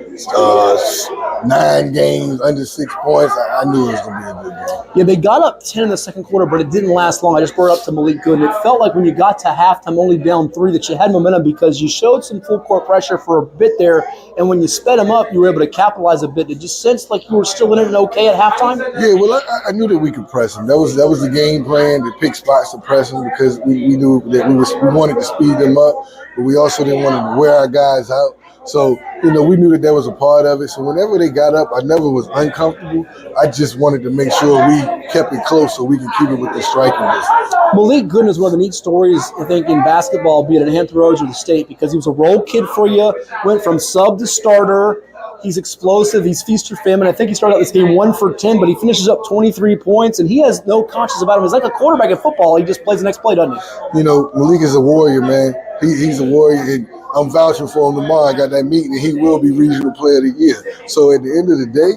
9 games under 6 points, I knew it was going to be a good game. Yeah, they got up 10 in the second quarter, but it didn't last long. I just brought it up to Malik Good, and it felt like when you got to halftime only down 3 that you had momentum because you showed some full court pressure for a bit there, and when you sped them up, you were able to capitalize a bit. Did you sense like you were still in it and okay at halftime? Yeah, well, I knew that we could press them. That was the game plan, to pick spots to press them because we knew that we wanted to speed them up, but we also didn't want to wear our guys out. So, we knew that was a part of it. So whenever they got up, I never was uncomfortable. I just wanted to make sure we kept it close so we could keep it with the striking distance. Malik Gooden is one of the neat stories, I think, in basketball, be it in Hampton Roads or the state, because he was a role kid for you, went from sub to starter. He's explosive. He's feast or famine. I think he started out this game 1 for 10, but he finishes up 23 points, and he has no conscience about him. He's like a quarterback in football. He just plays the next play, doesn't he? Malik is a warrior, man. He's a warrior, and I'm vouching for him tomorrow. I got that meeting, and he will be Regional Player of the Year. So at the end of the day,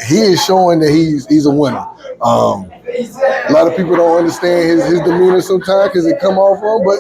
he is showing that he's a winner. A lot of people don't understand his demeanor sometimes because it come off on, but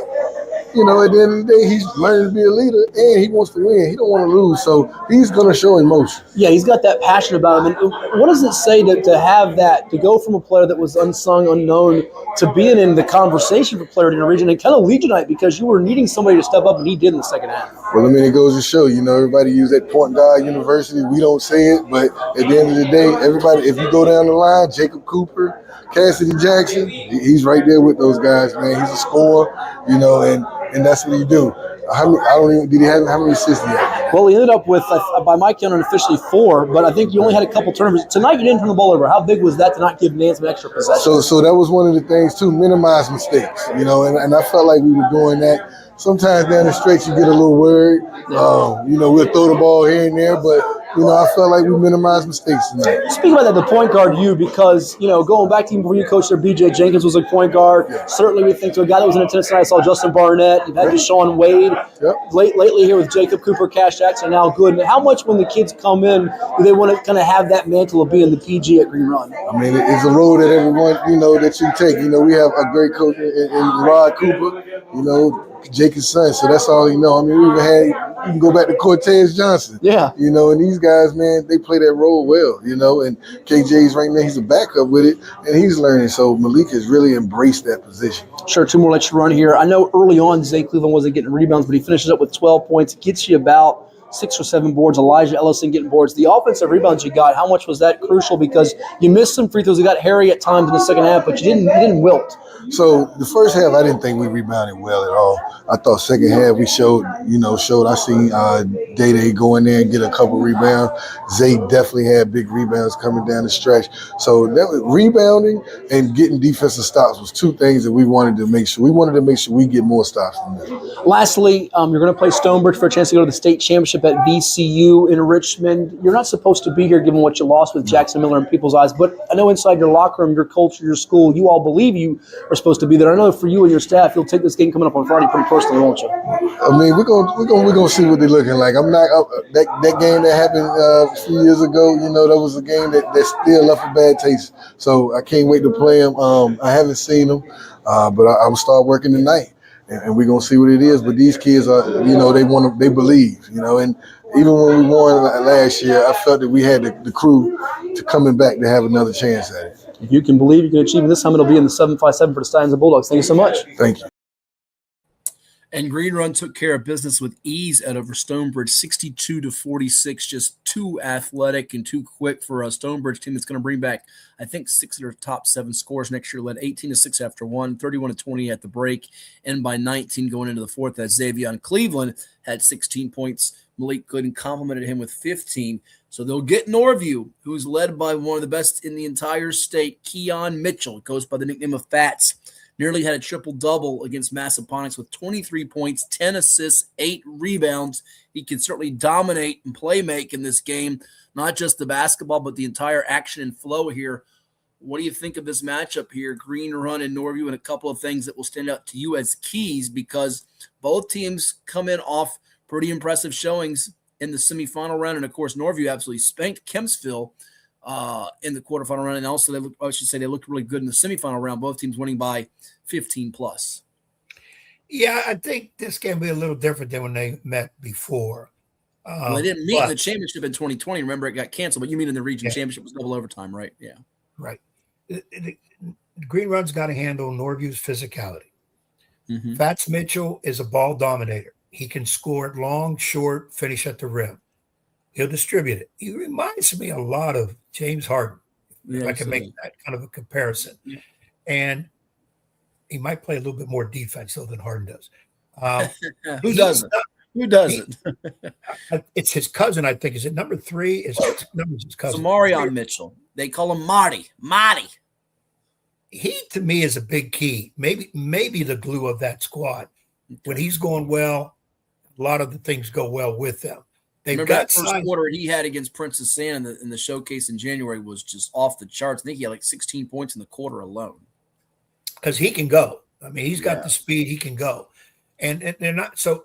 at the end of the day, he's learning to be a leader, and he wants to win. He don't want to lose, so he's going to show emotion. Yeah, he's got that passion about him. And what does it say to have that, to go from a player that was unsung, unknown, to being in the conversation for player in the region and kind of lead tonight because you were needing somebody to step up, and he did in the second half? Well, it goes to show, everybody use that point guard university. We don't say it, but at the end of the day, everybody, if you go down the line, Jacob Cooper, Cassidy Jackson, he's right there with those guys, man. He's a scorer, and that's what he do. Did he have how many assists did he have? Well, he ended up with, by my count, officially 4, but I think you only had a couple turnovers. Tonight you didn't turn the ball over. How big was that to not give Nansemond extra possession? So that was one of the things, too, minimize mistakes, and I felt like we were doing that. Sometimes down the stretch you get a little worried. We'll throw the ball here and there, but I felt like we minimized mistakes tonight. Speaking about that, the point guard, because, going back to even before you coached there, B.J. Jenkins was a point guard. Yeah. Certainly we think to a guy that was in attendance tonight, I saw Justin Barnett. You've had Deshaun Wade. Yep. Lately here with Jacob Cooper, Cash Jackson, now Good. How much when the kids come in do they want to kind of have that mantle of being the PG at Green Run? I mean, it's a road that everyone, that you take. We have a great coach in Rod Cooper, Jacob's son, so that's all you I mean, we even had, you can go back to Cortez Johnson. Yeah. And these guys, man, they play that role well, and KJ's right now, he's a backup with it, and he's learning. So Malik has really embraced that position. Sure, 2 more let you run here. I know early on Zay Cleveland wasn't getting rebounds, but he finishes up with 12 points, gets you about 6 or 7 boards. Elijah Ellison getting boards. The offensive rebounds you got, how much was that crucial? Because you missed some free throws. You got hairy at times in the second half, but you didn't wilt. So the first half, I didn't think we rebounded well at all. I thought second half we showed. I seen Day go in there and get a couple rebounds. Zay definitely had big rebounds coming down the stretch. So that was rebounding and getting defensive stops was 2 things that we wanted to make sure. We wanted to make sure we get more stops from them. Lastly, you're going to play Stonebridge for a chance to go to the state championship at VCU in Richmond. You're not supposed to be here given what you lost with Jackson Miller in people's eyes, but I know inside your locker room, your culture, your school, you all believe you are supposed to be there. I know for you and your staff, you'll take this game coming up on Friday pretty personally, won't you? I mean, we're gonna see what they're looking like. I'm not that game that happened a few years ago. That was a game that still left a bad taste. So I can't wait to play them. I haven't seen them, but I'm start working tonight, and we're gonna see what it is. But these kids are, they believe, and even when we won last year, I felt that we had the crew to coming back to have another chance at it. If you can believe you can achieve it this time, it'll be in the 757 for the Stallions and Bulldogs. Thank you so much. Thank you. And Green Run took care of business with ease at over Stonebridge, 62-46, just too athletic and too quick for a Stonebridge team that's going to bring back, I think, 6 of their top 7 scores next year, led 18-6 after 1, 31-20 at the break, and by 19 going into the fourth as Xavier Cleveland had 16 points. Malik Gooden complimented him with 15. So they'll get Norview, who's led by one of the best in the entire state, Keon Mitchell, goes by the nickname of Fats. Nearly had a triple-double against Massaponax with 23 points, 10 assists, 8 rebounds. He can certainly dominate and play-make in this game, not just the basketball, but the entire action and flow here. What do you think of this matchup here, Green Run and Norview, and a couple of things that will stand out to you as keys because both teams come in off pretty impressive showings in the semifinal round, and, of course, Norview absolutely spanked Kempsville in the quarterfinal round, and also they looked really good in the semifinal round. Both teams winning by 15+. Yeah, I think this game will be a little different than when they met before. Well, they didn't meet in the championship in 2020. Remember, it got canceled, but you mean in the region championship was double overtime, right? Yeah. Right. The Green Run's got to handle Norview's physicality. Mm-hmm. Fats Mitchell is a ball dominator. He can score it long, short, finish at the rim. He'll distribute it. He reminds me a lot of James Harden, if I can make that kind of a comparison. Yeah. And he might play a little bit more defense though than Harden does. Who doesn't? Who doesn't? It's his cousin, I think. Is it number 3? Is his cousin? Samarion Mitchell. They call him Marty. He, to me, is a big key. Maybe the glue of that squad. When he's going well, a lot of the things go well with them. They've Remember got that first quarter he had against Princess Sand in the showcase in January was just off the charts. I think he had like 16 points in the quarter alone. Because he can go. I mean, he's got the speed. He can go. And they're not – so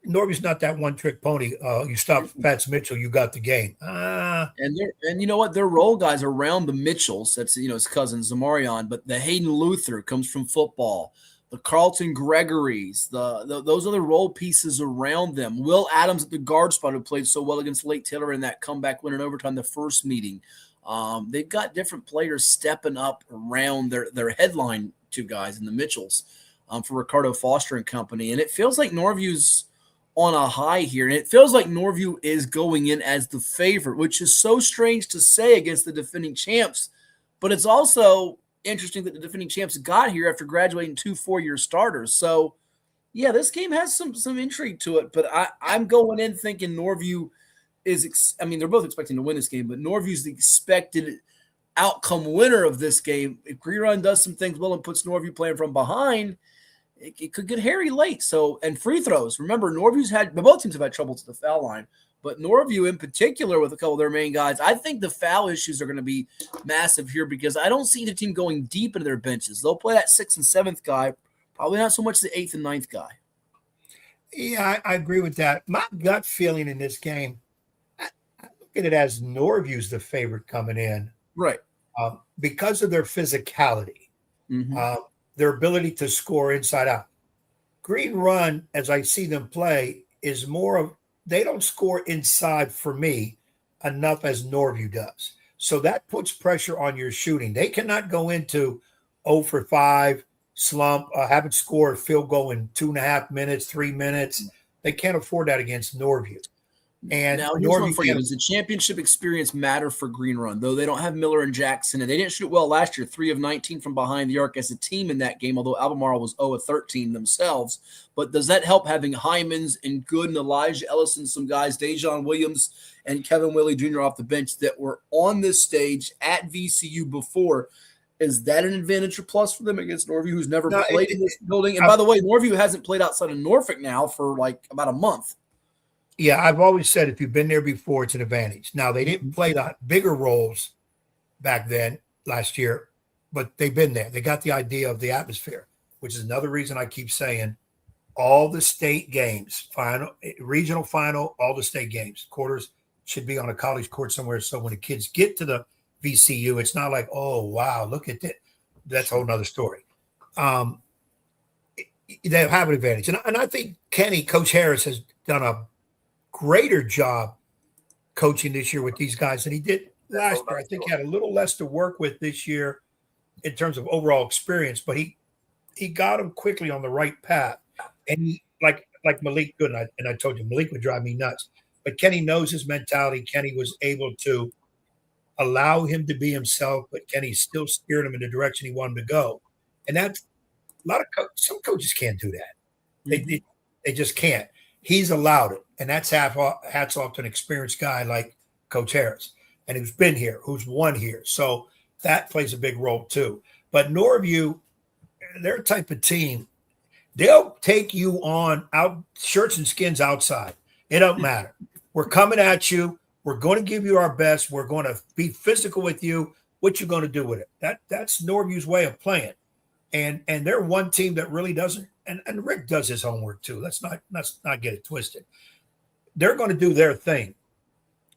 Norby's not that one-trick pony. You stop Fats Mitchell, you got the game. And you know what? Their role guys around the Mitchells, that's his cousin Zamarion, but the Hayden Luther comes from football. The Carlton Gregories, those are the role pieces around them. Will Adams at the guard spot who played so well against Lake Taylor in that comeback win in overtime the first meeting. They've got different players stepping up around their headline 2 guys in the Mitchells for Ricardo Foster and company. And it feels like Norview's on a high here. And it feels like Norview is going in as the favorite, which is so strange to say against the defending champs. But it's also interesting that the defending champs got here after graduating 2 4-year starters. So, yeah, this game has some intrigue to it. But I'm going in thinking Norview is they're both expecting to win this game, but Norview's the expected outcome winner of this game. If Green Run does some things well and puts Norview playing from behind, it could get hairy late. So, and free throws. Remember, both teams have had trouble to the foul line, But Norview in particular with a couple of their main guys, I think the foul issues are going to be massive here because I don't see the team going deep into their benches. They'll play that 6th and 7th guy, probably not so much the 8th and 9th guy. Yeah, I agree with that. My gut feeling in this game, I look at it as Norview's the favorite coming in. Right. Because of their physicality, their ability to score inside out. Green Run, as I see them play, is more of they don't score inside for me enough as Norview does. So that puts pressure on your shooting. They cannot go into 0 for 5 slump, haven't scored a field goal in 2.5 minutes, 3 minutes. They can't afford that against Norview. And now, here's one for you. Does the championship experience matter for Green Run? Though they don't have Miller and Jackson, and they didn't shoot well last year, 3 of 19 from behind the arc as a team in that game, although Albemarle was 0 of 13 themselves. But does that help having Hymans and Good and Elijah Ellison, some guys, Dejon Williams and Kevin Willey Jr. off the bench that were on this stage at VCU before? Is that an advantage or plus for them against Norview, who's never played in this building? And by the way, Norview hasn't played outside of Norfolk now for like about a month. Yeah, I've always said if you've been there before, it's an advantage. Now, they didn't play the bigger roles back then last year, but they've been there. They got the idea of the atmosphere, which is another reason I keep saying all the state games, final, regional final, all the state games, quarters should be on a college court somewhere. So when the kids get to the VCU, it's not like, oh, wow, look at that. That's a whole nother story. They have an advantage. And I think Coach Harris has done a greater job coaching this year with these guys than he did last year. I think he had a little less to work with this year in terms of overall experience, but he got him quickly on the right path. And he, like Malik Good, and I told you, Malik would drive me nuts. But Kenny knows his mentality. Kenny was able to allow him to be himself, but Kenny still steered him in the direction he wanted to go. And that's a lot of some coaches can't do that. They just can't. He's allowed it, and that's hats off to an experienced guy like Coach Harris, and who's been here, who's won here. So that plays a big role too. But Norview, they're a type of team. They'll take you on out shirts and skins outside. It don't matter. We're coming at you. We're going to give you our best. We're going to be physical with you. What you going to do with it? That's Norview's way of playing. And they're one team that really doesn't. And Rick does his homework too. Let's not get it twisted. They're going to do their thing.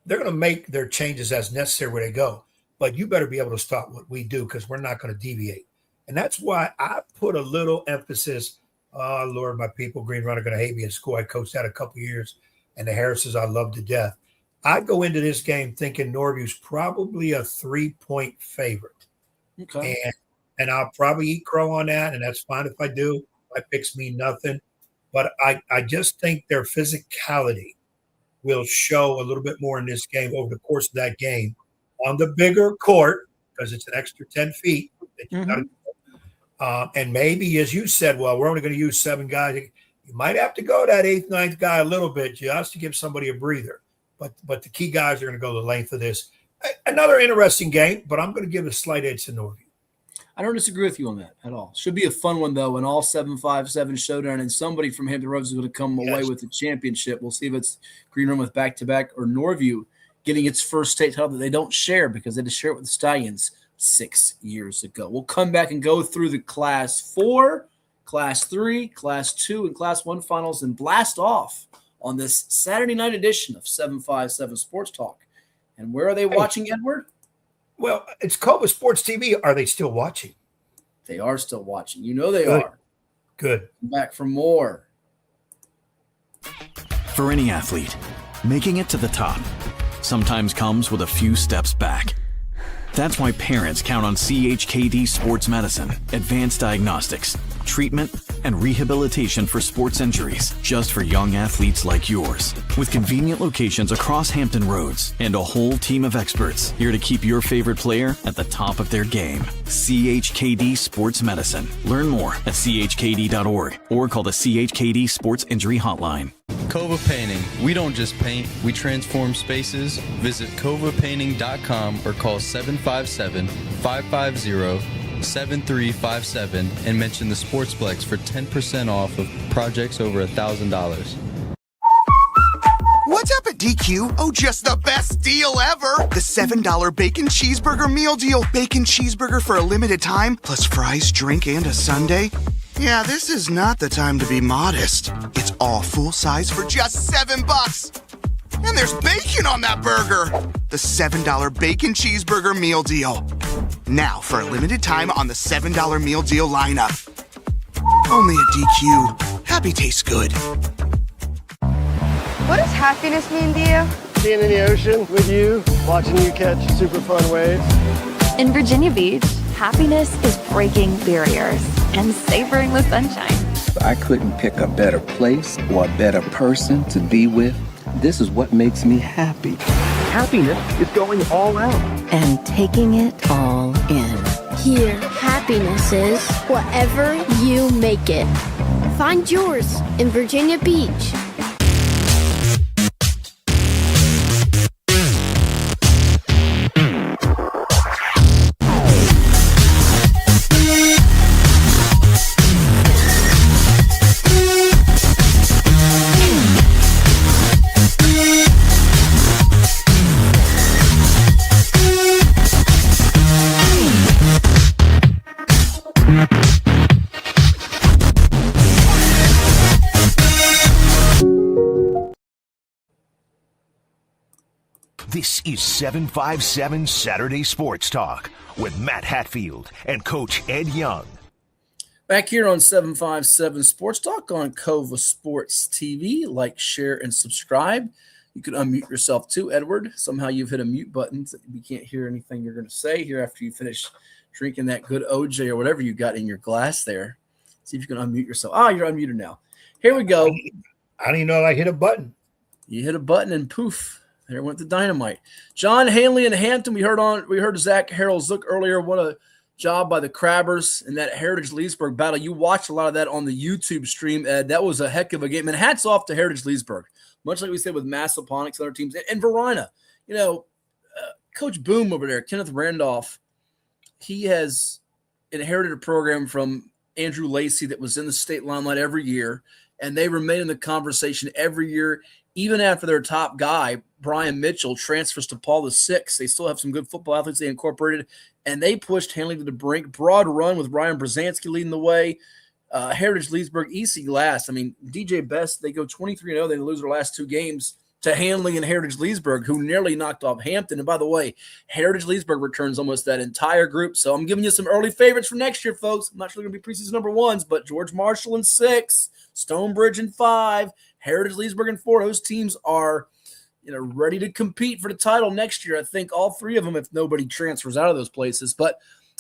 They're going to make their changes as necessary where they go. But you better be able to stop what we do because we're not going to deviate. And that's why I put a little emphasis. Oh, Lord, my people, Green Run are going to hate me in school. I coached that a couple years, and the Harrises I love to death. I go into this game thinking Norview's probably a 3-point favorite. Okay. And I'll probably eat crow on that, and that's fine if I do. My picks mean nothing. But I just think their physicality will show a little bit more in this game over the course of that game on the bigger court because it's an extra 10 feet that you got to go. And maybe, as you said, well, we're only going to use 7 guys. You might have to go that 8th, 9th guy a little bit just to give somebody a breather. But the key guys are going to go the length of this. Another interesting game, but I'm going to give a slight edge to Norview. I don't disagree with you on that at all. Should be a fun one, though, an all 7-5-7 showdown, and somebody from Hampton Roads is going to come away with the championship. We'll see if it's Green Run with back-to-back or Norview getting its first state title that they don't share because they had to share it with the Stallions 6 years ago. We'll come back and go through the Class 4, Class 3, Class 2, and Class 1 finals and blast off on this Saturday night edition of 757 Sports Talk. And where are they watching, Edward? Well, it's Cova Sports TV. Are they still watching? They are still watching. You know they are. Good. Come back for more. For any athlete, making it to the top sometimes comes with a few steps back. That's why parents count on CHKD Sports Medicine, advanced diagnostics, treatment, and rehabilitation for sports injuries just for young athletes like yours. With convenient locations across Hampton Roads and a whole team of experts here to keep your favorite player at the top of their game. CHKD Sports Medicine. Learn more at chkd.org or call the CHKD Sports Injury Hotline. Cova Painting. We don't just paint, we transform spaces. Visit covapainting.com or call 757-550-7357 and mention the Sportsplex for 10% off of projects over $1,000. What's up at at DQ? Oh, just the best deal ever. The $7 bacon cheeseburger meal deal. Bacon cheeseburger for a limited time, plus fries, drink, and a sundae. Yeah, this is not the time to be modest. It's all full size for just $7. And there's bacon on that burger. The $7 bacon cheeseburger meal deal. Now for a limited time on the $7 meal deal lineup. Only at DQ. Happy tastes good. What does happiness mean to you? Being in the ocean with you, watching you catch super fun waves. In Virginia Beach, happiness is breaking barriers and savoring the sunshine. I couldn't pick a better place or a better person to be with. This is what makes me happy. Happiness is going all out. And taking it all in. Here, happiness is whatever you make it. Find yours in Virginia Beach. This is 757 Saturday Sports Talk with Matt Hatfield and Coach Ed Young. Back here on 757 Sports Talk on Cova Sports TV. Like, share, and subscribe. You can unmute yourself too, Edward. Somehow you've hit a mute button so we can't hear anything you're going to say here after you finish drinking that good OJ or whatever you got in your glass there. See if you can unmute yourself. Oh, you're unmuted now. Here we go. I don't even know I hit a button. You hit a button and poof. There went the dynamite. John Hanley and Hampton. We heard Zach Harrell's look earlier. What a job by the Crabbers in that Heritage Leesburg battle. You watched a lot of that on the YouTube stream, Ed. That was a heck of a game. And hats off to Heritage Leesburg. Much like we said with Massaponics and other teams. And Verina. You know, Coach Boom over there, Kenneth Randolph, he has inherited a program from Andrew Lacey that was in the state limelight every year. And they remain in the conversation every year, even after their top guy, Brian Mitchell, transfers to Paul VI. They still have some good football athletes they incorporated, and they pushed Hanley to the brink. Broad run with Ryan Brzezinski leading the way. Heritage Leesburg, easy last. I mean, DJ Best, they go 23-0. They lose their last two games to Hanley and Heritage Leesburg, who nearly knocked off Hampton. And by the way, Heritage Leesburg returns almost that entire group. So I'm giving you some early favorites for next year, folks. I'm not sure they're going to be preseason number ones, but George Marshall in 6, Stonebridge in 5, Heritage Leesburg in 4. Those teams are ready to compete for the title next year. I think all three of them, if nobody transfers out of those places. But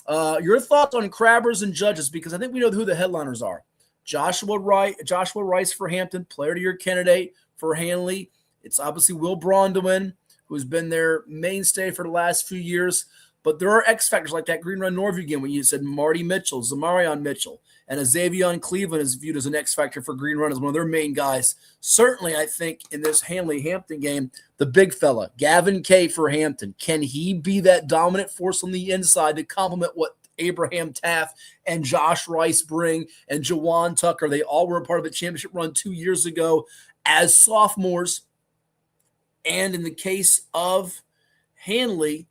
your thoughts on Crabbers and Judges, because I think we know who the headliners are. Joshua Rice for Hampton, player of the year candidate for Hanley. It's obviously Will Brondwin, who's been their mainstay for the last few years. But there are X factors like that Green Run Norview game when you said Marty Mitchell, Zamarion Mitchell, and Xavion Cleveland is viewed as an X factor for Green Run as one of their main guys. Certainly, I think in this Hanley-Hampton game, the big fella, Gavin Kay for Hampton, can he be that dominant force on the inside to complement what Abraham Taft and Josh Rice bring and Jawan Tucker? They all were a part of a championship run 2 years ago as sophomores. And in the case of Hanley,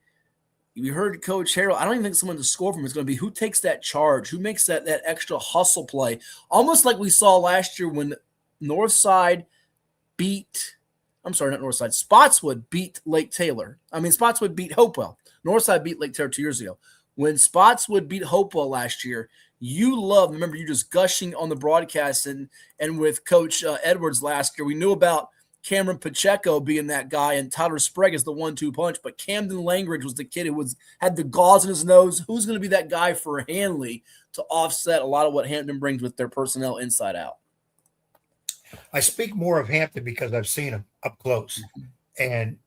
you heard Coach Harrell. I don't even think someone to score from is going to be who takes that charge, who makes that extra hustle play. Almost like we saw last year when Spotswood beat Lake Taylor. Spotswood beat Hopewell. Northside beat Lake Taylor 2 years ago. When Spotswood beat Hopewell last year, remember you just gushing on the broadcast and with Coach Edwards last year, we knew about Cameron Pacheco being that guy and Tyler Sprague is the 1-2 punch, but Camden Langridge was the kid who had the gauze in his nose. Who's going to be that guy for Hanley to offset a lot of what Hampton brings with their personnel inside out? I speak more of Hampton because I've seen them up close. And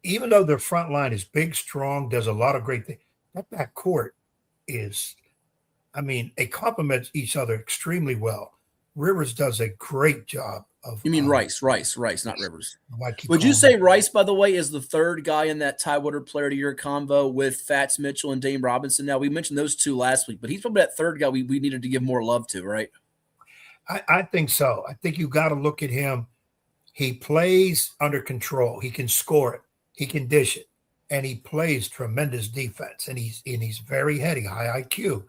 even though their front line is big, strong, does a lot of great things, that back court is, they complement each other extremely well. Rivers does a great job. You mean Rice, not Rivers. Would you say Rice, by the way, is the third guy in that Tidewater Player of the Year convo with Fats Mitchell and Dame Robinson? Now, we mentioned those two last week, but he's probably that third guy we needed to give more love to, right? I think so. I think you got to look at him. He plays under control. He can score it. He can dish it. And he plays tremendous defense. And he's very heady, high IQ.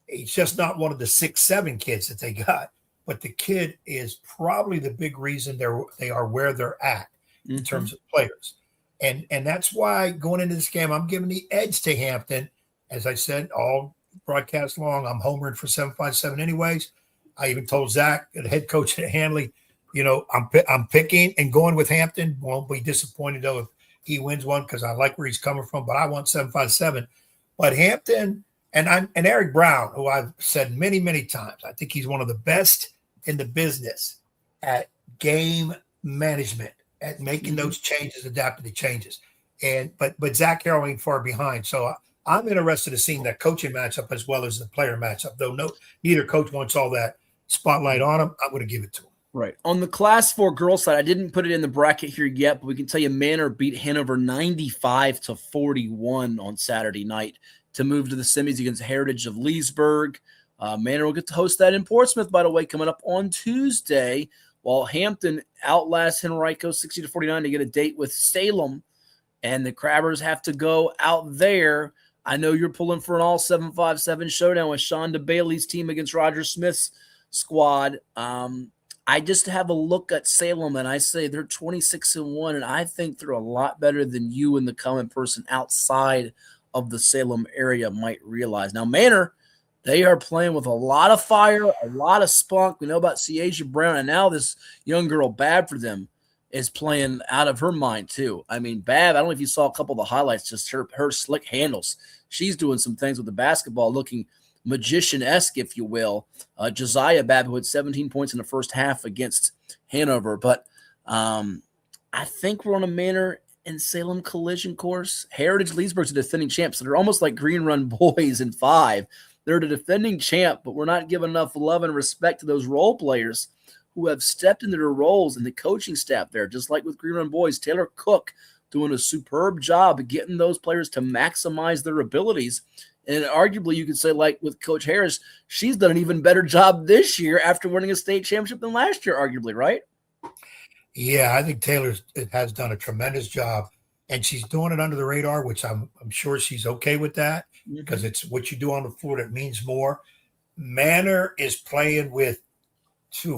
He's just not one of the 6'7" kids that they got. But the kid is probably the big reason they are where they're at in terms of players. And that's why going into this game, I'm giving the edge to Hampton. As I said, all broadcast long, I'm homering for 757 anyways. I even told Zach, the head coach at Hanley, I'm picking and going with Hampton. Won't be disappointed, though, if he wins one because I like where he's coming from, but I want 757. But Hampton and Eric Brown, who I've said many, many times, I think he's one of the best in the business at game management, at making those changes, adapting to changes. But Zach Harrell ain't far behind. So I'm interested in seeing that coaching matchup as well as the player matchup. Though neither coach wants all that spotlight on him, I'm going to give it to him. Right. On the Class 4 girls side, I didn't put it in the bracket here yet, but we can tell you Manor beat Hanover 95-41 on Saturday night to move to the semis against Heritage of Leesburg. Manor will get to host that in Portsmouth, by the way, coming up on Tuesday, while Hampton outlasts Henrico 60-49 to get a date with Salem, and the Crabbers have to go out there. I know you're pulling for an all 7-5-7 showdown with Shonda Bailey's team against Roger Smith's squad. I just have a look at Salem, and I say they're 26-1, and I think they're a lot better than you and the common person outside of the Salem area might realize. Now, Manor, they are playing with a lot of fire, a lot of spunk. We know about Ciasia Brown, and now this young girl, Bab, for them, is playing out of her mind, too. I mean, Bab, I don't know if you saw a couple of the highlights, just her slick handles. She's doing some things with the basketball, looking magician-esque, if you will. Josiah Babb, who had 17 points in the first half against Hanover. But I think we're on a Manor and Salem collision course. Heritage Leesburg's a defending champ, so they're almost like Green Run boys in 5. They're the defending champ, but we're not giving enough love and respect to those role players who have stepped into their roles in the coaching staff there, just like with Green Run boys. Taylor Cook doing a superb job of getting those players to maximize their abilities. And arguably, you could say, like with Coach Harris, she's done an even better job this year after winning a state championship than last year, arguably, right? Yeah, I think Taylor has done a tremendous job, and she's doing it under the radar, which I'm sure she's okay with that because it's what you do on the floor that means more. Manor is playing with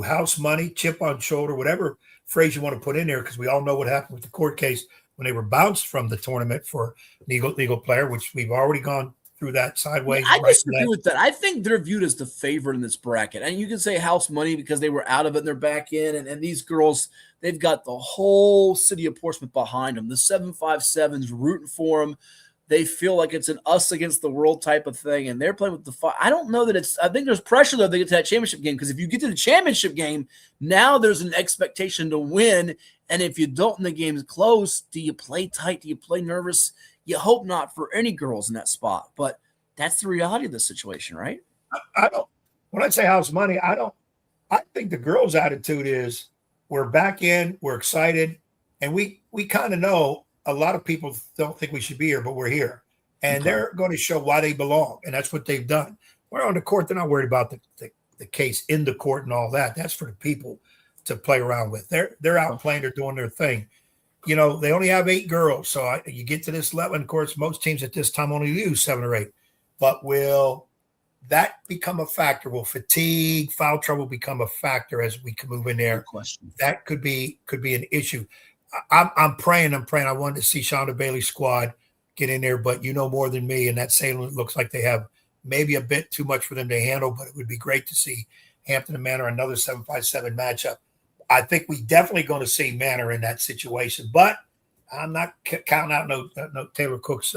house money, chip on shoulder, whatever phrase you want to put in there, because we all know what happened with the court case when they were bounced from the tournament for legal player, which we've already gone through that sideways. I disagree with that. I think they're viewed as the favorite in this bracket. And you can say house money because they were out of it and they're back in. And these girls, they've got the whole city of Portsmouth behind them. The 757's rooting for them. They feel like it's an us against the world type of thing. And they're playing with the fire. I don't know that it's – I think there's pressure, though, to get to that championship game, because if you get to the championship game, now there's an expectation to win. And if you don't and the game's close, do you play tight? Do you play nervous? You hope not for any girls in that spot, but that's the reality of the situation, right? I don't. When I say house money, I think the girls' attitude is we're back in, we're excited, and we kind of know a lot of people don't think we should be here, but we're here, and they're going to show why they belong, and that's what they've done. We're on the court; they're not worried about the case in the court and all that. That's for the people to play around with. They're out playing, they're doing their thing. You know, they only have 8 girls. So you get to this level, and of course, most teams at this time only use 7 or 8. But will that become a factor? Will fatigue, foul trouble become a factor as we can move in there? That could be an issue. I'm praying. I wanted to see Shonda Bailey's squad get in there, but you know more than me, and that Salem looks like they have maybe a bit too much for them to handle, but it would be great to see Hampton and Manor, another 7-5-7 matchup. I think we definitely going to see Manor in that situation, but I'm not counting out no Taylor Cook's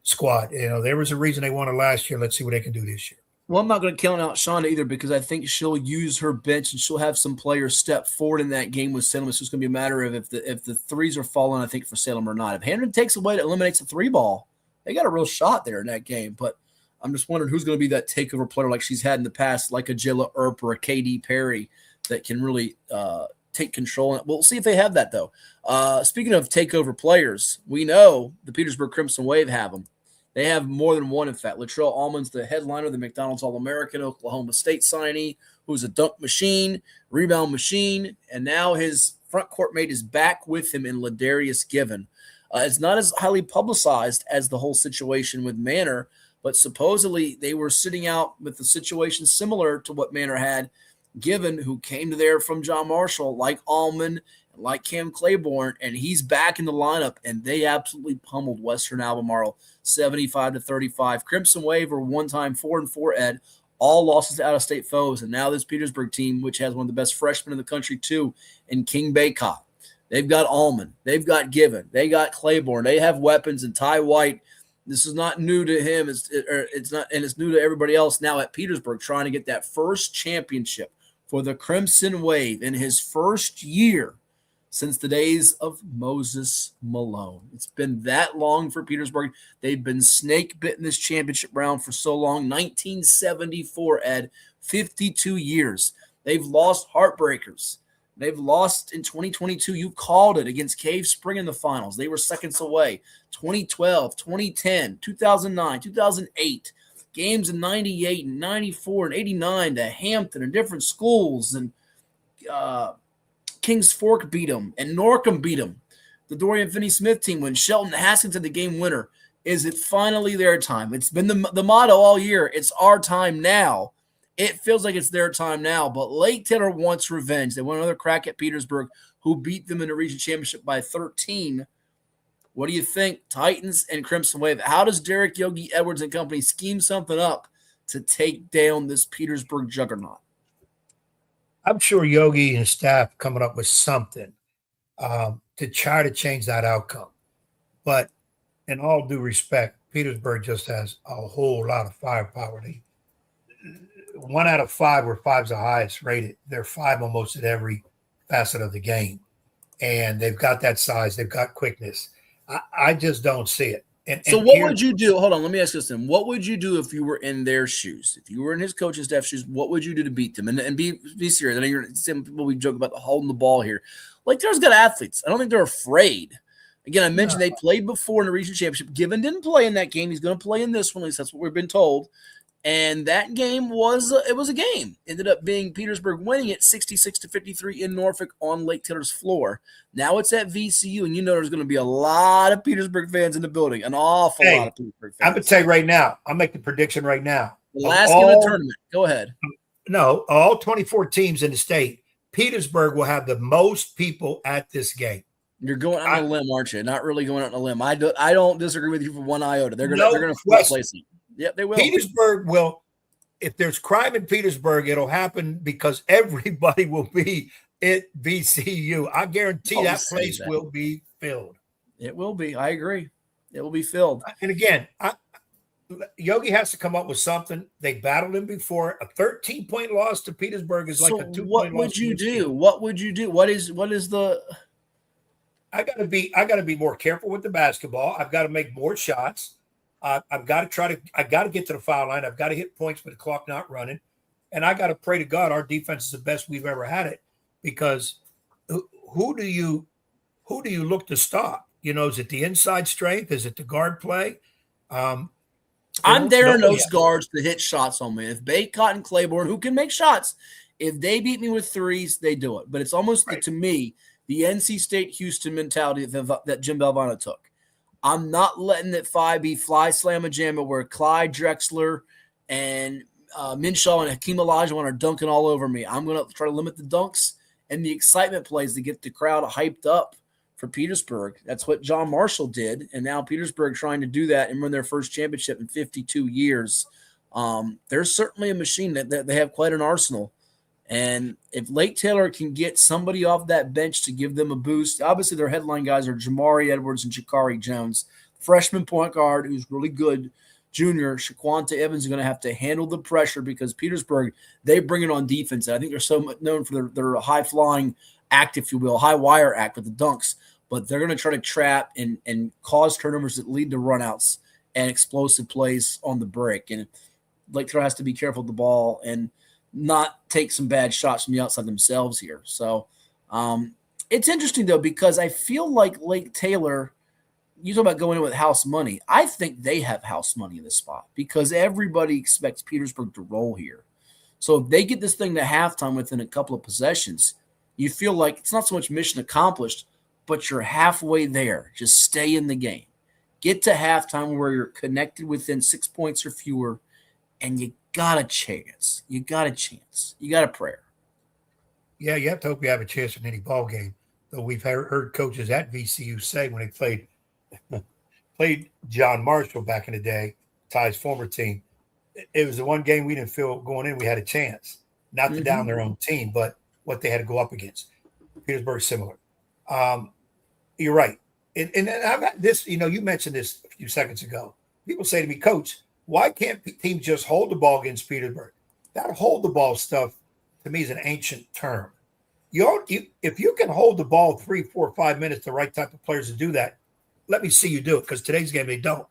squad. You know, there was a reason they won it last year. Let's see what they can do this year. Well, I'm not going to count out Shonda either, because I think she'll use her bench and she'll have some players step forward in that game with Salem. It's just going to be a matter of if the threes are falling, I think, for Salem or not. If Henry takes away that eliminates a 3-ball, they got a real shot there in that game. But I'm just wondering who's going to be that takeover player like she's had in the past, like a Jilla Earp or a KD Perry, that can really take control. We'll see if they have that, though. Speaking of takeover players, we know the Petersburg Crimson Wave have them. They have more than one, in fact. Latrell Allman's the headliner, the McDonald's All-American, Oklahoma State signee, who's a dunk machine, rebound machine, and now his front court mate is back with him in Ladarius Given. It's not as highly publicized as the whole situation with Manor, but supposedly they were sitting out with a situation similar to what Manor had. Given, who came to there from John Marshall, like Allman, like Cam Claiborne, and he's back in the lineup, and they absolutely pummeled Western Albemarle 75-35. Crimson Wave were one-time 4-4, Ed, all losses to out-of-state foes, and now this Petersburg team, which has one of the best freshmen in the country too, in King Baycott. They've got Allman, they've got Given, they got Claiborne, they have weapons, and Ty White. This is not new to him. It's not, and it's new to everybody else now at Petersburg, trying to get that first championship for the Crimson Wave in his first year since the days of Moses Malone. It's been that long for Petersburg. They've been snake bitten this championship round for so long. 1974, Ed, 52 years. They've lost heartbreakers. They've lost in 2022. You called it against Cave Spring in the finals. They were seconds away. 2012, 2010, 2009, 2008. Games in 98 and 94 and 89 to Hampton and different schools. And Kings Fork beat them. And Norcom beat them. The Dorian Finney-Smith team, when Shelton Haskins had the game winner. Is it finally their time? It's been the motto all year. It's our time now. It feels like it's their time now. But Lake Taylor wants revenge. They want another crack at Petersburg, who beat them in the region championship by 13. What do you think, Titans and Crimson Wave? How does Derek Yogi Edwards and company scheme something up to take down this Petersburg juggernaut? I'm sure Yogi and his staff coming up with something to try to change that outcome. But in all due respect, Petersburg just has a whole lot of firepower. 1 out of 5, where 5's the highest rated. They're 5 almost at every facet of the game. And they've got that size. They've got quickness. I just don't see it. So what would you do? Hold on, let me ask this then. What would you do if you were in their shoes? If you were in his coaching staff shoes, what would you do to beat them? And be serious. I know you're some people we joke about holding the ball here. Like, there's good athletes. I don't think they're afraid. Again, I mentioned they played before in the region championship. Given didn't play in that game. He's going to play in this one. At least that's what we've been told. And that game was a game. Ended up being Petersburg winning it 66-53 in Norfolk on Lake Taylor's floor. Now it's at VCU, and you know there's going to be a lot of Petersburg fans in the building, an awful lot of Petersburg fans. I'm going to tell you right now. I'll make the prediction right now. The last game of the tournament. Go ahead. No, all 24 teams in the state, Petersburg will have the most people at this game. You're going out on a limb, aren't you? Not really going out on a limb. I don't disagree with you for one iota. They're going to flip places. Yep, they will. Petersburg will, if there's crime in Petersburg, it'll happen because everybody will be at VCU. I guarantee that place will be filled. It will be. I agree. It will be filled. And again, Yogi has to come up with something. They battled him before. A 13-point loss to Petersburg is like a 2-point loss. What would you do? What would you do? What is the? I got to be more careful with the basketball. I've got to make more shots. I've got to get to the foul line. I've got to hit points with the clock not running. And I got to pray to God our defense is the best we've ever had it, because who do you look to stop? You know, is it the inside strength? Is it the guard play? I'm daring those guards to hit shots on me. If Baycott and Claiborne, who can make shots, if they beat me with threes, they do it. But it's almost, to me, the NC State Houston mentality that Jim Valvano took. I'm not letting that 5 be fly slam a jammer where Clyde Drexler and Minshaw and Hakeem Olajuwon are dunking all over me. I'm going to try to limit the dunks and the excitement plays to get the crowd hyped up for Petersburg. That's what John Marshall did, and now Petersburg trying to do that and win their first championship in 52 years. There's certainly a machine that they have quite an arsenal. And if Lake Taylor can get somebody off that bench to give them a boost, obviously their headline guys are Jamari Edwards and Jakari Jones. Freshman point guard who's really good, junior Shaquanta Evans is going to have to handle the pressure because Petersburg, they bring it on defense. And I think they're so known for their high-flying act, if you will, high-wire act with the dunks. But they're going to try to trap and cause turnovers that lead to runouts and explosive plays on the break. And Lake Taylor has to be careful with the ball and not take some bad shots from the outside themselves here. So it's interesting, though, because I feel like Lake Taylor, you talk about going in with house money. I think they have house money in this spot because everybody expects Petersburg to roll here. So if they get this thing to halftime within a couple of possessions, you feel like it's not so much mission accomplished, but you're halfway there. Just stay in the game. Get to halftime where you're connected within 6 points or fewer, and you got a chance. You got a chance. You got a prayer. Yeah, you have to hope you have a chance in any ball game. Though we've heard coaches at VCU say when they played John Marshall back in the day, Ty's former team, it was the one game we didn't feel going in we had a chance. Not to down their own team, but what they had to go up against. Petersburg similar. You're right. And I've got this, you mentioned this a few seconds ago. People say to me, Coach, why can't teams just hold the ball against Petersburg? That hold the ball stuff to me is an ancient term. If you can hold the ball 3, 4, 5 minutes, the right type of players to do that, let me see you do it, because today's game they don't.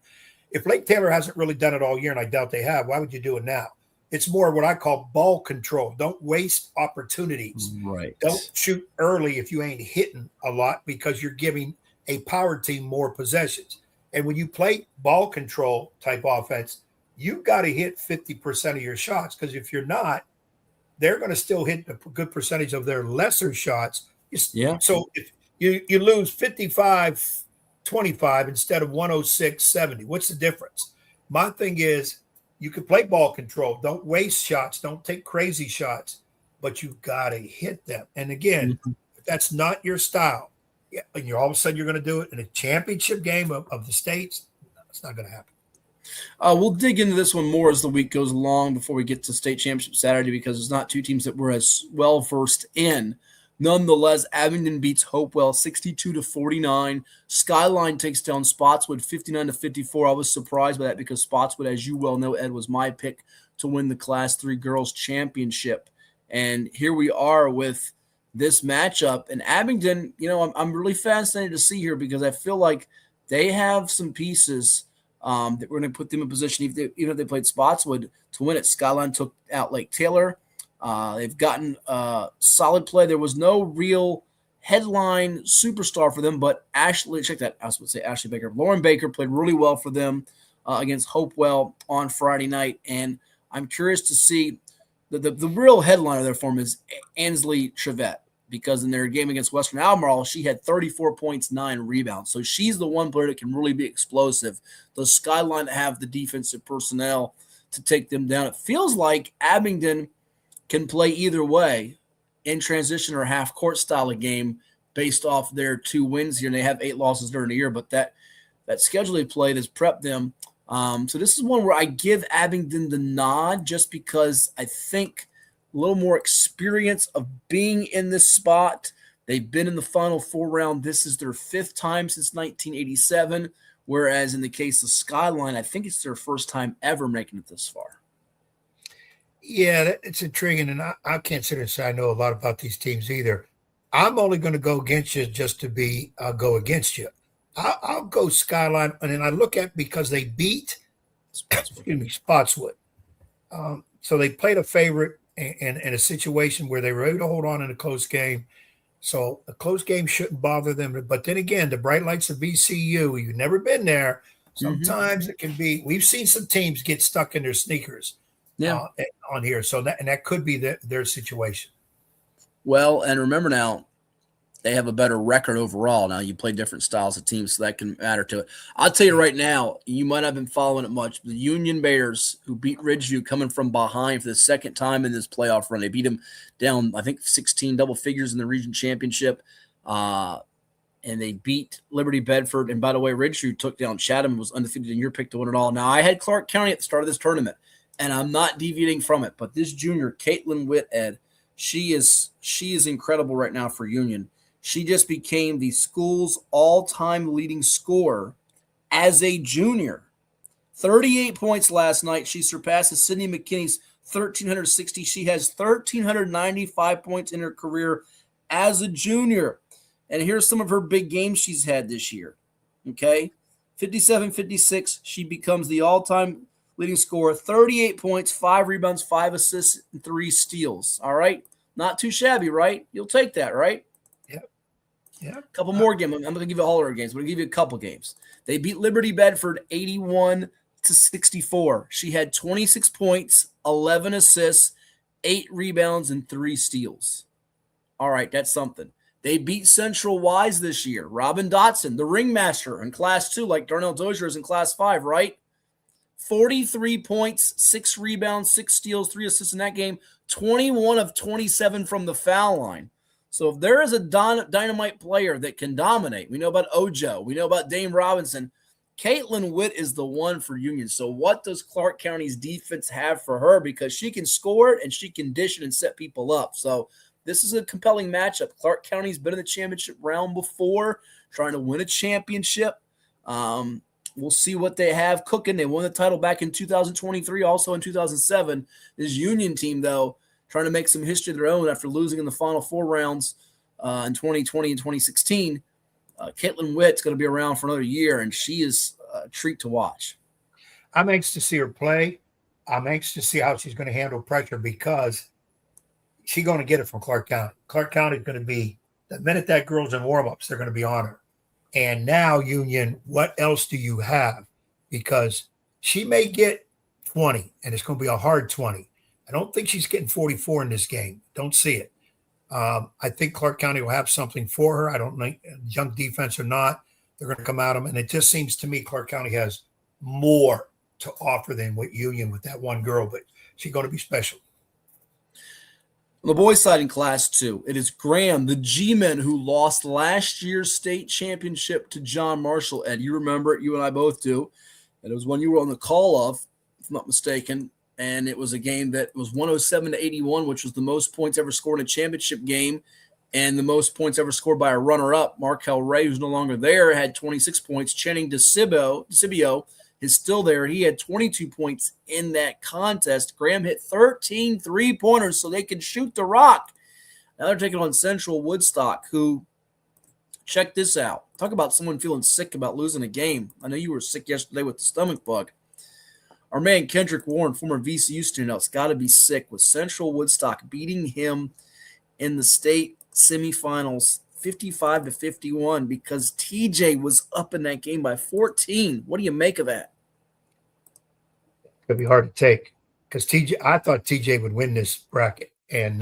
If Lake Taylor hasn't really done it all year, and I doubt they have, why would you do it now? It's more what I call ball control. Don't waste opportunities. Right. Don't shoot early if you ain't hitting a lot, because you're giving a power team more possessions. And when you play ball control type offense, you got to hit 50% of your shots, because if you're not, they're going to still hit a good percentage of their lesser shots. Yeah. So if you lose 55-25 instead of 106-70, what's the difference? My thing is, you can play ball control. Don't waste shots. Don't take crazy shots, but you've got to hit them. And again, if that's not your style, and you're all of a sudden you're going to do it in a championship game of the states, it's not going to happen. We'll dig into this one more as the week goes along before we get to state championship Saturday, because there's not two teams that we're as well versed in. Nonetheless, Abingdon beats Hopewell 62-49. Skyline takes down Spotswood 59-54. I was surprised by that, because Spotswood, as you well know, Ed, was my pick to win the Class 3 girls championship. And here we are with this matchup. And Abingdon, I'm really fascinated to see here, because I feel like they have some pieces that we're going to put them in position, even if they played Spotswood, to win it. Skyline took out Lake Taylor. They've gotten solid play. There was no real headline superstar for them, but Ashley Baker. Lauren Baker played really well for them against Hopewell on Friday night. And I'm curious to see the real headliner there for them is Ansley Trevette, because in their game against Western Albemarle, she had 34 points, 9 rebounds. So she's the one player that can really be explosive. Does Skyline have the defensive personnel to take them down? It feels like Abingdon can play either way in transition or half-court style of game based off their 2 wins here. And they have 8 losses during the year, but that schedule they played has prepped them. So this is one where I give Abingdon the nod, just because I think a little more experience of being in this spot. They've been in the Final Four round. This is their 5th time since 1987, whereas in the case of Skyline, I think it's their first time ever making it this far. Yeah, it's intriguing, and I can't sit and say I know a lot about these teams either. I'm only going to go against you just to go against you. I'll go Skyline, and then I look at, because they beat Spotswood. So they played a favorite in a situation where they were able to hold on in a close game. So a close game shouldn't bother them. But then again, the bright lights of VCU, you've never been there. Sometimes it can be. We've seen some teams get stuck in their sneakers on here. So that could be their situation. Well, and remember now, they have a better record overall. Now, you play different styles of teams, so that can matter to it. I'll tell you right now, you might not have been following it much. The Union Bears, who beat Ridgeview coming from behind for the second time in this playoff run. They beat them down, I think, 16 double figures in the region championship. And they beat Liberty Bedford. And by the way, Ridgeview took down Chatham and was undefeated in your pick to win it all. Now, I had Clark County at the start of this tournament, and I'm not deviating from it. But this junior, Caitlin Witt, Ed, she is incredible right now for Union. She just became the school's all-time leading scorer as a junior. 38 points last night. She surpasses Sydney McKinney's 1,360. She has 1,395 points in her career as a junior. And here's some of her big games she's had this year. Okay? 57-56. She becomes the all-time leading scorer. 38 points, 5 rebounds, 5 assists, and 3 steals. All right? Not too shabby, right? You'll take that, right? Yeah. A couple more games. I'm going to give you all of her games. I'm going to give you a couple games. They beat Liberty Bedford 81-64. She had 26 points, 11 assists, 8 rebounds, and 3 steals. All right, that's something. They beat Central Wise this year. Robin Dotson, the ringmaster in Class 2, like Darnell Dozier is in Class 5, right? 43 points, 6 rebounds, 6 steals, 3 assists in that game, 21 of 27 from the foul line. So if there is a dynamite player that can dominate, we know about Ojo, we know about Dame Robinson, Caitlin Witt is the one for Union. So what does Clark County's defense have for her? Because she can score it and she can dish it and set people up. So this is a compelling matchup. Clark County's been in the championship round before, trying to win a championship. We'll see what they have cooking. They won the title back in 2023, also in 2007. This Union team, though, trying to make some history of their own after losing in the Final Four rounds in 2020 and 2016. Caitlin Witt's going to be around for another year, and she is a treat to watch. I'm anxious to see her play. I'm anxious to see how she's going to handle pressure because she's going to get it from Clark County. Clark County is going to be, the minute that girl's in warm-ups, they're going to be on her. And now, Union, what else do you have? Because she may get 20, and it's going to be a hard 20. I don't think she's getting 44 in this game. Don't see it. I think Clark County will have something for her. I don't know, young defense or not, they're going to come at them. And it just seems to me Clark County has more to offer than what Union with that one girl, but she's going to be special. On the boys' side in Class 2, it is Graham, the G-men, who lost last year's state championship to John Marshall. Ed, you remember it. You and I both do. And it was one you were on the call of, if I'm not mistaken. And it was a game that was 107-81, which was the most points ever scored in a championship game and the most points ever scored by a runner-up. Markel Ray, who's no longer there, had 26 points. Channing DeCibio is still there. He had 22 points in that contest. Graham hit 13 three-pointers so they could shoot the rock. Now they're taking on Central Woodstock, who, check this out. Talk about someone feeling sick about losing a game. I know you were sick yesterday with the stomach bug. Our man Kendrick Warren, former VCU student, has got to be sick with Central Woodstock beating him in the state semifinals 55-51 because TJ was up in that game by 14. What do you make of that? It's going to be hard to take because I thought TJ would win this bracket, and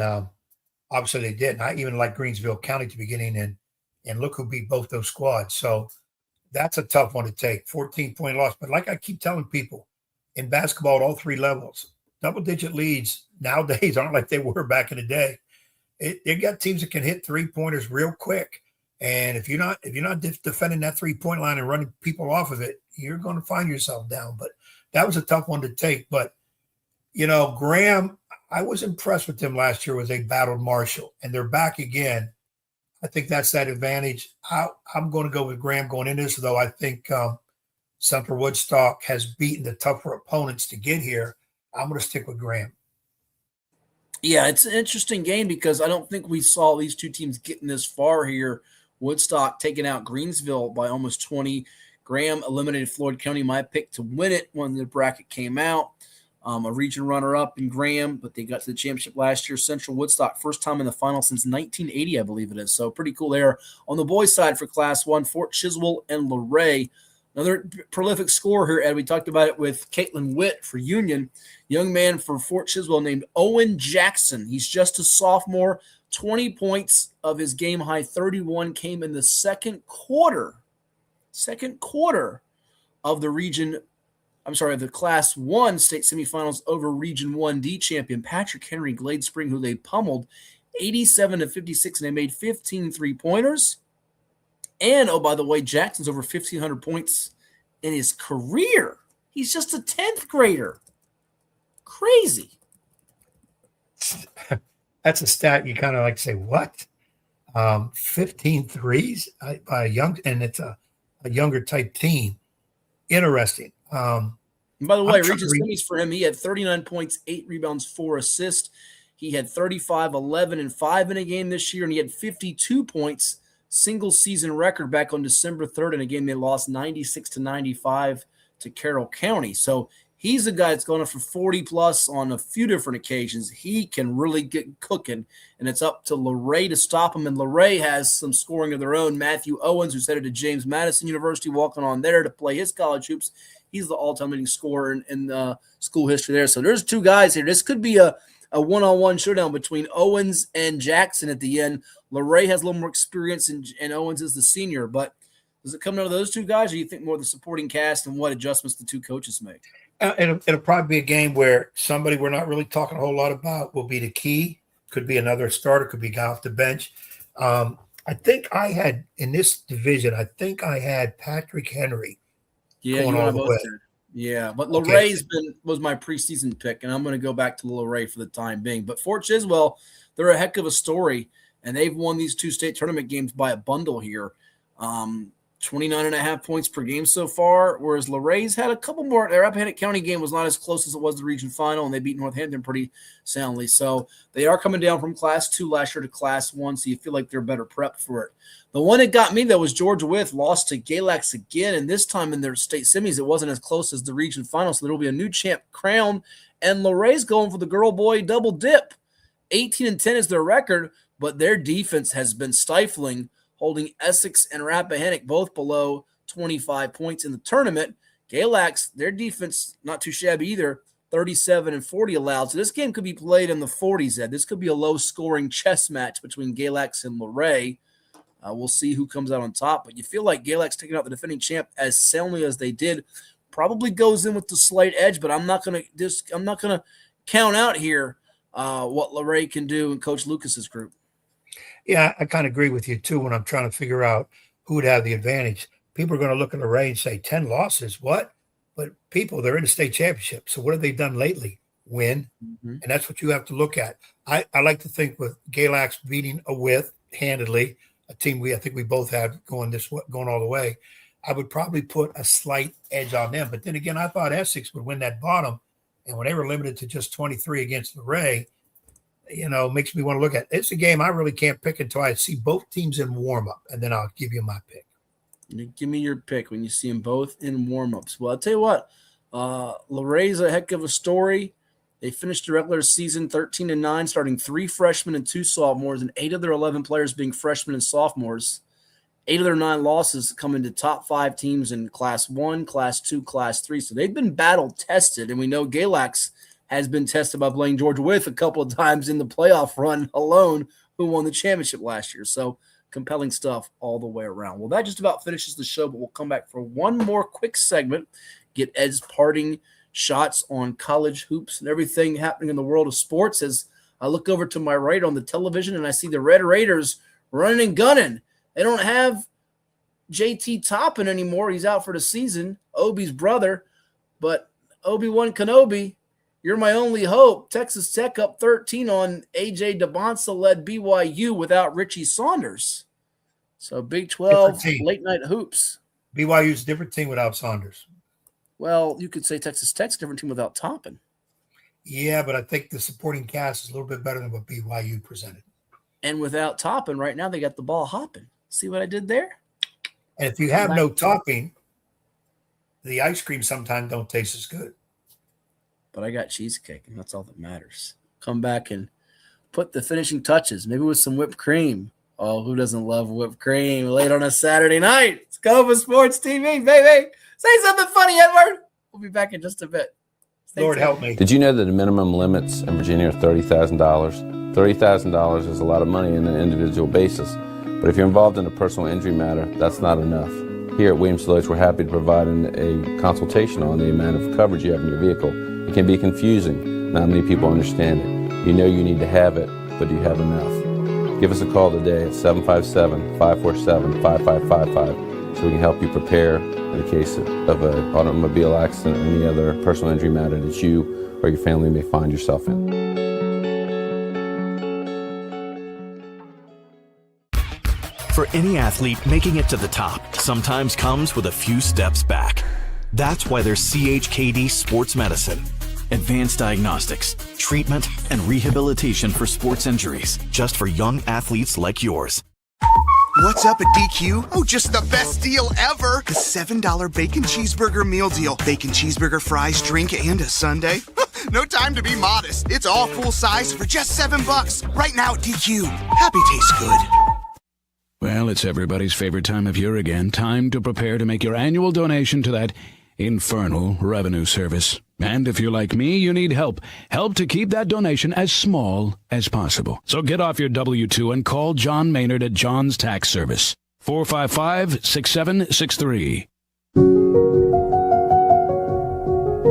obviously they didn't. I even like Greensville County to beginning, and look who beat both those squads. So that's a tough one to take, 14-point loss. But like I keep telling people, in basketball at all three levels, double-digit leads nowadays aren't like they were back in the day. They got teams that can hit three-pointers real quick, and if you're not defending that three-point line and running people off of it, you're going to find yourself down. But that was a tough one to take. But Graham, I was impressed with them last year as they battled Marshall, and they're back again. I think that's that advantage. I'm going to go with Graham going into this, though. I think Central Woodstock has beaten the tougher opponents to get here. I'm going to stick with Graham. Yeah, it's an interesting game because I don't think we saw these two teams getting this far here. Woodstock taking out Greensville by almost 20. Graham eliminated Floyd County, my pick to win it when the bracket came out. A region runner-up in Graham, but they got to the championship last year. Central Woodstock, first time in the final since 1980, I believe it is. So pretty cool there. On the boys' side for Class 1, Fort Chiswell and Luray. Another prolific scorer here, Ed. We talked about it with Caitlin Witt for Union. Young man for Fort Chiswell named Owen Jackson. He's just a sophomore. 20 points of his game-high 31 came in the second quarter of the Class 1 state semifinals over Region 1D champion Patrick Henry Glade Spring, who they pummeled 87-56, and they made 15 three-pointers. And, oh, by the way, Jackson's over 1,500 points in his career. He's just a 10th grader. Crazy. That's a stat you kind of like to say, what? 15 threes by a young, and it's a younger type team. Interesting. And by the way, region semis for him, he had 39 points, 8 rebounds, 4 assists. He had 35, 11, and 5 in a game this year, and he had 52 points, single season record back on December 3rd in a game they lost 96-95 to Carroll County. So he's a guy that's going up for 40-plus on a few different occasions. He can really get cooking, and it's up to Luray to stop him. And Luray has some scoring of their own. Matthew Owens, who's headed to James Madison University, walking on there to play his college hoops. He's the all-time leading scorer in school history there. So there's two guys here. This could be a a one-on-one showdown between Owens and Jackson at the end. LeRae has a little more experience, and Owens is the senior. But does it come down to those two guys, or do you think more of the supporting cast and what adjustments the two coaches make? It'll probably be a game where somebody we're not really talking a whole lot about will be the key. Could be another starter, could be a guy off the bench. I think I had, in this division, Patrick Henry. Yeah, going all the way. Yeah, but LeRae's was my preseason pick, and I'm going to go back to LeRae for the time being. But Fort Chiswell, they're a heck of a story, and they've won these two state tournament games by a bundle here. 29.5 points per game so far, whereas LeRae's had a couple more. Their Rappahannock County game was not as close as it was the region final, and they beat Northampton pretty soundly. So they are coming down from Class 2 last year to Class 1, so you feel like they're better prepped for it. The one that got me, though, was Georgia Wythe lost to Galax again, and this time in their state semis, it wasn't as close as the region final, so there will be a new champ crowned, and LeRae's going for the girl-boy double dip. 18-10 is their record, but their defense has been stifling, holding Essex and Rappahannock both below 25 points in the tournament. Galax, their defense, not too shabby either, 37 and 40 allowed. So this game could be played in the 40s, Ed. This could be a low-scoring chess match between Galax and LeRae. We'll see who comes out on top. But you feel like Galax taking out the defending champ as soundly as they did probably goes in with the slight edge, but I'm not gonna count out here what LeRae can do in Coach Lucas's group. Yeah, I kind of agree with you, too, when I'm trying to figure out who would have the advantage. People are going to look at LeRae and say, 10 losses, what? But people, they're in the state championship. So what have they done lately? Win. Mm-hmm. And that's what you have to look at. I like to think with Galax beating a Wythe handedly, a team I think we both have going all the way, I would probably put a slight edge on them. But then again, I thought Essex would win that bottom. And when they were limited to just 23 against LeRae, makes me want to look at it. It's a game I really can't pick until I see both teams in warm-up, and then I'll give you my pick. Give me your pick when you see them both in warm-ups. Well, I'll tell you what, LeRae's a heck of a story. They finished the regular season 13-9, starting 3 freshmen and 2 sophomores, and 8 of their 11 players being freshmen and sophomores. 8 of their 9 losses come into top 5 teams in Class 1, Class 2, Class 3. So they've been battle-tested, and we know Galax has been tested by playing Georgia Wythe a couple of times in the playoff run alone, who won the championship last year. So compelling stuff all the way around. Well, that just about finishes the show, but we'll come back for one more quick segment, get Ed's parting shots on college hoops and everything happening in the world of sports as I look over to my right on the television and I see the Red Raiders running and gunning. They don't have JT Toppin anymore. He's out for the season, Obi's brother, but Obi-Wan Kenobi, you're my only hope. Texas Tech up 13 on A.J. DeBonsa-led BYU without Richie Saunders. So Big 12 late-night hoops. BYU's a different team without Saunders. Well, you could say Texas Tech's a different team without Toppin. Yeah, but I think the supporting cast is a little bit better than what BYU presented. And without Toppin, right now they got the ball hopping. See what I did there? And if you have no topping, the ice cream sometimes don't taste as good. But I got cheesecake, and that's all that matters. Come back and put the finishing touches, maybe with some whipped cream. Oh, who doesn't love whipped cream late on a Saturday night? It's Cova Sports TV, baby. Say something funny, Edward. We'll be back in just a bit. Lord help me. Did you know that the minimum limits in Virginia are $30,000? $30,000 is a lot of money on an individual basis. But if you're involved in a personal injury matter, that's not enough. Here at Williams-Deloitte, we're happy to provide a consultation on the amount of coverage you have in your vehicle. It can be confusing. Not many people understand it. You know you need to have it, but do you have enough? Give us a call today at 757-547-5555 so we can help you prepare in the case of an automobile accident or any other personal injury matter that you or your family may find yourself in. For any athlete, making it to the top sometimes comes with a few steps back. That's why there's CHKD Sports Medicine. Advanced diagnostics, treatment, and rehabilitation for sports injuries, just for young athletes like yours. What's up at DQ? Oh, just the best deal ever. The $7 bacon cheeseburger meal deal. Bacon cheeseburger, fries, drink, and a sundae. No time to be modest. It's all full size for just $7. Right now at DQ. Happy tastes good. Well, it's everybody's favorite time of year again. Time to prepare to make your annual donation to that infernal revenue service. And if you're like me, you need help. Help to keep that donation as small as possible. So get off your W-2 and call John Maynard at John's Tax Service. 455-6763.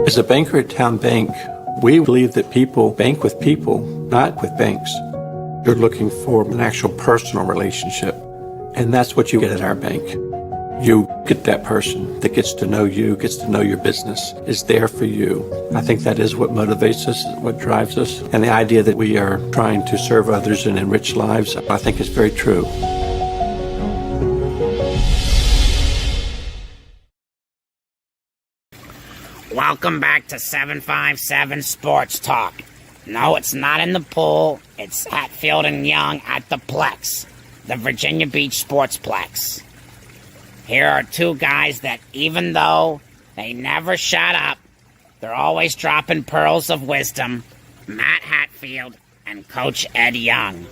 As a banker at Town Bank, we believe that people bank with people, not with banks. You're looking for an actual personal relationship, and that's what you get at our bank. You get that person that gets to know you, gets to know your business, is there for you. I think that is what motivates us, what drives us. And the idea that we are trying to serve others and enrich lives, I think is very true. Welcome back to 757 Sports Talk. No, it's not in the pool. It's Hatfield and Young at the Plex, the Virginia Beach Sportsplex. Here are two guys that, even though they never shut up, they're always dropping pearls of wisdom. Matt Hatfield and Coach Ed Young.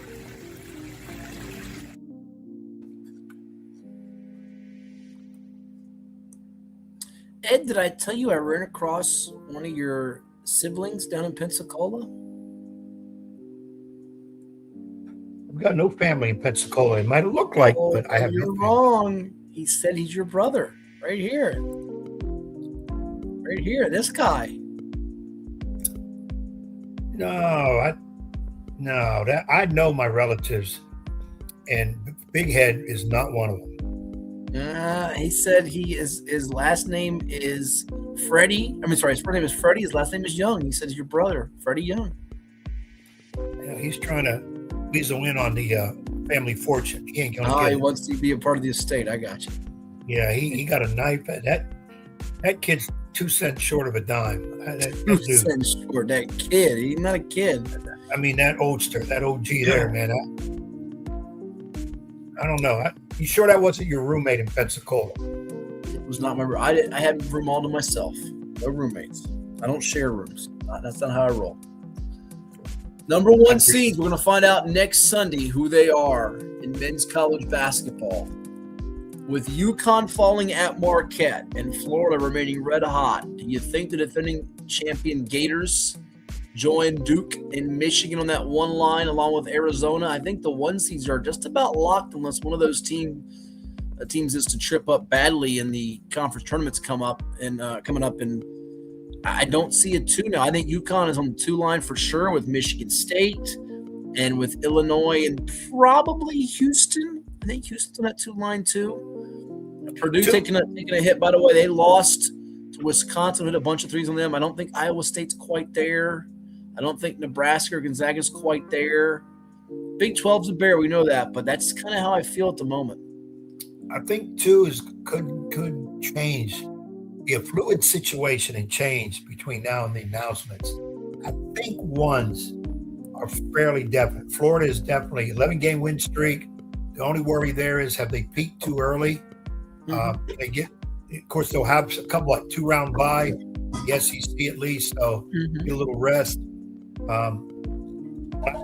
Ed, did I tell you I ran across one of your siblings down in Pensacola? I've got no family in Pensacola. It might have looked like, but I have no family. You're wrong. He said he's your brother. Right here. Right here. This guy. I know my relatives, and Big Head is not one of them. He said his last name is Freddie. His first name is Freddie. His last name is Young. He said he's your brother, Freddie Young. Yeah, he's trying to weasel in on the family fortune. He ain't gonna get he it. wants to be a part of the estate. I got you. Yeah, he got a knife. That kid's 2 cents short of a dime. 2 cents short. That kid. He's not a kid. I mean, that oldster, that OG there, man. I don't know. You sure that wasn't your roommate in Pensacola? It was not my room. I had a room all to myself. No roommates. I don't share rooms. That's not how I roll. Number one seeds. We're going to find out next Sunday who they are in men's college basketball. With UConn falling at Marquette and Florida remaining red hot, do you think the defending champion Gators join Duke and Michigan on that one line along with Arizona? I think the one seeds are just about locked unless one of those teams is to trip up badly in the conference tournaments coming up. And I don't see a two now. I think UConn is on the two line for sure with Michigan State and with Illinois and probably Houston. I think Houston's on that two line too. Purdue taking a hit, by the way. They lost to Wisconsin, hit a bunch of threes on them. I don't think Iowa State's quite there. I don't think Nebraska or Gonzaga's quite there. Big 12's a bear, we know that, but that's kind of how I feel at the moment. I think two could change, be a fluid situation and change between now and the announcements. I think ones are fairly definite. Florida is definitely 11-game win streak. The only worry there is, have they peaked too early? They get, of course, they'll have a couple 2-round bye, the SEC at least, so get a little rest. I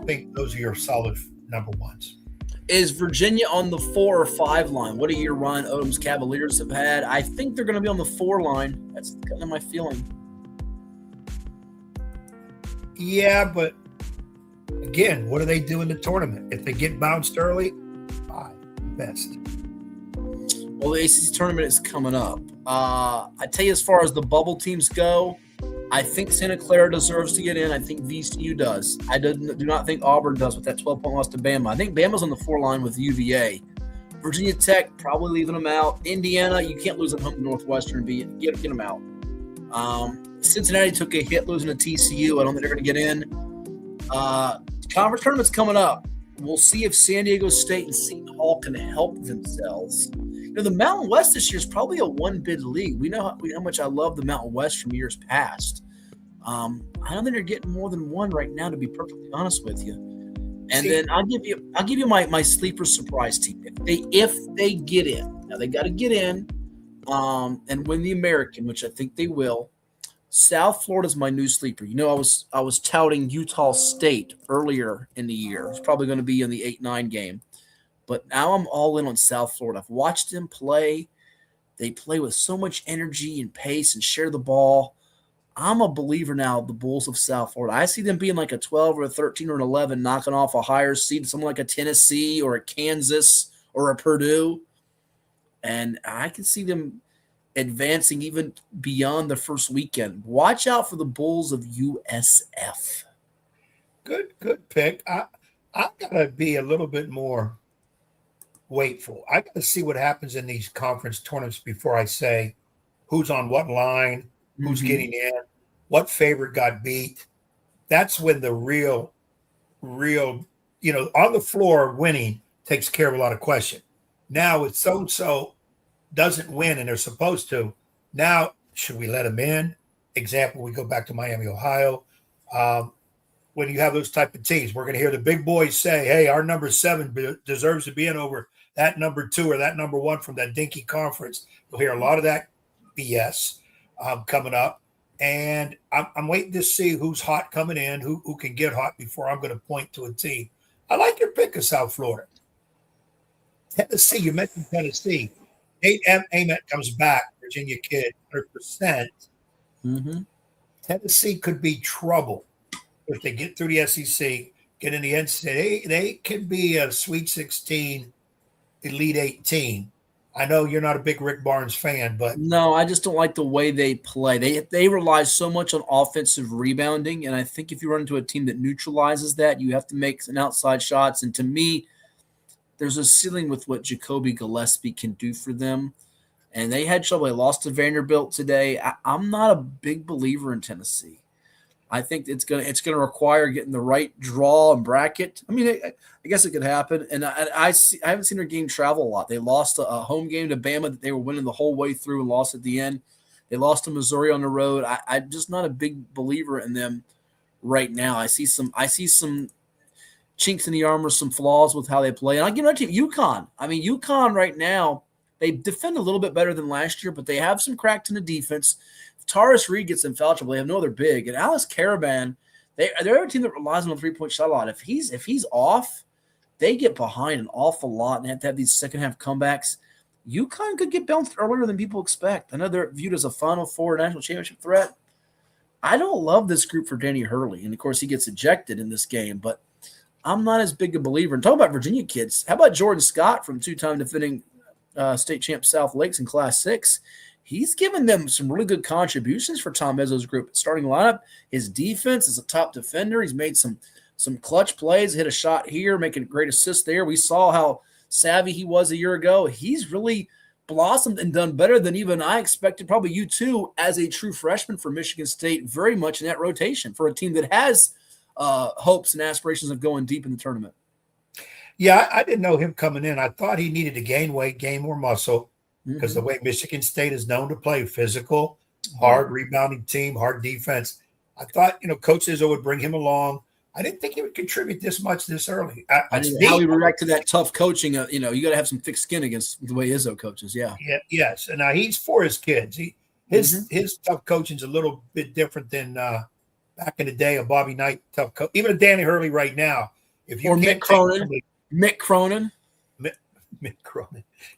think those are your solid number ones. Is Virginia on the 4 or 5 line? What do your Ryan Odom's Cavaliers have had? I think they're going to be on the 4 line. That's kind of my feeling. Yeah, but again, what do they do in the tournament? If they get bounced early, best. Well, the ACC tournament is coming up. I tell you, as far as the bubble teams go, I think Santa Clara deserves to get in. I think VCU does. I do not think Auburn does with that 12-point loss to Bama. I think Bama's on the 4 line with UVA. Virginia Tech, probably leaving them out. Indiana, you can't lose at home to Northwestern. Get them out. Cincinnati took a hit losing to TCU. I don't think they're going to get in. Conference tournament's coming up. We'll see if San Diego State and Seton Hall can help themselves. The Mountain West this year is probably a one-bid league. We know how much I love the Mountain West from years past. I don't think they're getting more than one right now, to be perfectly honest with you. And then I'll give you my sleeper surprise team. If they get in, now they got to get in and win the American, which I think they will. South Florida's my new sleeper. I was touting Utah State earlier in the year. It's probably going to be in the 8-9 game. But now I'm all in on South Florida. I've watched them play. They play with so much energy and pace and share the ball. I'm a believer now of the Bulls of South Florida. I see them being like a 12 or a 13 or an 11, knocking off a higher seed, someone like a Tennessee or a Kansas or a Purdue. And I can see them advancing even beyond the first weekend. Watch out for the Bulls of USF. Good pick. I've got to be a little bit more waitful. I got to see what happens in these conference tournaments before I say who's on what line, who's getting in, what favorite got beat. That's when the real, on the floor winning takes care of a lot of question. Now, if so-and-so doesn't win and they're supposed to, now should we let them in? Example, we go back to Miami, Ohio. When you have those type of teams, we're going to hear the big boys say, hey, our number 7 deserves to be in over that number 2 or that number 1 from that dinky conference. You'll hear a lot of that BS coming up. And I'm waiting to see who's hot coming in, who can get hot before I'm going to point to a team. I like your pick of South Florida. Tennessee, you mentioned Tennessee. Nate Ament comes back, Virginia kid, 100%. Tennessee could be trouble if they get through the SEC, get in the NCAA. They could be a Sweet 16, Elite 8 team. I know you're not a big Rick Barnes fan, but no, I just don't like the way they play. They rely so much on offensive rebounding, and I think if you run into a team that neutralizes that, you have to make some outside shots. And to me, there's a ceiling with what Jacoby Gillespie can do for them. And they had trouble. They lost to Vanderbilt today. I'm not a big believer in Tennessee. I think it's gonna require getting the right draw and bracket. I mean, I guess it could happen. And I haven't seen their game travel a lot. They lost a home game to Bama that they were winning the whole way through and lost at the end. They lost to Missouri on the road. I'm just not a big believer in them right now. I see some chinks in the armor, some flaws with how they play. And I'll give another team, UConn. I mean, UConn right now, they defend a little bit better than last year, but they have some cracks in the defense. If Taurus Reed gets in foul trouble, they have no other big. And Alice Caravan, they're a team that relies on a three-point shot a lot. If he's off, they get behind an awful lot and have to have these second-half comebacks. UConn could get bounced earlier than people expect. I know they're viewed as a Final Four national championship threat. I don't love this group for Danny Hurley. And, of course, he gets ejected in this game, but I'm not as big a believer. And talk about Virginia kids. How about Jordan Scott from two-time defending state champ South Lakes in Class 6? He's given them some really good contributions for Tom Izzo's group. Starting lineup, his defense is a top defender. He's made some clutch plays, hit a shot here, making a great assist there. We saw how savvy he was a year ago. He's really blossomed and done better than even I expected, probably you too, as a true freshman for Michigan State, very much in that rotation for a team that has hopes and aspirations of going deep in the tournament. Yeah, I didn't know him coming in. I thought he needed to gain weight, gain more muscle, because the way Michigan State is known to play, physical, hard rebounding team, hard defense. I thought, Coach Izzo would bring him along. I didn't think he would contribute this much this early. I didn't know how he react to that tough coaching. You got to have some thick skin against the way Izzo coaches. Yeah. Yes. And he's for his kids. His tough coaching is a little bit different than back in the day of Bobby Knight tough coach. Even a Danny Hurley right now. If you Mick Cronin. Mick Cronin.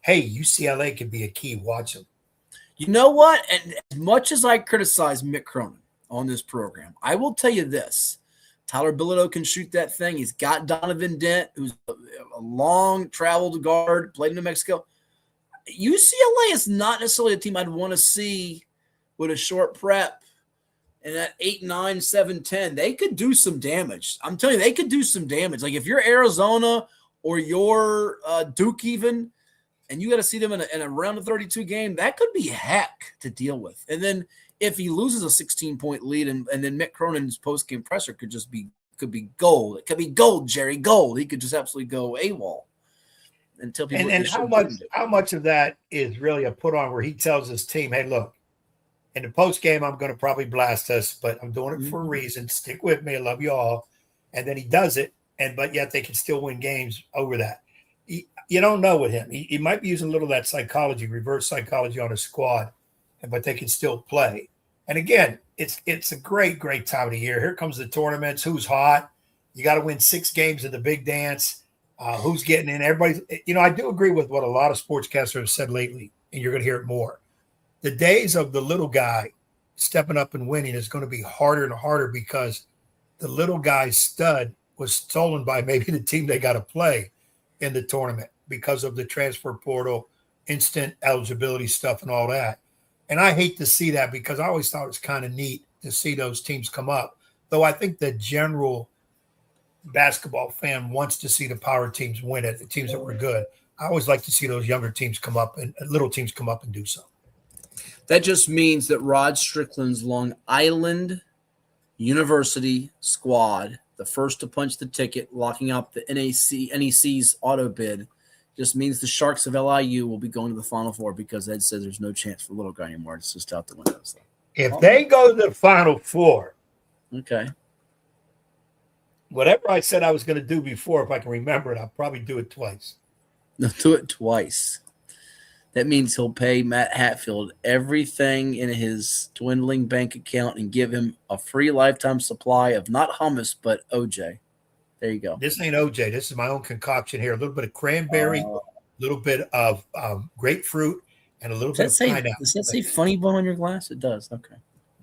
Hey, UCLA can be a key. Watch him. You know what? And as much as I criticize Mick Cronin on this program, I will tell you this. Tyler Bilodeau can shoot that thing. He's got Donovan Dent, who's a long-traveled guard, played in New Mexico. UCLA is not necessarily a team I'd want to see with a short prep and that 8, 9, 7, 10. They could do some damage. I'm telling you, they could do some damage. Like if you're Arizona or you're Duke even, and you got to see them in a round of 32 game, that could be heck to deal with. And then if he loses a 16-point lead and then Mick Cronin's post-game presser could be gold. It could be gold, Jerry, gold. He could just absolutely go AWOL until people. And how much of that is really a put on where he tells his team, hey, look, in the post-game, I'm going to probably blast us, but I'm doing it for a reason. Stick with me. I love you all. And then he does it, but yet they can still win games over that. You don't know with him. He might be using a little of that psychology, reverse psychology on his squad, but they can still play. And again, it's a great, great time of the year. Here comes the tournaments. Who's hot? You got to win 6 games of the big dance. Who's getting in? Everybody. I do agree with what a lot of sportscasters have said lately, and you're going to hear it more. The days of the little guy stepping up and winning is going to be harder and harder because the little guy's stud was stolen by maybe the team they got to play in the tournament because of the transfer portal, instant eligibility stuff and all that. And I hate to see that because I always thought it was kind of neat to see those teams come up. Though I think the general basketball fan wants to see the power teams win it, the teams that were good. I always like to see those younger teams come up and little teams come up and do so. That just means that Rod Strickland's Long Island University squad, the first to punch the ticket, locking up the NEC's auto bid, just means the Sharks of LIU will be going to the Final Four because Ed says there's no chance for Little Guy anymore. It's just out the window. So. If they go to the Final Four, okay, whatever I said I was going to do before, if I can remember it, I'll probably do it twice. No, do it twice. That means he'll pay Matt Hatfield everything in his dwindling bank account and give him a free lifetime supply of not hummus, but OJ. There you go. This ain't OJ. This is my own concoction here. A little bit of cranberry, a little bit of grapefruit, and a little bit of pineapple. Does that say Funny Bone on your glass? It does. Okay.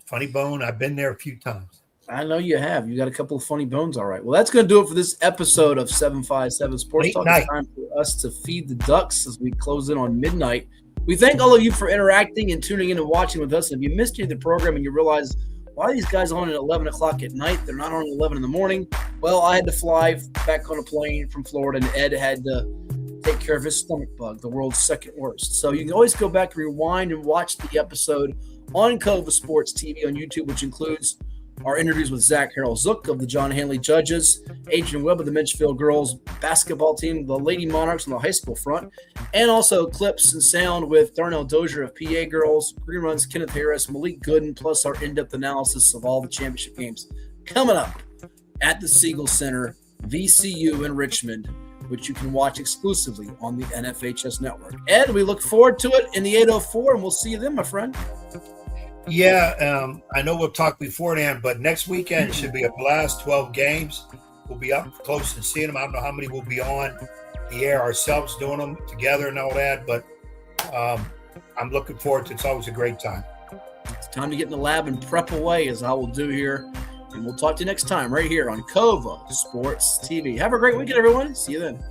Funny Bone. I've been there a few times. I know you have. You got a couple of funny bones. All right. Well, that's going to do it for this episode of 757 Sports Talk. It's time for us to feed the ducks as we close in on midnight. We thank all of you for interacting and tuning in and watching with us. If you missed any of the program and you realize, why are these guys on at 11 o'clock at night? They're not on at 11 in the morning. Well, I had to fly back on a plane from Florida, and Ed had to take care of his stomach bug, the world's second worst. So you can always go back, rewind, and watch the episode on Cova Sports TV on YouTube, which includes our interviews with Zach Harold Zook of the John Hanley Judges, Adrian Webb of the Mitchfield girls basketball team, the Lady Monarchs on the high school front, and also clips and sound with Darnell Dozier of PA girls, Green Run's Kenneth Harris, Malik Gooden, plus our in-depth analysis of all the championship games coming up at the Siegel Center, VCU in Richmond, which you can watch exclusively on the NFHS network. Ed, we look forward to it in the 804, and we'll see you then, my friend. Yeah, I know we'll talk beforehand, but next weekend should be a blast. 12 games. We'll be up close and seeing them. I don't know how many will be on the air ourselves doing them together and all that, but I'm looking forward to it. It's always a great time. It's time to get in the lab and prep away, as I will do here. And we'll talk to you next time right here on Cova Sports TV. Have a great weekend, everyone. See you then.